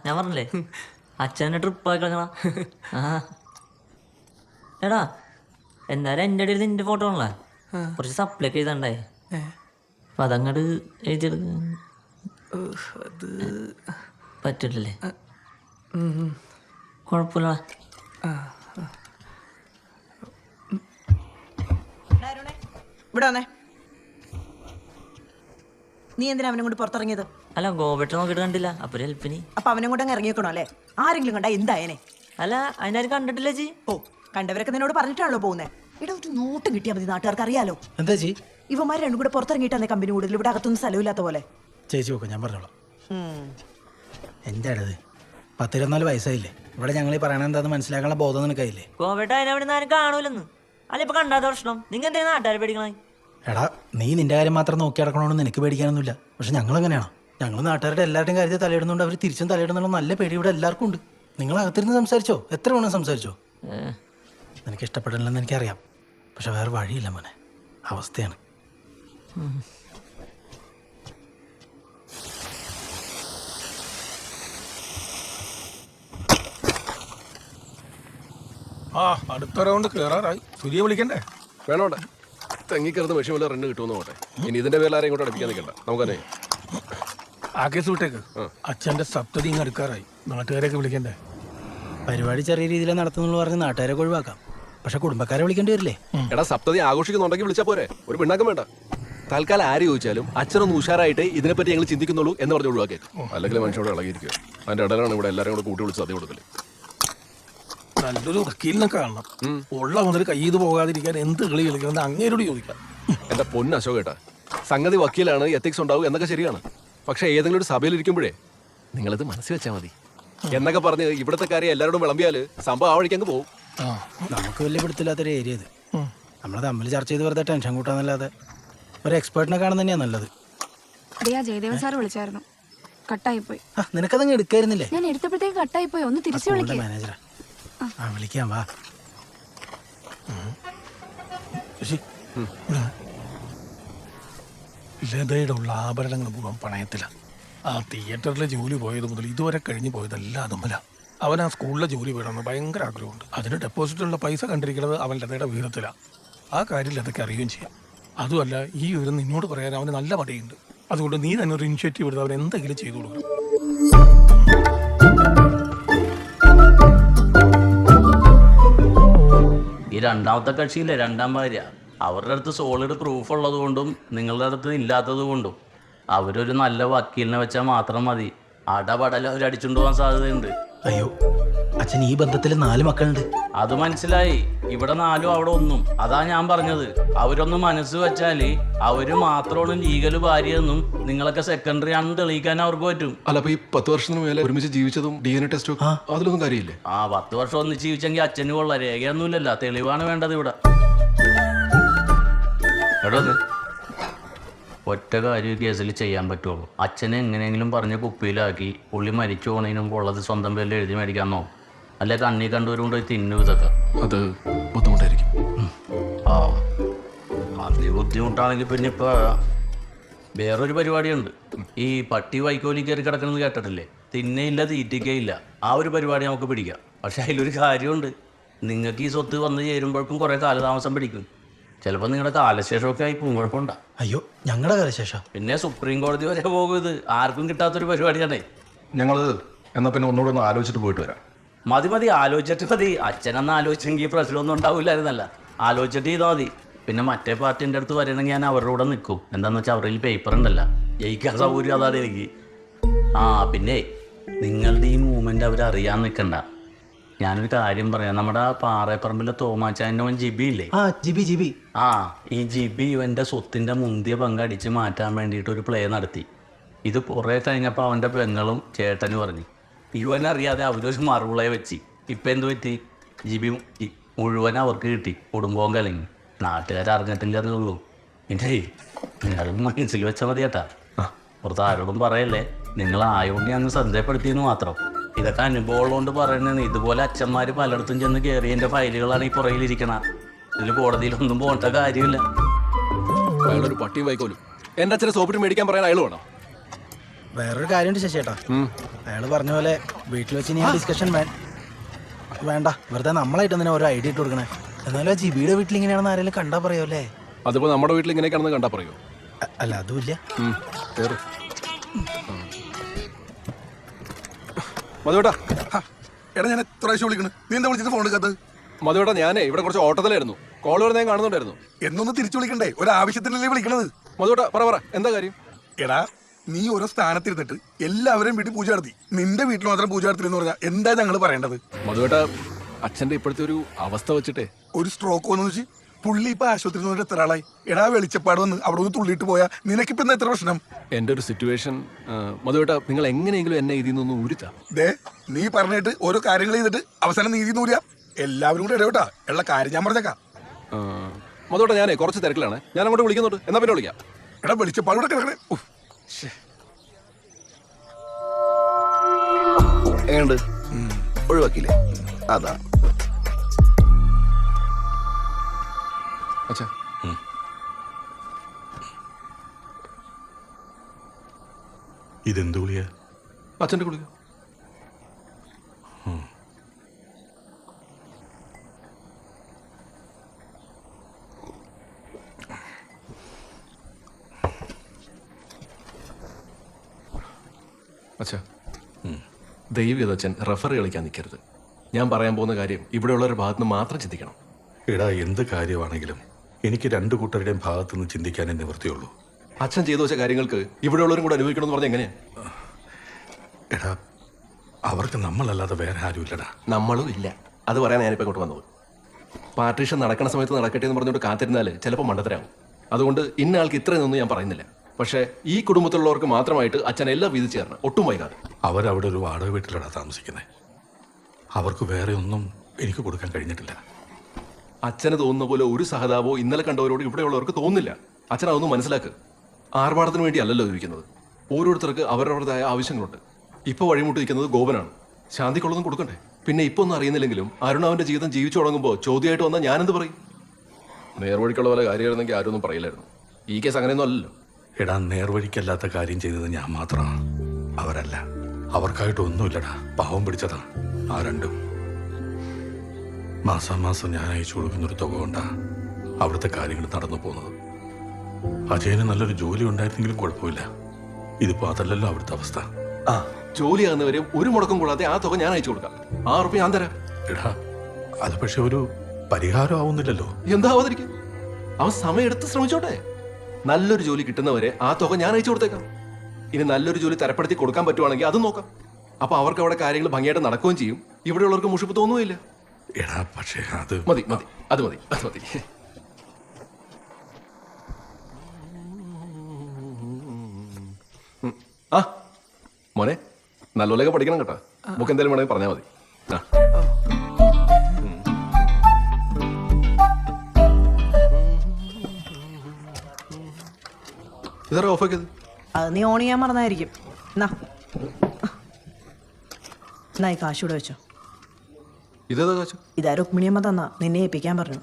ഞാൻ പറഞ്ഞില്ലേ അച്ഛനെ ട്രിപ്പ് ആയി കളഞ്ഞാ. എടാ എന്തായാലും എൻ്റെ ഇടയിൽ നിന്റെ ഫോട്ടോ ആണല്ലോ. കുറച്ച് സപ്ലൈ ഒക്കെ ചെയ്തണ്ടായി. അപ്പൊ അതങ്ങോട്ട് എഴുതിയെടുക്ക പറ്റില്ലല്ലേ? കുഴപ്പമില്ല. ഇവിടെ വന്നേ. നീ എന്തിനാ അവനെ കൊണ്ട് പുറത്തിറങ്ങിയത്? അല്ല ഗോപേട്ട നോക്കിയിട്ട് കണ്ടില്ല. അപ്പൊ ഹെൽപ്പിന്. അപ്പൊ അവനെ കൊണ്ട് അങ്ങ് ഇറങ്ങിയേക്കണോ അല്ലേ? ആരെങ്കിലും കണ്ടാ എന്തായനെ? അല്ല അതിനാരും കണ്ടിട്ടില്ല ജി. കണ്ടവരൊക്കെ നിന്നോട് പറഞ്ഞിട്ടാണല്ലോ പോകുന്നേ. ഇവിടെ ഒരു നോട്ടം കിട്ടിയാൽ മതി, നാട്ടുകാർക്ക് അറിയാലോ. എന്താ ജി? ഇവന്മാർ രണ്ടും കൂടെ പുറത്തിറങ്ങിയിട്ടാണ് കമ്പനി കൂടുതൽ. ഇവിടെ അകത്തൊന്നും സ്ഥലമില്ലാത്ത പോലെ. ചേച്ചി നോക്കാം, ഞാൻ പറഞ്ഞോളാം. എൻ്റെ അടുത്ത് 10-24 വയസ്സായില്ലേ. ഇവിടെ ഞങ്ങൾ ഈ പറയണ എന്താന്ന് മനസ്സിലാക്കാനുള്ള ബോധം നിനക്കായില്ലേ? ഗോപേട്ട അതിനവിടെ നിന്ന് ആരും കാണൂലെന്ന്. അല്ല ഇപ്പൊ കണ്ടാത്ത പ്രശ്നം. നിങ്ങൾ എന്തിനാ നാട്ടുകാരെ പേടിക്കണേ? എടാ നീ നിന്റെ കാര്യം മാത്രം നോക്കി നടക്കണമെന്ന് നിനക്ക് പേടിക്കാനൊന്നുമില്ല. പക്ഷെ ഞങ്ങൾ എങ്ങനെയാണോ? ഞങ്ങൾ നാട്ടുകാരുടെ എല്ലാവരുടെയും കാര്യത്തിൽ തലയിടുന്നുണ്ട്. അവർ തിരിച്ചും തലയിടുന്നുള്ള നല്ല പേടി ഇവിടെ എല്ലാവർക്കും ഉണ്ട്. നിങ്ങൾ അകത്തിരുന്ന് സംസാരിച്ചോ, എത്ര വേണം സംസാരിച്ചോ. നിനക്ക് ഇഷ്ടപ്പെടില്ലെന്ന് എനിക്കറിയാം. പക്ഷെ വേറെ വഴിയില്ല മോനെ, അവസ്ഥയാണ്. അടുത്ത റൗണ്ട് കേറാറായി. സൂര്യ വിളിക്കണ്ടേ? വേണോട്ടെ. തെങ്ങിക്കറുന്ന മെഷീൻ വല്ല റണ്ണ് കിട്ടുമെന്ന് നോട്ടെ. ഇനി ഇതിന്റെ പേരിൽ ആരെയും കൂടെ അടുപ്പിക്കാൻ നിൽക്കണ്ട. നമുക്കറിയാം. ആ കേസ് വിട്ടേക്ക്. അച്ഛൻ്റെ സപ്തതി ഇങ്ങ് അടുക്കാറായി. നാട്ടുകാരെയൊക്കെ വിളിക്കണ്ടേ? പരിപാടി ചെറിയ രീതിയിൽ നടത്തുന്നുള്ള പറഞ്ഞ് നാട്ടുകാരെ ഒഴിവാക്കാം. പക്ഷെ കുടുംബക്കാരെ വിളിക്കേണ്ടി വരില്ലേ? എടാ സപ്തതി ആഘോഷിക്കുന്നുണ്ടെങ്കിൽ വിളിച്ചാൽ പോരെ, ഒരു പിണ്ണാക്കം വേണ്ട. തൽക്കാലം ആര് ചോദിച്ചാലും അച്ഛനൊന്ന് ഉഷാറായിട്ട് ഇതിനെപ്പറ്റി ഞങ്ങൾ ചിന്തിക്കുന്നുള്ളൂ എന്ന് പറഞ്ഞ് ഒഴിവാക്കിയേക്കും. അല്ലെങ്കിൽ മനുഷ്യനോട് ഇളകിയിരിക്കുക. അതിന്റെ ഇടയിലാണ് ഇവിടെ എല്ലാവരും കൂടെ കൂട്ടി വിളിച്ച് സദ്യ കൊടുക്കല്. നല്ലൊരു വക്കീലിനെ കാണണം. ഉള്ള മുതൽ കയ്യിൽ പോകാതിരിക്കാൻ എന്ത് കളി കളിക്കുന്നത് അങ്ങേരോട് ചോദിക്കാം. എന്റെ പൊന്ന് അശോക് ഏട്ടാ, സംഗതി വക്കീലാണ്, എത്തിക്സ് ഉണ്ടാവും എന്നൊക്കെ ശരിയാണ്. പക്ഷെ ഏതെങ്കിലും ഒരു സഭയിൽ ഇരിക്കുമ്പോഴേ നിങ്ങളിത് മനസ്സിൽ വെച്ചാൽ മതി എന്നൊക്കെ പറഞ്ഞ് ഇവിടുത്തെ കാര്യം എല്ലാവരോടും വിളമ്പിയാല് സംഭവം ആ വഴിക്കങ്ങ് പോകും. നമുക്ക് വലിയ പിടുത്തില്ലാത്തൊരു ഏരിയ ഇത്. നമ്മൾ തമ്മിൽ ചർച്ച ചെയ്ത് വെറുതെ ടെൻഷൻ കൂട്ടാന്നല്ലാതെ ഒരു എക്സ്പേർട്ടിനെ കാണുന്നത് തന്നെയാണ് നല്ലത്. ജയദേവൻ സാർ വിളിച്ചായിരുന്നു. കട്ടായിപ്പോയി. നിനക്കതങ്ങ് എടുക്കായിരുന്നില്ലേ? ഞാൻ എടുത്തപ്പോഴത്തേക്ക് കട്ടായിപ്പോയി. ഒന്ന് തിരിച്ചു വിളിക്കേ. മാനേജറാ. വിളിക്കാം വാ. ലതയുടെ ഉള്ള ആഭരണങ്ങൾ മുഴുവൻ പണയത്തില. ആ തിയേറ്ററിലെ ജോലി പോയത് മുതൽ ഇതുവരെ കഴിഞ്ഞു പോയതെല്ലാം അതുമല്ല. അവൻ ആ സ്കൂളിലെ ജോലി വേണമെന്ന് ഭയങ്കര ആഗ്രഹമുണ്ട്. അതിന് ഡെപ്പോസിറ്റുള്ള പൈസ കണ്ടിരിക്കുന്നത് അവൻ ലതയുടെ വീതത്തിലാണ്. ആ കാര്യം ലതയ്ക്ക് അറിയുകയും ചെയ്യാം. അതുമല്ല, ഈ വിവരം നിന്നോട് പറയാൻ അവന് നല്ല മടിയുണ്ട്. അതുകൊണ്ട് നീ തന്നെ ഒരു ഇനിഷ്യേറ്റീവ് എടുത്ത് അവൻ എന്തെങ്കിലും ചെയ്തു കൊടുക്കണം. ഈ രണ്ടാമത്തെ കക്ഷിയില്ലേ, രണ്ടാം ഭാര്യ, അവരുടെ അടുത്ത് സോളിഡ് പ്രൂഫ് ഉള്ളത് കൊണ്ടും നിങ്ങളുടെ അടുത്ത് ഇല്ലാത്തത് കൊണ്ടും അവരൊരു നല്ല വക്കീലിനെ വെച്ചാൽ മാത്രം മതി. അടപടല അവർ അടിച്ചുകൊണ്ട് പോകാൻ സാധ്യതയുണ്ട്. അയ്യോ, അച്ഛൻ ഈ ബന്ധത്തിൽ 4 മക്കളുണ്ട്. അത് മനസ്സിലായി. ഇവിടെ 4 അവിടെ 1. അതാ ഞാൻ പറഞ്ഞത്. അവരൊന്ന് മനസ്സ് വെച്ചാല് അവര് മാത്രമാണ് ലീഗൽ ഭാര്യയെന്നും നിങ്ങളൊക്കെ സെക്കൻഡറി ആണെന്ന് തെളിയിക്കാൻ അവർക്ക് പറ്റും. അല്ല, അപ്പൊ ഈ 10 വർഷത്തിന് മേലെ ഒരുമിച്ച് ജീവിച്ചതും DNA ടെസ്റ്റും അതിലൊന്നും കാര്യമില്ലേ? 10 വർഷം ഒന്നിച്ച് ജീവിച്ചെങ്കിൽ അച്ഛന് കൊള്ള രേഖയൊന്നുമില്ലല്ലോ, തെളിവാണ് വേണ്ടത് ഇവിടെ. എടോ, ഒറ്റ കാര്യം കേസിൽ ചെയ്യാൻ പറ്റുള്ളൂ. അച്ഛനെ എങ്ങനെയെങ്കിലും പറഞ്ഞ് കുപ്പിയിലാക്കി പുള്ളി മരിച്ചു പോണതിന് മുമ്പ് ഉള്ളത് സ്വന്തം പേരിൽ എഴുതി മേടിക്കാൻ നോക്കും. അല്ലെ കണ്ണി കണ്ടുവരുകൊണ്ട് തിന്നു ഇതൊക്കെ. അത് ബുദ്ധിമുട്ടായിരിക്കും. ആ, അത് ബുദ്ധിമുട്ടാണെങ്കിൽ പിന്നെ ഇപ്പോൾ വേറൊരു പരിപാടിയുണ്ട്. ഈ പട്ടി വൈക്കോലി കയറി കിടക്കുന്നത് കേട്ടിട്ടില്ലേ? തിന്നയില്ല തീറ്റിക്കയില്ല. ആ ഒരു പരിപാടി നമുക്ക് പിടിക്കാം. പക്ഷെ അതിലൊരു കാര്യമുണ്ട്. നിങ്ങൾക്ക് ഈ സ്വത്ത് വന്ന് ചേരുമ്പോഴേക്കും കുറേ കാലതാമസം പിടിക്കും. ചിലപ്പോൾ നിങ്ങളുടെ കാലശേഷമൊക്കെ ആയി പോകും. കുഴപ്പമുണ്ടോ? അയ്യോ, ഞങ്ങളുടെ കാലശേഷം പിന്നെ സുപ്രീം കോടതി വരെ പോകും. ഇത് ആർക്കും കിട്ടാത്തൊരു പരിപാടിയാണേ. ഞങ്ങൾ എന്നാ പിന്നെ ഒന്നുകൂടെ ഒന്ന് ആലോചിച്ചിട്ട് പോയിട്ട് വരാം. മതി ആലോചിച്ചിട്ട് മതി. അച്ഛനെന്ന് ആലോചിച്ചെങ്കിൽ പ്രശ്നമൊന്നും ഉണ്ടാവില്ലായിരുന്നല്ല. ആലോചിച്ചിട്ട് ചെയ്താൽ മതി. പിന്നെ മറ്റേ പാർട്ടിൻ്റെ അടുത്ത് വരണമെങ്കിൽ ഞാൻ അവരുടെ കൂടെ നിൽക്കും. എന്താണെന്ന് വെച്ചാൽ അവരിൽ പേപ്പർ ഉണ്ടല്ലോ, ജയിക്കാൻ സൗകര്യം അതാണ് എനിക്ക്. പിന്നെ നിങ്ങളുടെ ഈ മൂവ്മെൻ്റ് അവരറിയാൻ നിൽക്കണ്ട. ഞാനൊരു കാര്യം പറയാം. നമ്മുടെ പാറേപ്പറമ്പിലെ തോമാച്ചാൻ്റെ അവൻ ജിബി ഇല്ലേ? ജിബി. ഈ ജിബി ഇവൻ്റെ സ്വത്തിൻ്റെ മുന്തിയ പങ്ക് അടിച്ച് മാറ്റാൻ വേണ്ടിയിട്ട് ഒരു പ്ലേ നടത്തി. ഇത് കുറേ കഴിഞ്ഞപ്പോൾ അവൻ്റെ പെങ്ങളും ചേട്ടനും പറഞ്ഞു. ഇവനറിയാതെ അവരൊരു മറുവിളയെ വെച്ച്. ഇപ്പം എന്ത് പറ്റി? ജിബി മുഴുവൻ അവർക്ക് കിട്ടി. കുടുംബവും കലങ്ങി. നാട്ടുകാരറിഞ്ഞിട്ടില്ല എന്നുള്ളൂ. പിന്നെ നിങ്ങളും മനസ്സിൽ വെച്ചാൽ മതി ചേട്ടാ. പുറത്ത് ആരോടും പറയല്ലേ. നിങ്ങളായോണ്ട് ഞാൻ ശ്രദ്ധപ്പെടുത്തിയെന്ന് മാത്രം. ഇതൊക്കെ അനുഭവമുള്ളതുകൊണ്ട് പറയുന്നതാണ്. ഇതുപോലെ അച്ഛന്മാർ പലയിടത്തും ചെന്ന് കയറിയതിൻ്റെ ഫയലുകളാണ് ഈ പുറകിലിരിക്കണ. ഇതിൽ കോടതിയിലൊന്നും പോകേണ്ട കാര്യമില്ല. അയാളൊരു പട്ടിയും വൈക്കോലും. എൻ്റെ അച്ഛനെ സോപ്പിട്ട് മേടിക്കാൻ പറയാൻ അയാൾ വേണം. വേറൊരു കാര്യമുണ്ട് ശശിയേട്ടാ. അയാൾ പറഞ്ഞ പോലെ വീട്ടിൽ വെച്ച് ഇനി ഡിസ്കഷൻ വേണ്ട. വെറുതെ നമ്മളായിട്ട് എന്തിനാ ഓരോ ഐഡിയ ഇട്ട് കൊടുക്കണേ. എന്നാലും ആ ജിബിയുടെ വീട്ടിൽ ഇങ്ങനെയാണെന്ന് ആരെങ്കിലും കണ്ടാ പറയോ അല്ലേ? അതിപ്പോ നമ്മുടെ വീട്ടിൽ ഇങ്ങനെയൊക്കെയാണെന്ന് കണ്ടാ പറയോ? അല്ല, അതുമില്ല. മധുവേട്ടാ, എടാ ഞാൻ എത്ര പ്രാവശ്യം വിളിക്കണു, നീ എന്താ വിളിച്ചിട്ട് ഫോൺ എടുക്കാത്തത്? മധുവേട്ടാ, ഞാനേ ഇവിടെ കുറച്ച് ഓട്ടത്തിലായിരുന്നു. കോൾ വരുന്ന ഞാൻ കാണുന്നുണ്ടായിരുന്നു. എന്നൊന്ന് തിരിച്ചു വിളിക്കണ്ടേ? ഒരു ആവശ്യത്തിനല്ലേ വിളിക്കണത്? മധുവേട്ടാ, പറ എന്താ കാര്യം? എടാ, നീ ഓരോ സ്ഥാനത്തിരുന്നിട്ട് എല്ലാവരെയും വീട്ടിൽ പൂജ നടത്തി, നിന്റെ വീട്ടിൽ മാത്രം പൂജ നടത്തില്ലെന്ന് പറഞ്ഞാൽ എന്താ ഞങ്ങൾ പറയേണ്ടത്? മധുവേട്ടാ, അച്ഛന്റെ ഇപ്പോഴത്തെ ഒരു അവസ്ഥ വെച്ചിട്ടേ ഒരു സ്ട്രോക്ക് വന്നു വെച്ച് പുള്ളി ഇപ്പൊ ആശുപത്രിയിൽ നിന്ന് എത്ര ആളായി? എടാ, വെളിച്ചപ്പാട് വന്ന് അവിടെ ഒന്ന് തുള്ളിയിട്ട് പോയാ നിനക്കിപ്പോ എന്താ എത്ര പ്രശ്നം? എന്റെ ഒരു സിറ്റുവേഷൻ മധുവേട്ടാ, നിങ്ങൾ എങ്ങനെയെങ്കിലും എന്നെ ഇതിൽ നിന്നൊന്ന് ഊരിത്താ. ദേ, നീ പറഞ്ഞിട്ട് ഓരോ കാര്യങ്ങൾ ചെയ്തിട്ട് അവസാനം നീതി നൂരിയാ. എല്ലാവരും കൂടെ ഇടപെട്ടാ ഉള്ള കാര്യം ഞാൻ പറഞ്ഞേക്കാം. മധുവേട്ടാ, ഞാനേ കുറച്ച് തിരക്കിലാണ്. ഞാൻ അങ്ങോട്ട് വിളിക്കുന്നുണ്ട്. എന്നാ പിന്നെ വിളിക്കാം. എടാ, വെളിച്ചപ്പാട് കൂടെ കിടക്കണേ. എങ്ങനെയുണ്ട്? ഒഴിവാക്കിയില്ലേ? അതാ അച്ഛാ. ഇതെന്ത് ഗുളിക? അച്ഛൻ്റെ ഗുളിക. അച്ഛാ, ദൈവം അച്ഛൻ റെഫർ കളിക്കാൻ നിൽക്കരുത്. ഞാൻ പറയാൻ പോകുന്ന കാര്യം ഇവിടെയുള്ളവരുടെ ഭാഗത്ത് നിന്ന് മാത്രം ചിന്തിക്കണം. എടാ, എന്ത് കാര്യമാണെങ്കിലും എനിക്ക് 2 കൂട്ടരുടെയും ഭാഗത്തു നിന്ന് ചിന്തിക്കാനേ നിവൃത്തിയുള്ളൂ. അച്ഛൻ ചെയ്തു വെച്ച കാര്യങ്ങൾക്ക് ഇവിടെയുള്ളവരും കൂടെ അനുഭവിക്കണം എന്ന് പറഞ്ഞാൽ എങ്ങനെയാ? എടാ, അവർക്ക് നമ്മളല്ലാതെ വേറെ ആരുമില്ലടാ. നമ്മളും ഇല്ല. അത് പറയാൻ ഞാനിപ്പോൾ ഇങ്ങോട്ട് വന്നത്. പാർട്ടീഷൻ നടക്കുന്ന സമയത്ത് നടക്കട്ടെ എന്ന് പറഞ്ഞുകൊണ്ട് കാത്തിരുന്നാൽ ചിലപ്പോൾ മണ്ടത്തരാകും. അതുകൊണ്ട് ഇന്ന ആൾക്ക് ഇത്രയൊന്നും ഞാൻ പറയുന്നില്ല. പക്ഷേ ഈ കുടുംബത്തിലുള്ളവർക്ക് മാത്രമായിട്ട് അച്ഛൻ എല്ലാം വീതിച്ചു തരണം, ഒട്ടും വൈകാതെ. അവരവിടെ ഒരു വാടക വീട്ടിലാണ് താമസിക്കുന്നത്. അവർക്ക് വേറെ ഒന്നും എനിക്ക് കൊടുക്കാൻ കഴിഞ്ഞിട്ടില്ല. അച്ഛന് തോന്നുന്ന പോലെ ഒരു സഹതാപോ ഇന്നലെ കണ്ടവരോട് ഇവിടെയുള്ളവർക്ക് തോന്നില്ല. അച്ഛൻ അതൊന്നും മനസ്സിലാക്ക്. ആർഭാടത്തിന് വേണ്ടി അല്ലല്ലോ ജീവിക്കുന്നത്. ഓരോരുത്തർക്ക് അവരവരുടേതായ ആവശ്യങ്ങളുണ്ട്. ഇപ്പോൾ വഴിമുട്ടിരിക്കുന്നത് ഗോപനാണ്. ശാന്തിക്കുള്ളതും കൊടുക്കണ്ടേ? പിന്നെ ഇപ്പോൾ ഒന്നും അറിയുന്നില്ലെങ്കിലും അരുണാവിന്റെ ജീവിതം ജീവിച്ചു തുടങ്ങുമ്പോൾ ചോദ്യമായിട്ട് വന്നാൽ ഞാനെന്ത് പറയും? നേർവഴിക്കുള്ള പോലെ കാര്യമായിരുന്നെങ്കിൽ ആരും ഒന്നും പറയില്ലായിരുന്നു. ഈ കേസ് അങ്ങനെയൊന്നും അല്ലല്ലോ. എടാ, നേർവഴിക്കല്ലാത്ത കാര്യം ചെയ്തത് ഞാൻ മാത്രമാണ്, അവരല്ല. അവർക്കായിട്ട് ഒന്നുമില്ലടാ, പാവം പിടിച്ചതാ ആ രണ്ടും. മാസം ഞാൻ അയച്ചു കൊടുക്കുന്നൊരു തുക കൊണ്ടാ അവിടുത്തെ കാര്യങ്ങൾ നടന്നു പോകുന്നത്. അജയന് നല്ലൊരു ജോലി ഉണ്ടായിരുന്നെങ്കിലും കുഴപ്പമില്ല. ഇതിപ്പോ അതല്ലല്ലോ അവിടുത്തെ അവസ്ഥ. ആ, ജോലിയാകുന്നവരെയും ഒരു മുടക്കം കൂടാതെ ആ തുക ഞാൻ അയച്ചു കൊടുക്കാം. 6 റുപ്യ ഞാൻ തരാം. എടാ, അത് പക്ഷെ ഒരു പരിഹാരം ആവുന്നില്ലല്ലോ. എന്താവാതിരിക്കും? അവൻ സമയമെടുത്ത് ശ്രമിച്ചോട്ടെ. നല്ലൊരു ജോലി കിട്ടുന്നവരെ ആ തുക ഞാൻ അയച്ചു കൊടുത്തേക്കാം. ഇനി നല്ലൊരു ജോലി തരപ്പെടുത്തി കൊടുക്കാൻ പറ്റുവാണെങ്കിൽ അതും നോക്കാം. അപ്പൊ അവർക്ക് അവിടെ കാര്യങ്ങൾ ഭംഗിയായിട്ട് നടക്കുകയും ചെയ്യും. ഇവിടെയുള്ളവർക്ക് മുഷിപ്പ് തോന്നുകയില്ല. എടാ, പക്ഷേ അത് മതി മതി അത് മതി അത് മതി. ആ മോനെ, നല്ലപോലെയൊക്കെ പഠിക്കണം കേട്ടോ. ബുക്ക് എന്തായാലും വേണമെങ്കിൽ പറഞ്ഞാൽ മതി. ആ, ഇതാ ഓഫാക്കിയത്. അത് നീ ഓൺ ചെയ്യാൻ മറന്നായിരിക്കും. എന്നാ ഈ കാശ് ഇവിടെ വെച്ചോ. ഇതേതാ കാശ്? ഇതാ രുക്മിണിയമ്മ തന്നാ, നിന്നെ ഏൽപ്പിക്കാൻ പറഞ്ഞു.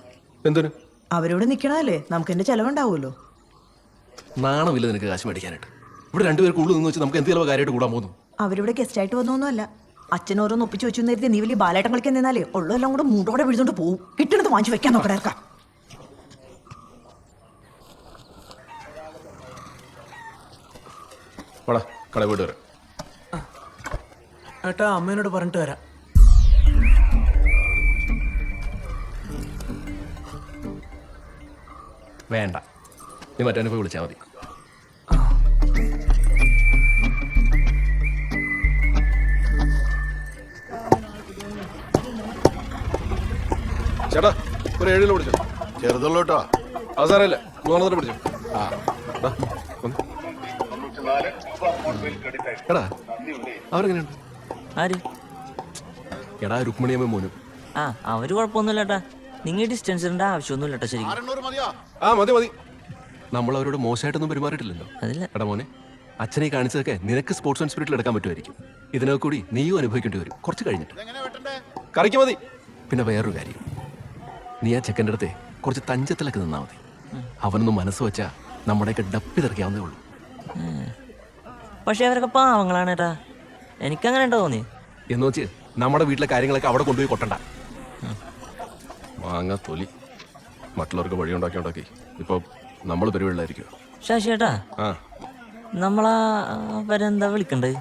എന്തിനു? അവരോട് നിൽക്കണല്ലേ, നമുക്ക് എന്റെ ചെലവുണ്ടാവുമല്ലോ. നാണമില്ല നിനക്ക് കാശ് മേടിക്കാനായിട്ട്? ഇവിടെ രണ്ടുപേർ കൂടുതൽ നിന്ന് വെച്ച് നമുക്ക് എന്ത് ചിലവ് കാര്യമായിട്ട് കൂടാൻ പോകുന്നു? അവരിവിടെ ഗസ്റ്റ് ആയിട്ട് വന്നൊന്നുമല്ല. അച്ഛനോരോന്ന് ഒപ്പിച്ച് വെച്ചു നേരത്തെ നീ വലിയ ബാലേട്ടം കളിക്കാൻ നിന്നാലേ ഉള്ളതെല്ലാം കൂടെ മൂടോടെ വിഴുന്നോണ്ട് പോവും. കിട്ടണത് വാങ്ങിച്ചു വെക്കാൻ നോക്കണേർക്കാം. വാടാ, കട പോയിട്ട് വരാം. ഏട്ടാ, അമ്മേനോട് പറഞ്ഞിട്ട് വരാം. വേണ്ട, നീ മറ്റേ പോയി വിളിച്ചാൽ മതി. ചേട്ടാ, ഒരു 7 കിലോ പിടിച്ചോ. ചെറുതുള്ളൂ കേട്ടോ. അത് സാറല്ല, 3 പിടിച്ചോ. ആ, എടാ, അവരെങ്ങനെയുണ്ട്? ആര്? എടാ, രുക്മിണിയമ്മ മോനും. ആ, അവര് കുഴപ്പമൊന്നുമില്ല ഏട്ടാ. നിങ്ങൾ ഡിസ്റ്റൻസിന്റെ ആവശ്യമൊന്നുമില്ല കേട്ടോ. ശരിക്കും ആ, മതി മതി. നമ്മൾ അവരോട് മോശമായിട്ടൊന്നും പെരുമാറിയിട്ടില്ലല്ലോ. അതില്ല. എടാ മോനെ, അച്ഛനെ കാണിച്ചതൊക്കെ നിനക്ക് സ്പോർട്സ് ആൻഡ് സ്പിരിറ്റിൽ എടുക്കാൻ പറ്റുമായിരിക്കും. ഇതിനൊക്കെ കൂടി നീയും അനുഭവിക്കേണ്ടി വരും കുറച്ച് കഴിഞ്ഞിട്ട്. കറിക്ക് മതി. പിന്നെ വേറൊരു കാര്യം, നീ ആ ചെക്കൻ്റെ അടുത്ത് കുറച്ച് തഞ്ചത്തിലൊക്കെ നിന്നാ മതി. അവനൊന്നും മനസ്സ് വെച്ചാ നമ്മുടെയൊക്കെ ഡപ്പി തെറിക്കാവുന്നേ ഉള്ളൂ. പക്ഷെ അവരൊക്കെ പാവങ്ങളാണ് ഏട്ടാ. എനിക്കങ്ങനെ ഉണ്ടോ തോന്നി? എന്ന് വെച്ച് നമ്മുടെ വീട്ടിലെ കാര്യങ്ങളൊക്കെ അവിടെ കൊണ്ടുപോയി കൊട്ടണ്ട. മാങ്ങ തൊലി മറ്റുള്ളവർക്ക് വഴി ഉണ്ടാക്കി ഇപ്പൊ നമ്മൾ പെരുവെള്ളായിരിക്കും. ശശി ഏട്ടാ, നമ്മളാ അവരെന്താ വിളിക്കണ്ടേ?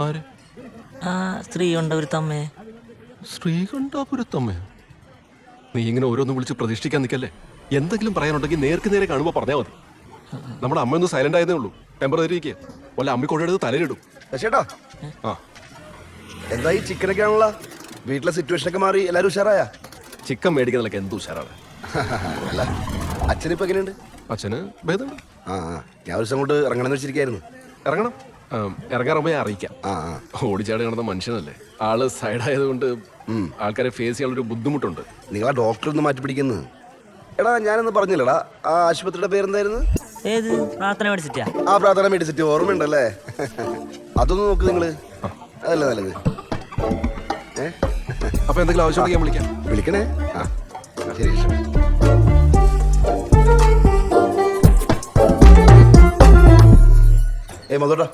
ആര്? ആ ശ്രീകണ്ഠപുരത്തമ്മേ. ശ്രീകണ്ഠപുരത്തമ്മ? നീ ഇങ്ങനെ ഓരോന്നും വിളിച്ച് പ്രതീക്ഷിക്കാൻ നിൽക്കല്ലേ. എന്തെങ്കിലും പറയാനുണ്ടെങ്കിൽ നേർക്ക് നേരെ കാണുമ്പോൾ പറഞ്ഞാൽ മതി. നമ്മുടെ അമ്മയൊന്ന് സൈലന്റ് ആയതേ ഉള്ളൂ. ടെമ്പററി ഇരിക്കുക. വല്ല അമ്മ കൊണ്ടെടുത്ത് തലയിലിടും. ചേട്ടാ, ആ, എന്താ ഈ ചിക്കനൊക്കെ ആണല്ലോ? വീട്ടിലെ സിറ്റുവേഷൻ ഒക്കെ മാറി എല്ലാവരും ഉഷാറായ? ചിക്കൻ മേടിക്കുന്നതിലൊക്കെ എന്ത് ഉഷാറാണ്. അല്ല, അച്ഛനിപ്പോ എങ്ങനെയുണ്ട്? അച്ഛന് ഭേദമുണ്ട്. ആ, ഞാൻ ഒരു ദിവസം കൊണ്ട് ഇറങ്ങണമെന്ന് വെച്ചിരിക്കായിരുന്നു. ഇറങ്ങണം. ഇറങ്ങാറുമ്പോ ഞാൻ അറിയിക്കാം. ഓടിച്ചാടി കിടന്ന മനുഷ്യനല്ലേ. ആള് സൈഡായതുകൊണ്ട് ആൾക്കാരെ ഫേസ് ചെയ്യാനുള്ളൊരു ബുദ്ധിമുട്ടുണ്ട്. നിങ്ങളാ ഡോക്ടർ ഒന്ന് മാറ്റി പിടിക്കുന്നത്. എടാ, ഞാനൊന്ന് പറഞ്ഞില്ലടാ, ആ ആശുപത്രിയുടെ പേരെന്തായിരുന്നു? ഏത്? പ്രാർത്ഥന മെഡിസിറ്റിയാ? ആ, പ്രാർത്ഥന മെഡിസിറ്റി. ഓർമ്മയുണ്ടല്ലേ? അതൊന്ന് നോക്ക് നിങ്ങള്. അതല്ലേ നല്ലത്. അപ്പൊ എന്തെങ്കിലും ആവശ്യമുണ്ടെങ്കിൽ ഞാൻ വിളിക്കാം. വിളിക്കണേ. ആ, ശരി. മധുട്ടാ,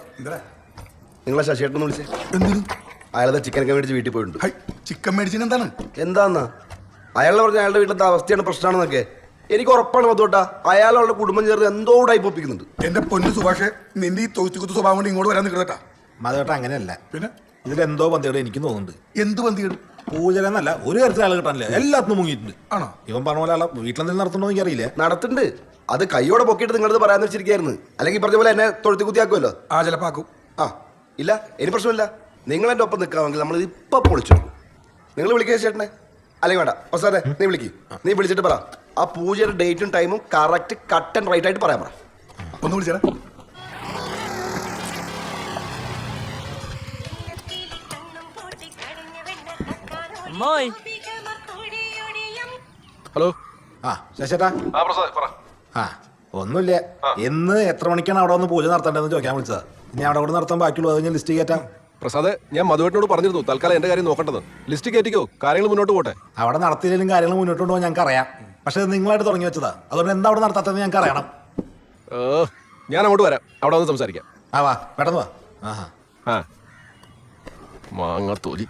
നിങ്ങളെ ശശിയേട്ടൊന്ന് വിളിച്ചേ. അയാളെ ചിക്കനൊക്കെ മേടിച്ച് വീട്ടിൽ പോയിട്ടുണ്ട്. ചിക്കൻ മേടിച്ചിന് എന്താണ്? എന്താന്നാ അയാളെ പറഞ്ഞ അയാളുടെ വീട്ടിലത്തെ അവസ്ഥയാണ് പ്രശ്നമാണെന്നൊക്കെ എനിക്ക് ഉറപ്പാണ്. മധുട്ടാ, അയാളുടെ കുടുംബം ചേർന്ന് എന്തോ ഉടായിപ്പൊപ്പിക്കുന്നുണ്ട്. എന്റെ പൊന്നു സുഭാഷേ, നിന്റെ ഈ തോറ്റുകുത്ത് സ്വഭാവം കൊണ്ട് ഇങ്ങോട്ട് വരാൻ നിൽക്കട്ടാ. മതേട്ടാ, അങ്ങനെയല്ല. പിന്നെ ഇതിലെന്തോ പന്തിയുടെ എനിക്ക് തോന്നുന്നുണ്ട്. എന്ത് പന്തികേട്? പൂജലെന്നല്ല, ഒരു കാര്യത്തിൽ ആൾ കിട്ടാനില്ല. എല്ലാത്തിനും മുങ്ങിയിട്ടുണ്ട്. ആണോ? ഇവൻ പറഞ്ഞ പോലെ ആളെ വീട്ടിലെന്തെങ്കിലും നടത്തണോ എനിക്ക് അറിയില്ല. നടത്തുന്നുണ്ട്. അത് കൈയോടെ പൊക്കിയിട്ട് നിങ്ങളത് പറയാന്ന് വെച്ചിരിക്കായിരുന്നു. അല്ലെങ്കിൽ പറഞ്ഞ പോലെ എന്നെ തൊഴുത്തി കുത്തിയാക്കുമല്ലോ. ആ, ചിലപ്പാക്കും. ആ, ഇല്ല, ഇനി പ്രശ്നമില്ല. നിങ്ങൾ എൻ്റെ ഒപ്പം നിൽക്കാമെങ്കിൽ നമ്മൾ ഇപ്പൊ പൊളിച്ചു. നിങ്ങൾ വിളിക്കുക ചേട്ടനെ. അല്ലെങ്കിൽ വേണ്ട, പ്രസാദേ, നീ വിളിക്കും. നീ വിളിച്ചിട്ട് പറ ആ പൂജയുടെ ഡേറ്റും ടൈമും കറക്റ്റ് കട്ട് ആൻഡ് റൈറ്റ് ആയിട്ട് പറയാൻ പറ. ഒന്ന് വിളിച്ചാ. ഹലോ. ആ, ശശിയേട്ടാ. ആ, പ്രസാദ് പറ. ആ, ഒന്നുമില്ല. എന്ന് എത്ര മണിക്കാണ് അവിടെ വന്ന് പൂജ നടത്തേണ്ടതെന്ന് ചോദിക്കാൻ വിളിച്ചതാ. ഇനി അവിടെ കൂടെ നടത്താൻ ബാക്കിയുള്ളൂ അത് ഞാൻ ലിസ്റ്റ് കയറ്റാം. പ്രസാദ്, ഞാൻ മധുവേട്ടനോട് പറഞ്ഞിരുന്നു തൽക്കാലം എന്റെ കാര്യം നോക്കേണ്ടത്. ലിസ്റ്റ് കയറ്റിക്കോ, കാര്യങ്ങൾ മുന്നോട്ട് പോട്ടെ. അവിടെ നടത്തിയില്ലെങ്കിലും കാര്യങ്ങൾ മുന്നോട്ട് കൊണ്ടുപോകാൻ ഞങ്ങൾക്ക് അറിയാം. പക്ഷെ അത് നിങ്ങളായിട്ട് തുടങ്ങി വെച്ചതാ, അതുകൊണ്ട് എന്താ അവിടെ നടത്താത്തത് ഞങ്ങൾക്ക് അറിയണം. ഞാൻ അങ്ങോട്ട് വരാം, അവിടെ വന്ന് സംസാരിക്കാം. വാ പെട്ടെന്ന് വാ. ആഹാ ആ മാങ്ങത്തോലി.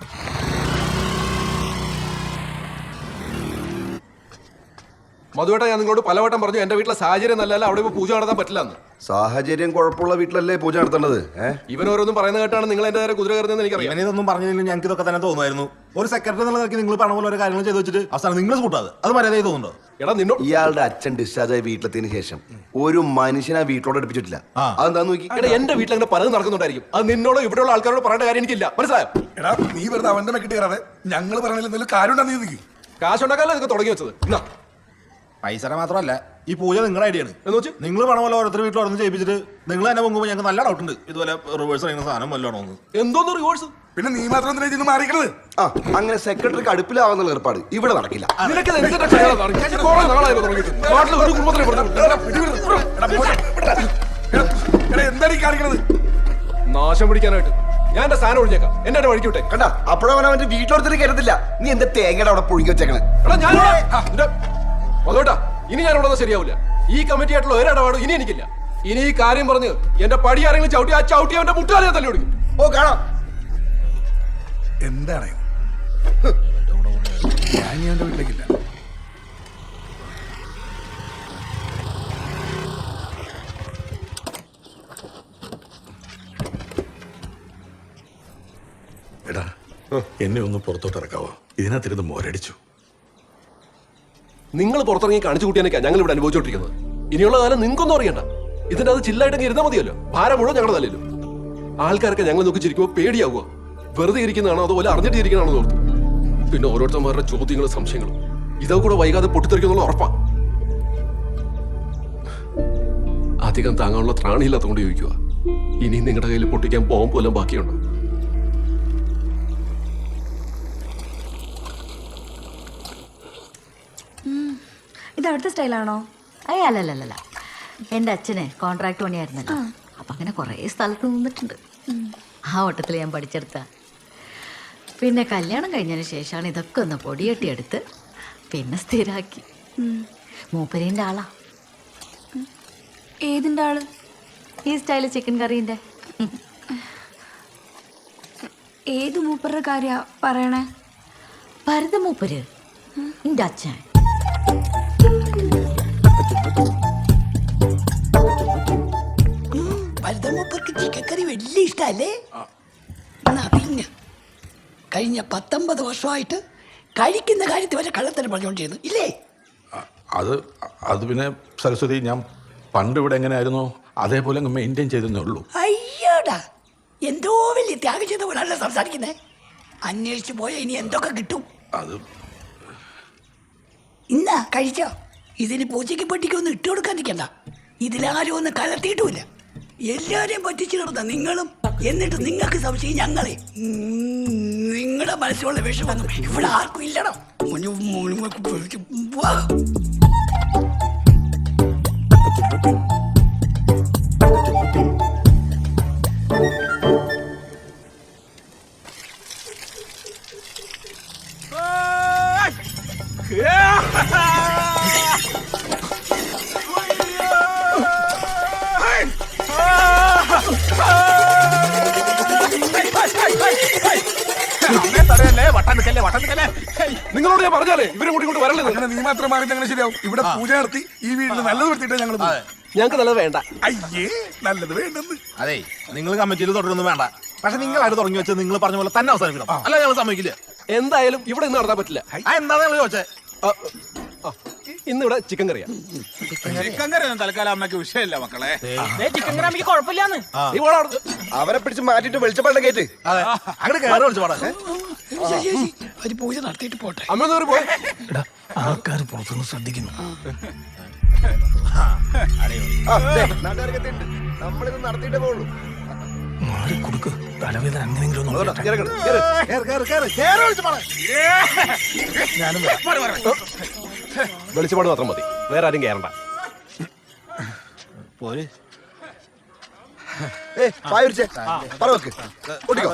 മധുവേട്ട, ഞാൻ നിങ്ങളോട് പലവട്ടം പറഞ്ഞു എന്റെ വീട്ടിലെ സാഹചര്യം നല്ലല്ല, അവിടെ പൂജ നടത്താൻ പറ്റില്ല എന്ന്. സാഹചര്യം കുഴപ്പമുള്ള വീട്ടിലല്ലേ പൂജ നടത്തേണ്ടത്? ഇവൻ ഓരോന്നും പറയുന്ന കേട്ടാണ് നിങ്ങൾ എന്റെ നേരെ കുതിര കയറുന്നതെന്ന് എനിക്കറിയാം. ഇവനിതൊന്നും പറഞ്ഞില്ലെങ്കിൽ ഞങ്ങൾക്ക് ഇതൊക്കെ തന്നെ തോന്നുമായിരുന്നു. ഒരു സെക്രട്ടറി എന്നുള്ള നിലയ്ക്ക് നിങ്ങൾ പറഞ്ഞ പോലെ ഒരു കാര്യങ്ങൾ ചെയ്ത് വെച്ചിട്ട് അവസാനം നിങ്ങൾ കൂട്ടാതെ അത് മര്യാദ തോന്നുന്നുണ്ടോ? എടാ നിന്നോ, ഇയാളുടെ അച്ഛൻ ഡിസ്ചാർജ് ആയി വീട്ടിലെത്തിയതിനു ശേഷം ഒരു മനുഷ്യനെ വീട്ടിലോട്ട് അടുപ്പിച്ചിട്ടില്ല. അതെന്താന്ന് നോക്കി. എടാ എന്റെ വീട്ടിൽ അങ്ങനെ പലതും നടക്കുന്നുണ്ടായിരിക്കും. അത് നിന്നോടോ ഇവിടെയുള്ള ആൾക്കാരോട് പറയേണ്ട കാര്യം എനിക്കില്ല, മനസ്സിലായോ? എടാ നീ വെറുതെ അവന്റെ മെക്കിട്ട് കയറാതെ ഞങ്ങൾ പറഞ്ഞാൽ എന്തെങ്കിലും കാര്യം ഉണ്ടെന്ന് നീ കാശുണ്ടാക്കാനല്ലേ ഇതൊക്കെ തുടങ്ങി വെച്ചത്. പൈസ മാത്രമല്ല, ഈ പൂജ നിങ്ങളുടെ ഐഡിയ ആണ്. നിങ്ങൾ പറഞ്ഞ പോലെ ഓരോരുത്തർ വീട്ടിൽ ഓരോന്ന് ചെയ്യിപ്പിച്ചിട്ട് നിങ്ങൾ തന്നെ പൊങ്ങുമ്പോൾ ഞങ്ങൾക്ക് നല്ല ഡൗട്ട് ഉണ്ട് ഇതുപോലെ റിവേഴ്സ് ചെയ്യുന്ന സാധനം വല്ലതാണോ? എന്തോന്ന് റിവേഴ്സ്? പിന്നെ നീ മാത്രം ഇതിന് മാറിക്കണത്. അങ്ങനെ സെക്രട്ടറിക്ക് അടുപ്പിലാവുന്ന ഏർപ്പാട് ഇവിടെ നടക്കില്ല. എന്തായാലും കാണിക്കണത് നാശം പിടിക്കാനായിട്ട് ഞാൻ എന്റെ സ്ഥാനം ഒഴിഞ്ഞേക്കാം. എന്നെ വഴിക്ക് വിട്ടേ. കണ്ട അപ്പോഴവൻ അവന്റെ വീട്ടിലോടത്തിന് കരുതില്ല. നീ എന്താ തേങ്ങയുടെ അവിടെ പുഴുങ്ങി വെച്ചേക്കണേ? അതോട്ടാ, ഇനി ഞാൻ ഇവിടെ ശരിയാവില്ല. ഈ കമ്മിറ്റി ആയിട്ടുള്ള ഒരിടപാടും ഇനി എനിക്കില്ല. ഇനി ഈ കാര്യം പറഞ്ഞ് എന്റെ പടി ആരെങ്കിലും ചവിട്ടി, ആ ചവിട്ടി അവന്റെ മുട്ടാലെ തല്ലി കൊടുക്കും. ഓ കാണാം. എന്താണ് ഞാൻ എന്റെ വീട്ടിലേക്കില്ല. എടാ എന്നെ ഒന്ന് പുറത്തോട്ട് ഇറക്കാവോ? ഇതിനകത്തിരുന്ന് മോരടിച്ചു. നിങ്ങൾ പുറത്തിറങ്ങി കാണിച്ചു കൂട്ടിയാനൊക്കെ ഞങ്ങൾ ഇവിടെ അനുഭവിച്ചോണ്ടിരിക്കുന്നത്. ഇനിയുള്ള കാലം നിങ്ങൾക്കൊന്നും അറിയണ്ട. ഇതിന്റെ അത് ചില്ലായിട്ടങ്ങ് ഇരുന്നാൽ മതിയല്ലോ. ഭാരം മുഴുവൻ ഞങ്ങളുടെ തലയിലും. ആൾക്കാരൊക്കെ ഞങ്ങൾ നോക്കി ചിരിക്കുമ്പോൾ പേടിയാവുക. വെറുതെ ഇരിക്കുന്നതാണോ അതുപോലെ അറിഞ്ഞിട്ട് ഇരിക്കുന്നതാണോ ഓർത്തു. പിന്നെ ഓരോരുത്തന്മാരുടെ ചോദ്യങ്ങളും സംശയങ്ങളും ഇതൊക്കെ കൂടെ വൈകാതെ പൊട്ടിത്തെറിക്കുന്നുള്ള ഉറപ്പാ. അധികം താങ്ങാനുള്ള ത്രാണിയില്ലാത്തതുകൊണ്ട് ചോദിക്കുക, ഇനി നിങ്ങളുടെ കയ്യിൽ പൊട്ടിക്കാൻ ബോംബ് പോലും ബാക്കിയുണ്ടോ? ഇത് അവിടുത്തെ സ്റ്റൈലാണോ? അല്ലല്ലല്ല, എൻ്റെ അച്ഛനെ കോൺട്രാക്ട് പണിയായിരുന്നല്ലോ. അപ്പം അങ്ങനെ കുറേ സ്ഥലത്ത് നിന്നിട്ടുണ്ട്. ആ ഓട്ടത്തിൽ ഞാൻ പഠിച്ചെടുത്ത. പിന്നെ കല്യാണം കഴിഞ്ഞതിന് ശേഷമാണ് ഇതൊക്കെ ഒന്ന് പൊടിയെട്ടിയെടുത്ത് പിന്നെ സ്ഥിരാക്കി. മൂപ്പരീൻ്റെ ആളാ. ഏതിൻ്റെ ആള്? ഈ സ്റ്റൈല് ചിക്കൻ കറീൻ്റെ. ഏത് മൂപ്പരുടെ കാര്യ പറയണേ? ഭരത മൂപ്പര്, എൻ്റെ അച്ഛൻ. ഭരതമൂപ്പർക്ക് ചിക്കൻ കറി വലിയ ഇഷ്ടല്ലേ? പിന്നെ കഴിഞ്ഞ 19 വർഷമായിട്ട് കഴിക്കുന്ന കാര്യത്തിൽ വരെ കള്ളത്തരം പറഞ്ഞുകൊണ്ടിരുന്നു ഇല്ലേ? അത് പിന്നെ സരസ്വതി, ഞാൻ പണ്ട് ഇവിടെ എങ്ങനെയായിരുന്നു അതേപോലെ അങ്ങ് മെയിൻറ്റെയിൻ ചെയ്തേ ഉള്ളൂ. അയ്യോടാ, എന്തോ വലിയ ത്യാഗം ചെയ്ത പോലാണല്ലോ സംസാരിക്കുന്നേ. അന്വേഷിച്ചു പോയാൽ ഇനി എന്തൊക്കെ കിട്ടും? ഇന്നാ കഴിച്ചോ? ഇതിന് പൂച്ചയ്ക്ക് പെട്ടിക്കൊന്നും ഇട്ട് കൊടുക്കാൻ നിൽക്കണ്ട. ഇതിലാരും ഒന്നും കലർത്തിയിട്ടുമില്ല. എല്ലാരെയും പറ്റിച്ചു നടന്ന നിങ്ങളും. എന്നിട്ട് നിങ്ങൾക്ക് സംശയം ഞങ്ങളെ. നിങ്ങളുടെ മനസ്സിലുള്ള വിഷമൊന്നും ഇവിടെ ആർക്കും ഇല്ലടോ. നിങ്ങളോട് ഞാൻ പറഞ്ഞാലേ ഇവരെ കൂട്ടി വരല്ലേ? നീ മാത്രം മാറി അങ്ങനെ ശരിയാവും. ഇവിടെ പൂജ നടത്തി ഈ വീട്ടിൽ നല്ലത് വരുത്തിയിട്ട് ഞങ്ങൾ ഞങ്ങൾക്ക് നല്ലത് വേണ്ട. അയ്യേ, നല്ലത് വേണ്ടെന്ന്. അതെ, നിങ്ങൾ കമ്മിറ്റിയിൽ തുടരൊന്നും വേണ്ട. പക്ഷെ നിങ്ങളായിട്ട് തുടങ്ങി വെച്ചത് നിങ്ങൾ പറഞ്ഞ പോലെ തന്നെ അവസാനിക്കണം. അല്ല ഞങ്ങൾ സമ്മതിക്കില്ല. എന്തായാലും ഇവിടെ ഇന്ന് നടത്താൻ പറ്റില്ല. എന്താ നിങ്ങൾ ചോദിച്ചേ? ഇന്നിവിടെ ചിക്കൻ കറിയാ. ചിക്കൻ കറി ഒന്നും തൽക്കാലം അമ്മയ്ക്ക് വിഷയമില്ല മക്കളെ. ചിക്കൻ കറി അമ്മയ്ക്ക് കുഴപ്പമില്ലാന്ന്. അവരെ പിടിച്ച് മാറ്റിട്ട് വെളിച്ചപ്പാടിനെ കേട്ട് അങ്ങനെ കയറി വിളിച്ചപ്പാടാ. ഒരു പൂജ നടത്തിയിട്ട് പോട്ടെ. അമ്മ പോയി. ആൾക്കാർ പുറത്തുനിന്ന് ശ്രദ്ധിക്കുന്നു. നമ്മളിത് നടത്തിയിട്ടേ പോകുള്ളൂ. മാറി കൊടുക്ക്. തലവേദന അങ്ങനെയെങ്കിലും വെളിച്ചപ്പാട് മാത്രം മതി, വേറെ ആരും കയറണ്ട. പോരെ പായൊരിച്ചേ പറ വെക്ക് ഓടിക്കോ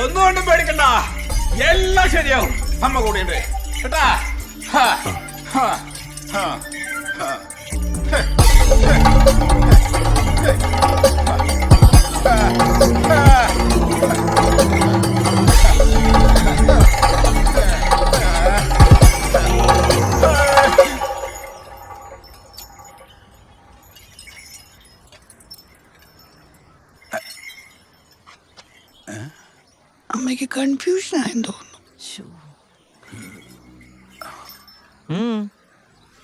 ഒന്നുകൊണ്ടും പേടിക്കണ്ട, എല്ലാം ശരിയാവും. അമ്മ കൂടിയുണ്ട് കേട്ടാ. അമ്മയ്ക്ക് കൺഫ്യൂഷൻ ആയെന്ന് തോന്നുന്നു.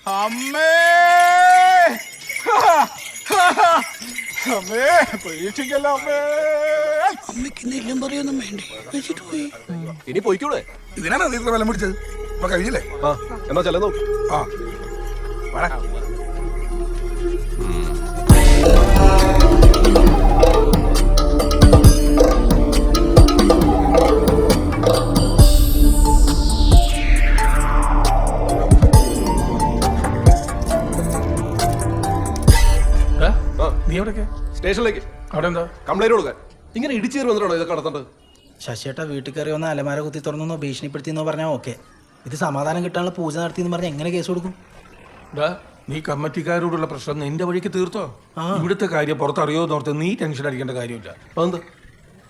അമ്മേ അമ്മേ പരീക്ഷിക്കല്ല അമ്മേ. അമ്മയ്ക്ക് നെല്ലും പറയൊന്നും വേണ്ടേ, വെച്ചിട്ട് പോയി. ഇനി പോയിക്കൂടെ? ഇതിനാണ് നീ ഇത്ര വെള്ളം പിടിച്ചത്? ഇപ്പൊ കഴിഞ്ഞില്ലേ? എന്നാ ചെല്ലുന്നു. ആ നീ എവിടേക്ക്? സ്റ്റേഷനിലേക്ക്. അവിടെ എന്താ? കംപ്ലൈന്റ് കൊടുക്കാൻ. ഇങ്ങനെ ഇടിച്ചു കയറി വന്നിട്ടാണോ ഇതൊക്കെ നടത്തേണ്ടത്? ശശിയേട്ടാ വീട്ടിൽ കയറി വന്ന അലമാര കുത്തി തുറന്നോ ഭീഷണിപ്പെടുത്തിയെന്നോ പറഞ്ഞാൽ ഓക്കെ. ഇത് സമാധാനം കിട്ടാനുള്ള പൂജ നടത്തിയെന്ന് പറഞ്ഞാൽ എങ്ങനെ കേസ് കൊടുക്കും? നീ കമ്മിറ്റിക്കാരോടുള്ള പ്രശ്നം നിന്റെ വഴിക്ക് തീർത്തോ? ഇവിടുത്തെ കാര്യം പുറത്തറിയോ എന്നോർത്ത് നീ ടെൻഷൻ അടിക്കേണ്ട കാര്യമില്ല.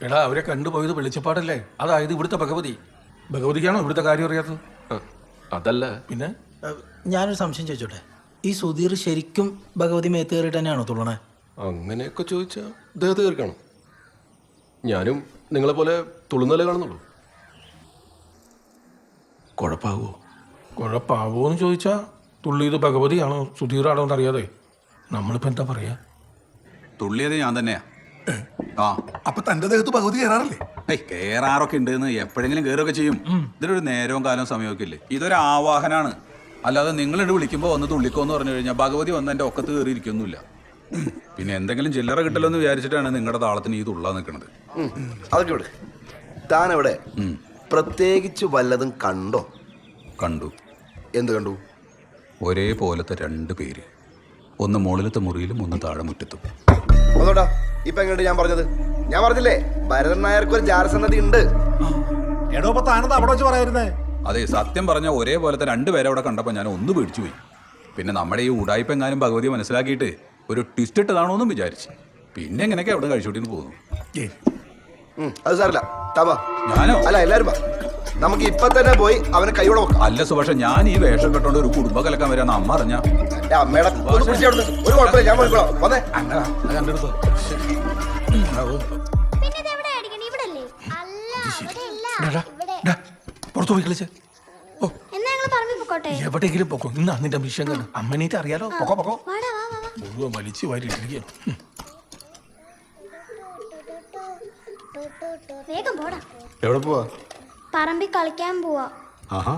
എടാ, അവരെ കണ്ടുപോയത് വെളിച്ചപ്പാടല്ലേ? അതായത് ഇവിടുത്തെ ഭഗവതിക്കാണോ ഇവിടുത്തെ കാര്യം അറിയാത്തത്? അതല്ല പിന്നെ ഞാനൊരു സംശയം ചോദിച്ചോട്ടെ, ഈ സുധീർ ശരിക്കും ഭഗവതി മേത്ത് കയറിയിട്ട് തന്നെയാണോ തുള്ളണേ? അങ്ങനെയൊക്കെ ചോദിച്ചാൽ ദേഹത്ത് കയറി കാണും. ഞാനും നിങ്ങളെ പോലെ തുളുന്നല്ലേ കാണുന്നുള്ളൂ. കുഴപ്പാവോന്ന് ചോദിച്ചാ തുള്ളിയത് ഭഗവതിയാണോ സുധീറാണോ എന്നറിയാതെ നമ്മളിപ്പോ എന്താ പറയാ? തുള്ളിയത് ഞാൻ തന്നെയാ. അപ്പൊ തന്റെ ദേഹത്ത് ഭഗവതി കയറാറില്ലേ? കേറാറൊക്കെ ഉണ്ടെന്ന് എപ്പോഴെങ്കിലും കയറുകയൊക്കെ ചെയ്യും. ഇതിനൊരു നേരവും കാലവും സമയമൊക്കെ ഇല്ലേ? ഇതൊരു ആവാഹനാണ്. അല്ലാതെ നിങ്ങളിട്ട് വിളിക്കുമ്പോൾ ഒന്ന് തുള്ളിക്കോന്ന് പറഞ്ഞു കഴിഞ്ഞാൽ ഭഗവതി വന്ന് എൻ്റെ ഒക്കത്ത് കയറിയിരിക്കൊന്നുമില്ല. പിന്നെ എന്തെങ്കിലും ചില്ലറ കിട്ടല്ലോ എന്ന് വിചാരിച്ചിട്ടാണ് നിങ്ങളുടെ താളത്തിന് ഈ തുള്ളാൻ നിൽക്കുന്നത്. അതൊക്കെ ഇവിടെ താൻ എവിടെ പ്രത്യേകിച്ച് വല്ലതും കണ്ടോ? കണ്ടു. എന്ത് കണ്ടു? ഒരേപോലത്തെ രണ്ട് പേര്, ഒന്ന് മുകളിലത്തെ മുറിയിലും ഒന്ന് താഴെ മുറ്റത്തും. അതോട്ടാ ഇപ്പൊ എങ്ങോട്ട് ഞാൻ പറഞ്ഞത്? ഞാൻ പറഞ്ഞില്ലേ ഭരതൻ നായർക്ക് ഒരു ജാരസന്നതി ഉണ്ട്. അവിടെ വെച്ച് പറയായിരുന്നേ. അതെ, സത്യം പറഞ്ഞാൽ ഒരേപോലത്തെ രണ്ടുപേരെ അവിടെ കണ്ടപ്പോൾ ഞാൻ ഒന്ന് പേടിച്ചു പോയി. പിന്നെ നമ്മുടെ ഈ ഉടായ്പെങ്ങാനും ഭഗവതിയെ മനസ്സിലാക്കിയിട്ട് ഒരു ട്വിസ്റ്റ് ഇട്ടതാണോ എന്നും വിചാരിച്ചു. പിന്നെ എങ്ങനെയൊക്കെ അവിടെ കഴിച്ചോട്ടിന്ന് പോകുന്നു. അത് സാറില്ല. ഞാനോ? അല്ല, എല്ലാരും നമുക്ക് ഇപ്പൊ തന്നെ പോയി അവനെ കൈയോടെ വെക്കാം. അല്ല സുഭാഷ, ഞാൻ ഈ വേഷം കെട്ടോണ്ട് ഒരു കുടുംബ കലക്കാൻ വരാന്ന് അമ്മ അറിഞ്ഞ അമ്മയുടെ ഒരു കുഴപ്പമില്ല, ഞാൻ പോയിക്കോളാം. വന്നേ പുറത്തു പോയി കളിച്ചേ. പൊക്കോട്ടെ? എവിടെയെങ്കിലും പൊക്കോ. ഇന്ന് നിന്റെ മിഷൻ കണ്ട് അമ്മനീറ്റ് അറിയാലോ. പൊക്കോ പൊക്കോ. വാടാ, വാ, വാ, വാ. മുഴുവൻ വലിച്ചു വാരി ഇരിക്കുകയാണ്. വേഗം പോടാ. എവിടെ പോവാ? പറമ്പിൽ കളിക്കാൻ പോവാ. ആഹാ,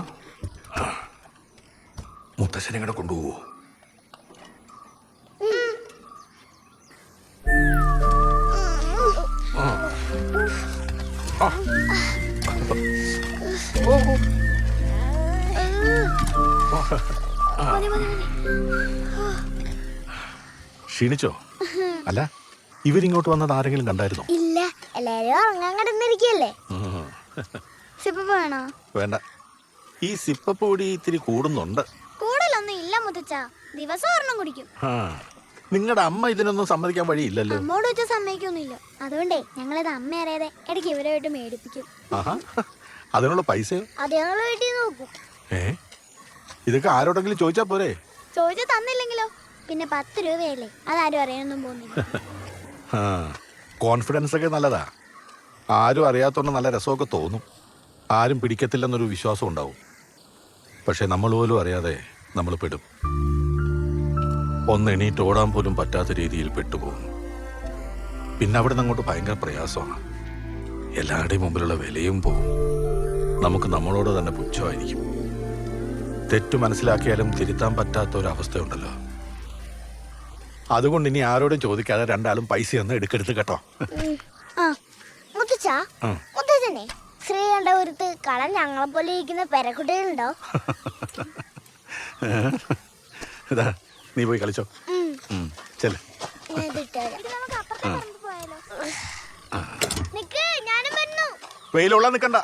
മുത്തശ്ശനെ കൂടെ കൊണ്ടുപോവോ? ക്ഷീണിച്ചോ? അല്ല, ഇവരിങ്ങോട്ട് വന്നത് ആരെങ്കിലും കണ്ടായിരുന്നോ? ഇല്ല, എല്ലാരും ഉറങ്ങാൻ കിടന്നിരിക്കല്ലേ. സിപ്പ വേണോ? വേണ്ട. ഈ സിപ്പപ്പൊടി ഇത്തിരി കൂടുന്നുണ്ട്. കൂടുതലൊന്നും ഇല്ല മുത്തച്ഛ, ദിവസം ഒരെണ്ണം കുടിക്കും. നിങ്ങളുടെ അമ്മ ഇതിനൊന്നും സമ്മതിക്കാൻ വഴിയില്ലല്ലോ. അമ്മോട് വെച്ച സമ്മതിക്കൊന്നുമില്ല. അതുകൊണ്ടേ ഞങ്ങളിത് അമ്മ അറിയാതെ ഇടയ്ക്ക് ഇവരുമായിട്ട് മേടിപ്പിക്കും. ആഹാ, അതിനുള്ള പൈസയോ? അത് ഞങ്ങൾ വീട്ടിൽ നോക്കും. ഇതൊക്കെ ആരോടെങ്കിലും ചോദിച്ചാ പോരെ? ചോദിച്ചു തന്നില്ലെങ്കിലോ? പിന്നെ 10 രൂപയല്ലേ, അതാരും അറിയാനൊന്നും പോകുന്നില്ല. കോൺഫിഡൻസ് ഒക്കെ നല്ലതാ. ആരും അറിയാത്തോണ്ട് നല്ല രസമൊക്കെ തോന്നും. ആരും പിടിക്കത്തില്ലെന്നൊരു വിശ്വാസം ഉണ്ടാവും. പക്ഷെ നമ്മൾ പോലും അറിയാതെ നമ്മൾ പെടും. ഒന്ന് എണീറ്റ് ഓടാൻ പോലും പറ്റാത്ത രീതിയിൽ പെട്ടുപോകും. പിന്നെ അവിടെ നിന്ന് അങ്ങോട്ട് ഭയങ്കര പ്രയാസമാണ്. എല്ലാവരുടെയും മുമ്പിലുള്ള വിലയും പോകും. നമുക്ക് നമ്മളോട് തന്നെ പുച്ഛമായിരിക്കും. തെറ്റു മനസ്സിലാക്കിയാലും തിരുത്താൻ പറ്റാത്ത ഒരവസ്ഥയുണ്ടല്ലോ. അതുകൊണ്ട് ഇനി ആരോടും ചോദിക്കാതെ രണ്ടാളും പൈസ ഒന്നും എടുക്കെടുത്ത് കേട്ടോ. മുത്തച്ഛനെ ശ്രീകണ്ഠ ഒരുത്ത് കളൻ ഞങ്ങളെ പോലെ ഇരിക്കുന്ന പെരക്കുട്ടികളുണ്ടോ? ഇതാ, നീ പോയി കളിച്ചോ. ചെല്. വെയിലുള്ള നിക്കണ്ട.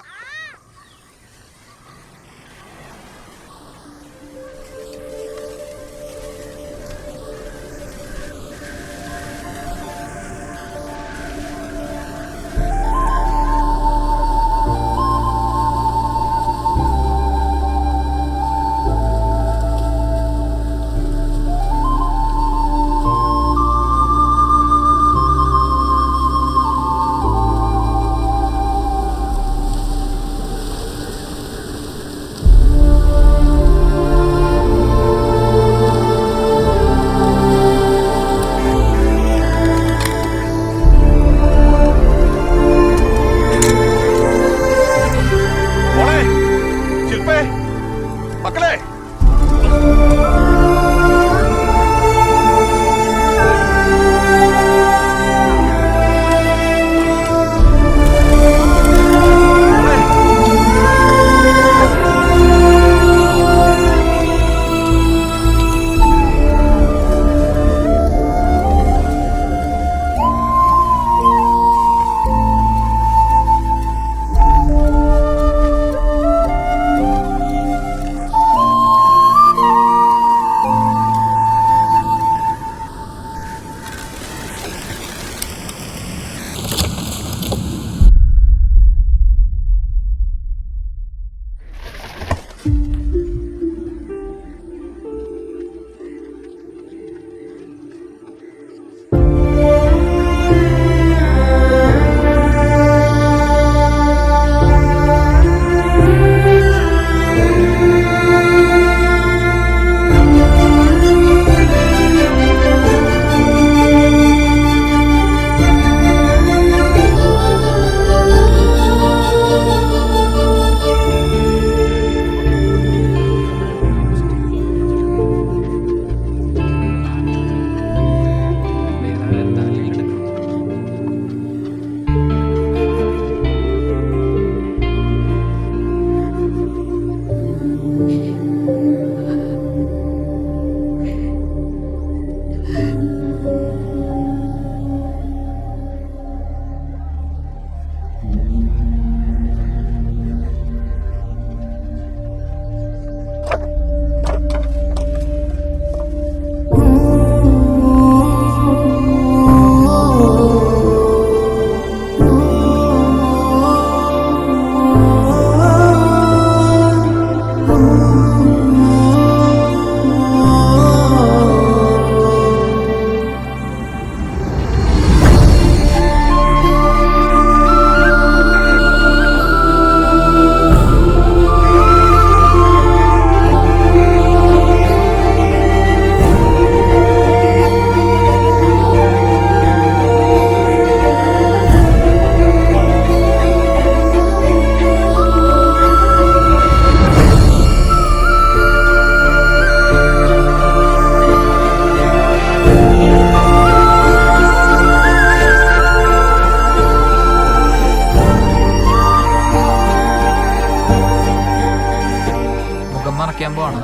പോവാണ്.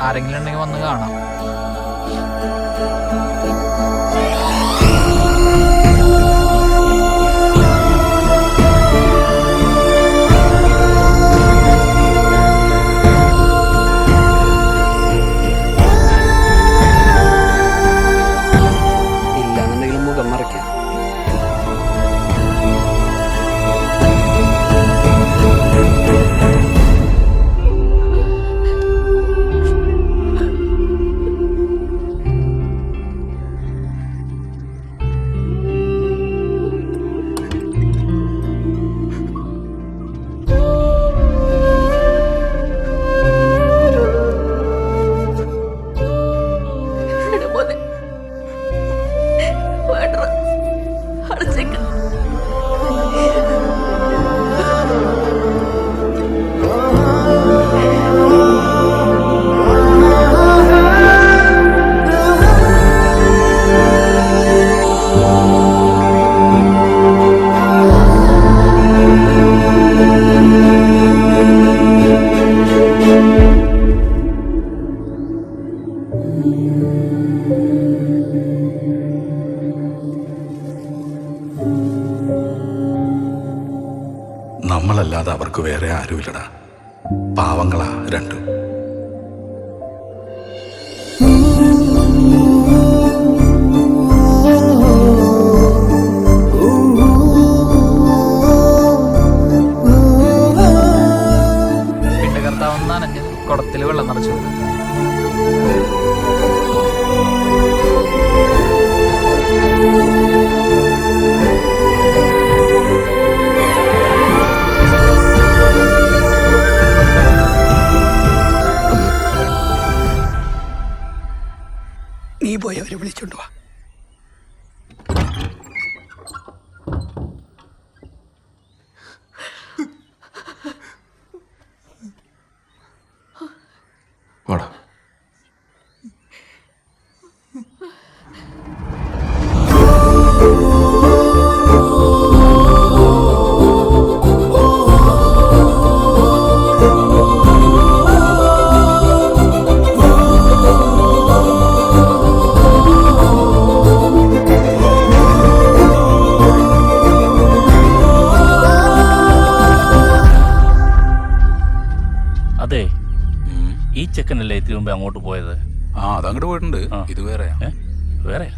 ആരെങ്കിലും ഉണ്ടെങ്കിൽ വന്ന് കാണാം. ഇല്ലാന്നുണ്ടെങ്കിൽ മുഖം മറയ്ക്കാം. നമ്മളല്ലാതെ അവർക്ക് വേറെ ആരുമില്ലടാ. പാവങ്ങളാ രണ്ടും. പിന്നെ കർത്താവ് നനഞ്ഞ് കുടത്തിൽ വെള്ളം നിറച്ചു വരും. നീ പോയി അവരെ വിളിച്ചോണ്ട് വാ. വാടാ. അതെ, ഈ ചെക്കനല്ലേ ഇതിനു മുമ്പ് അങ്ങോട്ട് പോയത്? ആ, അതങ്ങോട്ട് പോയിട്ടുണ്ട്. ഇത് വേറെയാ. വേറെ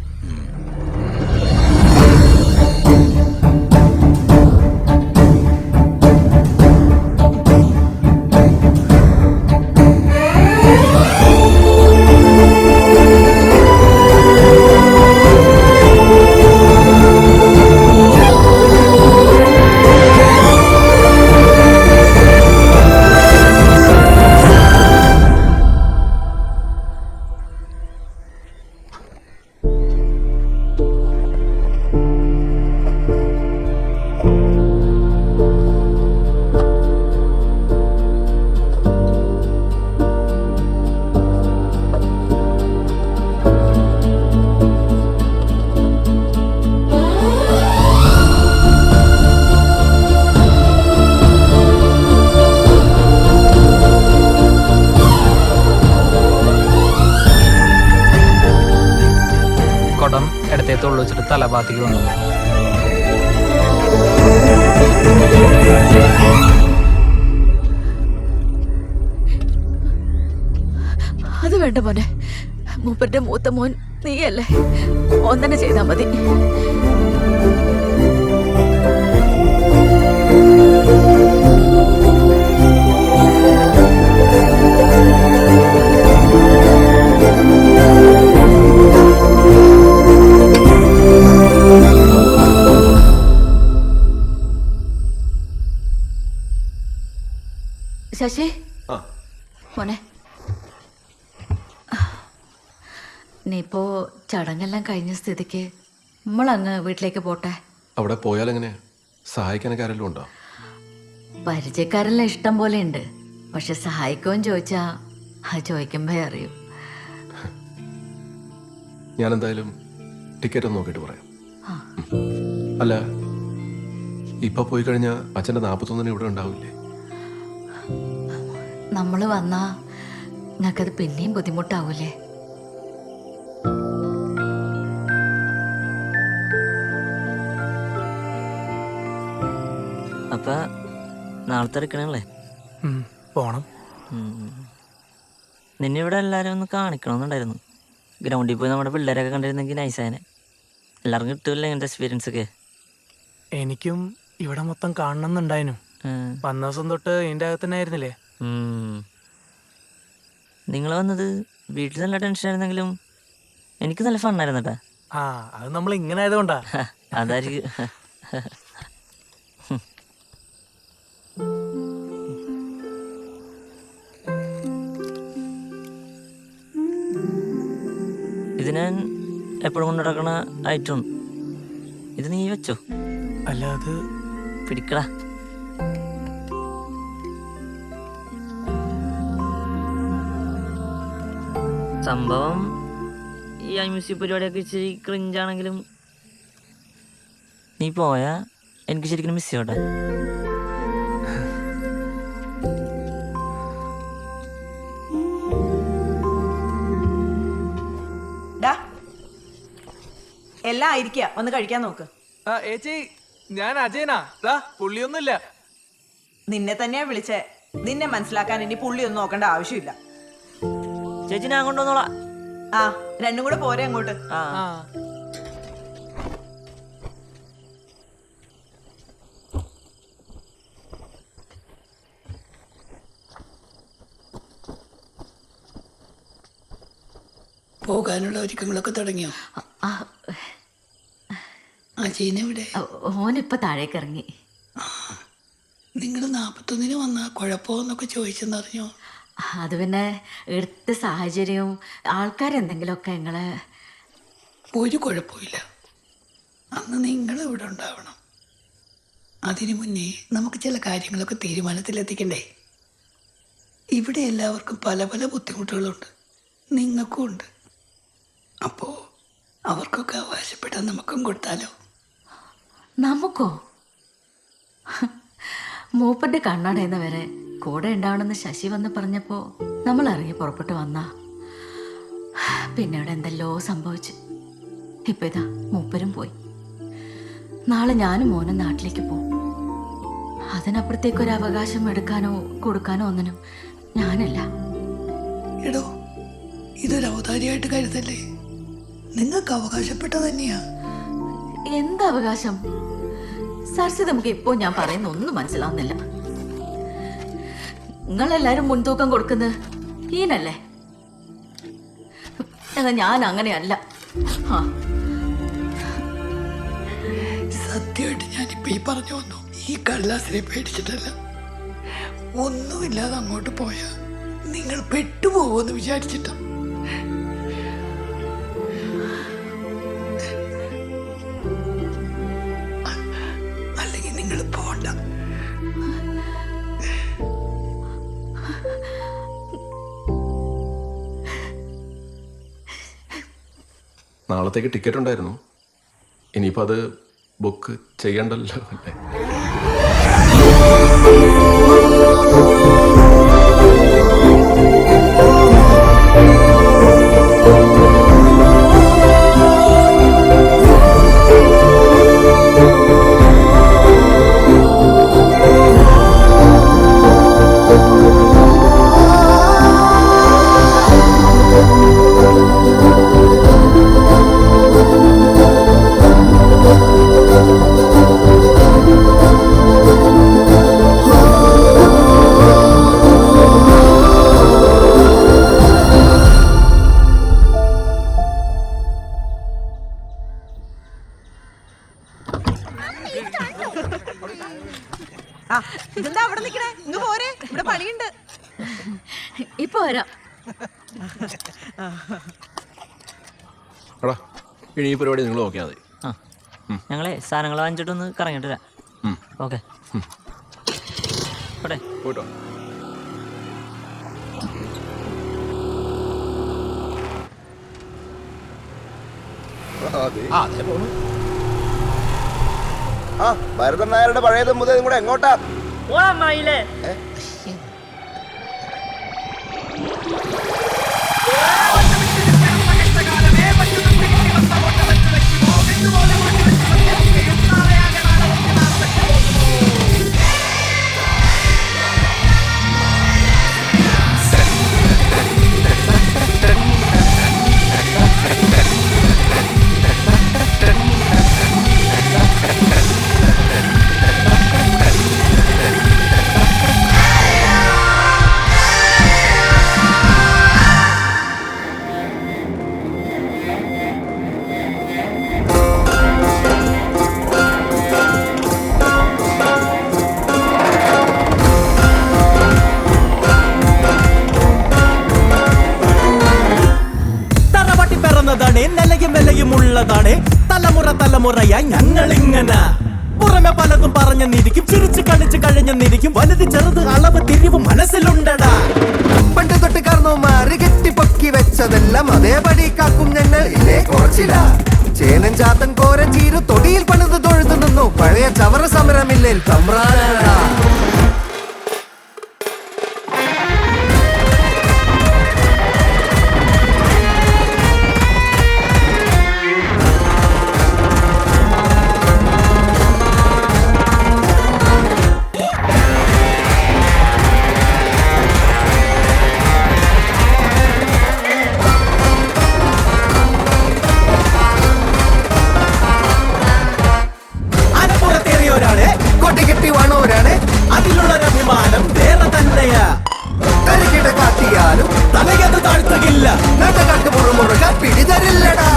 കുടം ഇടത്തെ തൊള്ളു വെച്ചിട്ട് തലഭാഗത്തേക്ക് വന്നു. അത് വേണ്ട മോനെ, മൂപ്പന്റെ മൂത്ത മോൻ നീയല്ലേ, ഓൻ തന്നെ ചെയ്താൽ മതി. ശശി മോനെ, നീ ഇപ്പോ ചടങ്ങെല്ലാം കഴിഞ്ഞ സ്ഥിതിക്ക് നമ്മളങ്ങ് വീട്ടിലേക്ക് പോട്ടെ. അവിടെ പോയാൽ എങ്ങനെ സഹായിക്കാനൊക്കെ ആരെങ്കിലും ഉണ്ടോ? പരിചയക്കാരെല്ലാം ഇഷ്ടം പോലെ ഉണ്ട്. പക്ഷെ സഹായിക്കുമെന്ന് ചോദിച്ചാ അത് ചോദിക്കുമ്പോ അറിയൂ. ഞാൻ എന്തായാലും ടിക്കറ്റ് ഒന്ന് നോക്കിയിട്ട് പറയാം. അല്ല, ഇപ്പൊ പോയി കഴിഞ്ഞാൽ അച്ഛൻ്റെ 41 ഇവിടെ ഉണ്ടാവില്ലേ? നമ്മൾ വന്നാ നിങ്ങൾക്കത് പിന്നെയും ബുദ്ധിമുട്ടാവൂലേ? അപ്പൊ നാളത്തെ എടുക്കണല്ലേ? പോണം. നിന്നെ ഇവിടെ എല്ലാരും ഒന്ന് കാണിക്കണമെന്നുണ്ടായിരുന്നു. ഗ്രൗണ്ടിൽ പോയി നമ്മുടെ പിള്ളേരൊക്കെ കണ്ടിരുന്നെങ്കിൽ നൈസായനെ. എല്ലാവർക്കും കിട്ടുമല്ലോ ഇങ്ങനത്തെ എക്സ്പീരിയൻസ് ഒക്കെ. എനിക്കും ഇവിടെ മൊത്തം കാണണം എന്നുണ്ടായിരുന്നു. വന്ന ദിവസം തൊട്ട് ഇതിന്റെ അകത്ത് തന്നെ ആയിരുന്നില്ലേ? നിങ്ങൾ വന്നത് വീട്ടിൽ നല്ല ടെൻഷൻ ആയിരുന്നെങ്കിലും എനിക്ക് നല്ല ഫണ്ണായിരുന്നു കേട്ടാ. ആ, അത് നമ്മൾ ഇങ്ങനെ ആയതുകൊണ്ടാ. അതായിരിക്കും. ഇത് ഞാൻ എപ്പോഴും കൊണ്ടു നടക്കണ ഐറ്റം. ഇത് നീ വെച്ചോ. അല്ല, അത് പിടിക്കടാ. സംഭവം ഈ മ്യൂസിക് പരിപാടിയൊക്കെ ഇച്ചിരി ക്രിഞ്ചാണെങ്കിലും നീ പോയാ എനിക്ക് ശരിക്കും മിസ് ചെയ്യോട്ടെ. എല്ലാം ആയിരിക്കുക, ഒന്ന് കഴിക്കാൻ നോക്ക്. ഏച്ചി, ഞാൻ അജയനാ. പുള്ളിയൊന്നുമില്ല. നിന്നെ തന്നെയാ വിളിച്ചേ. നിന്നെ മനസ്സിലാക്കാൻ ഇനി പുള്ളിയൊന്നും നോക്കേണ്ട ആവശ്യമില്ല. ചേച്ചി ഞാൻ കൊണ്ടുവന്നോളാം. ആ, രണ്ടും കൂടെ പോരെ അങ്ങോട്ട്. പോകാനുള്ള ഒരുക്കങ്ങളൊക്കെ തുടങ്ങിയോ? അജയനെവിടെ? ഓനിപ്പോ താഴേക്ക് ഇറങ്ങി. നിങ്ങൾ 41 വന്ന കുഴപ്പമെന്നൊക്കെ ചോദിച്ചെന്നറിഞ്ഞോ? അത് പിന്നെ എടുത്ത സാഹചര്യവും ആൾക്കാരെന്തെങ്കിലുമൊക്കെ ഞങ്ങള്. ഒരു കുഴപ്പമില്ല. അന്ന് നിങ്ങൾ ഇവിടെ ഉണ്ടാവണം. അതിനു മുന്നേ നമുക്ക് ചില കാര്യങ്ങളൊക്കെ തീരുമാനത്തിലെത്തിക്കണ്ടേ? ഇവിടെ എല്ലാവർക്കും പല പല ബുദ്ധിമുട്ടുകളുണ്ട്, നിങ്ങൾക്കും ഉണ്ട്. അപ്പോൾ അവർക്കൊക്കെ അവകാശപ്പെട്ടാൽ നമുക്കും കൊടുത്താലോ? നമുക്കോ? മൂപ്പന്റെ കണ്ണടയുന്ന വരെ കൂടെ ഉണ്ടാവണമെന്ന് ശശി വന്ന് പറഞ്ഞപ്പോൾ നമ്മൾ ഇറങ്ങി പുറപ്പെട്ടു വന്നാ. പിന്നെ ഇവിടെ എന്തെല്ലോ സംഭവിച്ചു. ഇപ്പൊ ഇതാ മൂപ്പരും പോയി. നാളെ ഞാനും മോനും നാട്ടിലേക്ക് പോകും. അതിനപ്പുറത്തേക്കൊരു അവകാശം എടുക്കാനോ കൊടുക്കാനോ ഒന്നിനും ഞാനല്ല. എടോ, ഇതൊരു ഔദാര്യമായിട്ട് കരുതല്ലേ? നിങ്ങൾക്ക് അവകാശപ്പെട്ട തന്നെയാ. എന്ത് അവകാശം? സർസി, നമുക്ക് ഇപ്പോൾ ഞാൻ പറയുന്ന ഒന്നും മനസ്സിലാവുന്നില്ല. നിങ്ങളെല്ലാരും മുൻതൂക്കം കൊടുക്കുന്നത് ഈനല്ലേ? എന്നാൽ ഞാൻ അങ്ങനെയല്ല. സത്യമായിട്ട് ഞാനിപ്പോ ഈ പറഞ്ഞു വന്നു. ഈ കള്ളാസിനെ പേടിച്ചിട്ടല്ല. ഒന്നുമില്ലാതെ അങ്ങോട്ട് പോയാ നിങ്ങൾ പെട്ടുപോകുമെന്ന് വിചാരിച്ചിട്ടാ. അല്ലെങ്കിൽ നിങ്ങൾ പോണ്ട. നാളത്തേക്ക് ടിക്കറ്റ് ഉണ്ടായിരുന്നു. ഇനിയിപ്പോൾ അത് ബുക്ക് ചെയ്യണ്ടല്ലോ അല്ലേ? ഇതെന്താ അവിടെ നിൽക്കണേ? ഇങ്ങ് പോരെ, ഇവിടെ പണിയുണ്ട്. ഇപ്പൊ വരാം. എടാ, ഇനി ഈ പരിപാടി നിങ്ങൾ നോക്കിയാൽ മതി. ഞങ്ങളെ സാധനങ്ങൾ വാങ്ങിച്ചിട്ടൊന്ന് കറങ്ങിട്ട് വരാം. ഓക്കെ, പോയിട്ടോ. ആ, ഭരതൻ നായരുടെ പഴയത് മുതൽ കൂടെ എങ്ങോട്ടാ? തലമുറയായി ഞങ്ങളിങ്ങനെ പുറമെ പലതും പറഞ്ഞെന്നിരിക്കും, ചിരിച്ചു കളിച്ച് കഴിഞ്ഞെന്നിരിക്കും, വലുത് ചെറുത് അളവ് തിരിവ് മനസ്സിലുണ്ടടാ. പണ്ട് തൊട്ട് കാരണവന്മാര് കെട്ടിപ്പൊക്കി വെച്ചതെല്ലാം അതേപടി കാക്കും ഞങ്ങൾ ഇല്ലേ കുറച്ചില്ല. ചേനൻ ചാത്തൻ കോരൻ ചീരു തൊടിയിൽ പണിത് തൊഴുതു നിന്നു പഴയ ചവറ സമരമില്ലേ തമ്പ്രാനടാ. അതിലുള്ളൊരഭിമാനം വേറെ തന്നെയാ. തലകിട കാട്ടിയാലും തലകത് താഴ്ത്തുകില്ല, നാട്ടുകാർക്ക് മുറുമുറുക പിടിതരില്ലടാ.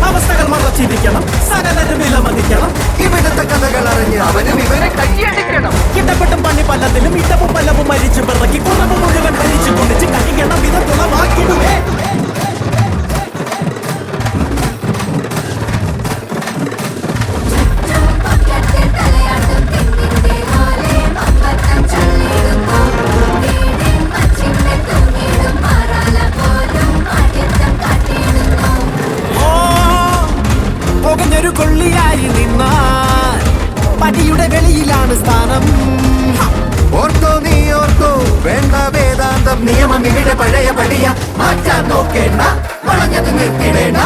അവസ്ഥകൾ മറച്ചിരിക്കണം, സകലരും വിലമതിക്കണം. ഇവിടുത്തെ കഥകൾ അറിഞ്ഞ് അവനും ഇവരെ കയ്യടിക്കണം. ഇടപെട്ടും പണി പലതിലും ഇടവും പലവും മരിച്ചു പിറക്കി കുറവ് മുഴുവൻ ഹരിച്ചു കുടിച്ച് കഴിക്കണം. ഇത് തുളവാക്കിടുവേ. ഒരു കൊള്ളിയായി നിന്നാൽ പടിയുടെ വെളിയിലാണ് സ്ഥാനം. ഓർത്തോ നീ ഓർത്തോ, വേണ്ട വേദാന്തം നിയമം ഇവിടെ പഴയ പടിയ. മാറ്റാൻ നോക്കേണ്ട, വളഞ്ഞത് നിർത്തിടേണ്ട.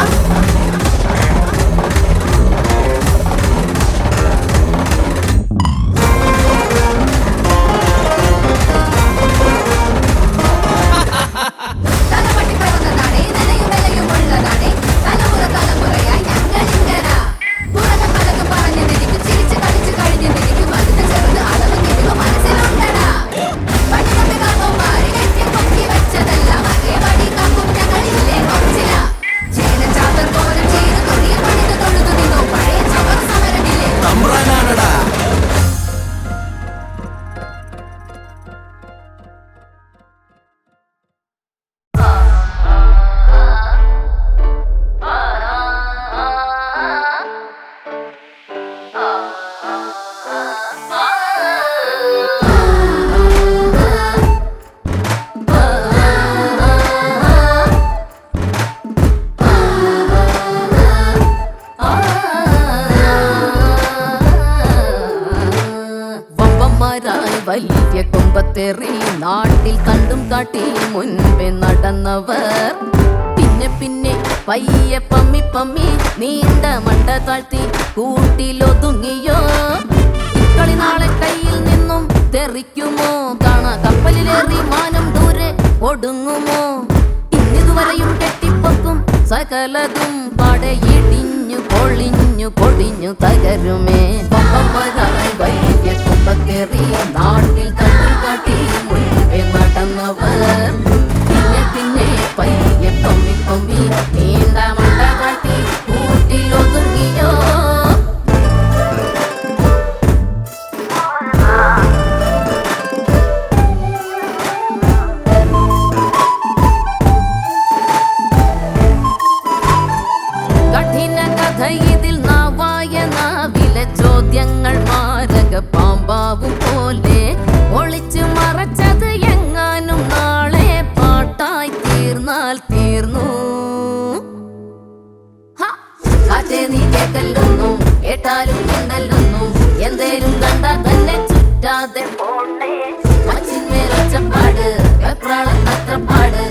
വലിയ കൊമ്പത്തേറി നാട്ടിൽ കണ്ടും കാട്ടി മുൻപേ നടന്നവർ പിന്നെ പിന്നെ പയ്യെ പമ്മി പമ്മി നീണ്ട മണ്ട താഴ്ത്തി കൂട്ടിലൊതുങ്ങിയോ. ഇക്കളി നാളെ കയ്യിൽ നിന്നും തെറിക്കുമോ, കാണാ കപ്പലിലേറി മാനം ദൂരെ ഒടുങ്ങുമോ. ഇന്നിതുവരെയും കെട്ടിപ്പൊക്കും സകലതും പാടെ ഇടിഞ്ഞു പൊളിഞ്ഞു പൊടിഞ്ഞു തകരുമേ. പമ്പന്മാരായി വലിയ കൊമ്പക്കേറി നാട്ടിൽ തട്ടി കാട്ടി മുൻപേ നടന്നവർ പിന്നെ പിന്നെ പയ്യെ പമ്മി പമ്മി നീണ്ട മണ്ട കാട്ടി കൂട്ടിലൊതുങ്ങിയോ. കഠിന കഥ ഇതിൽ നാവായ നാവിലെ ചോദ്യങ്ങൾ മാരക പാമ്പാവും പോലെ ഒളിച്ചു മറച്ചത് എങ്ങാനും നാളെ പാട്ടായി തീർന്നാൽ തീർന്നു. കാറ്റേ നീ കേക്കല്ലൊന്നും കേട്ടാലും ഉണ്ടല്ലൊന്നും, എന്തേലും കണ്ടാ തന്നെ ചുറ്റാതെ പോണേ. മച്ചിന്മേലൊച്ചപ്പാട് വെപ്രാളം അത്രപ്പാട്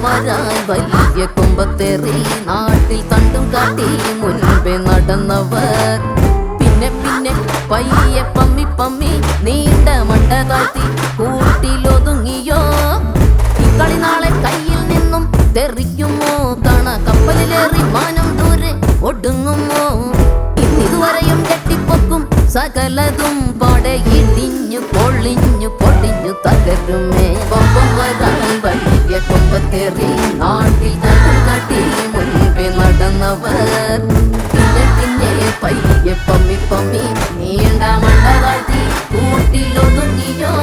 കൊമ്പന്മാരായി വലിയ കൊമ്പത്തേറി നാട്ടിൽ തണ്ടും കാട്ടി മുൻപേ നടന്നവർ പിന്നെ പിന്നെ പയ്യെ പമ്മി പമ്മി നീണ്ട മണ്ട താഴ്ത്തി കൂട്ടിലൊതുങ്ങിയോ ഇക്കളി നാളെ കയ്യിൽ നിന്നും തെറിക്കുമോ കാണ കപ്പലിലേറി മാനം ദൂരെ ഒടുങ്ങുമോ ഇന്നിതുവരെയും കെട്ടിപ്പൊക്കും സകലതും പാടെ ഇടിഞ്ഞു പൊളിഞ്ഞു പൊടിഞ്ഞു തകരുമേ കൊമ്പന്മാരായി വലിയ കൊമ്പത്തേറി നാട്ടിൽ തട്ടും കാട്ടി മുൻപേ നടന്നവർ പിന്നെ പിന്നെ പയ്യെ പമ്മി പമ്മി നീണ്ട മണ്ട താഴ്ത്തി കൂട്ടിലൊതുങ്ങിയോ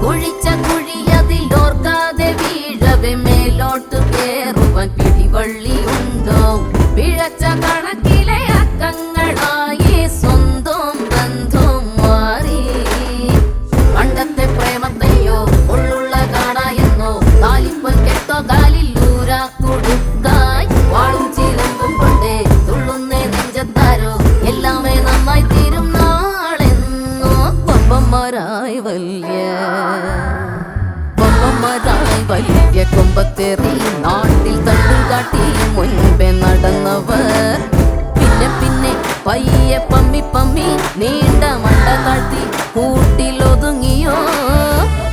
കുഴിച്ച കുഴിയതിലോർക്കാതെ വീഴവെ മേലോട്ട് കേറുവാൻ പിടിവള്ളിയുണ്ടോ പിഴച്ച കണക്കിലെ അക്കങ്ങളായി സ്വന്തം ബന്ധം മാറി പണ്ടത്തെ പ്രേമത്തെയോ ഉള്ളുള്ള കാണായെന്നോ കാലിപ്പൻ കെട്ടോ കാലില്ലൂരാ കൊടുക്കായി വാളും ചിലമ്പും കൊണ്ടേ തുള്ളുന്നേ നെഞ്ചത്താരോ എല്ലാമേ നന്നായി തീരും നാളെന്നോ കൊമ്പന്മാരായി വലിയ കൊമ്പത്തേറി നാട്ടിൽ തട്ടും കാട്ടി മുൻപേ നടന്നവർ പിന്നെ പിന്നെ പയ്യെ പമ്മി പമ്മി നീണ്ട മണ്ട താഴ്ത്തി കൂട്ടിലൊതുങ്ങിയോ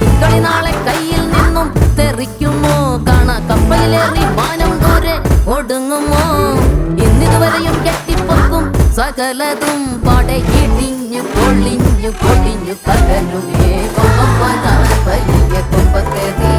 ഇക്കളി നാളെ കയ്യിൽ നിന്നും തെറിക്കുമോ കാണ കപ്പലിലേറി മാനം ദൂരെ ഒടുങ്ങുമോ ഇന്നിതുവരെയും കെട്ടിപ്പൊക്കും സകലതും പാടെ ഇടിഞ്ഞു പൊളിഞ്ഞു പൊടിഞ്ഞു തകരുമേ കൊമ്പന്മാരായി വലിയ കൊമ്പത്തേറി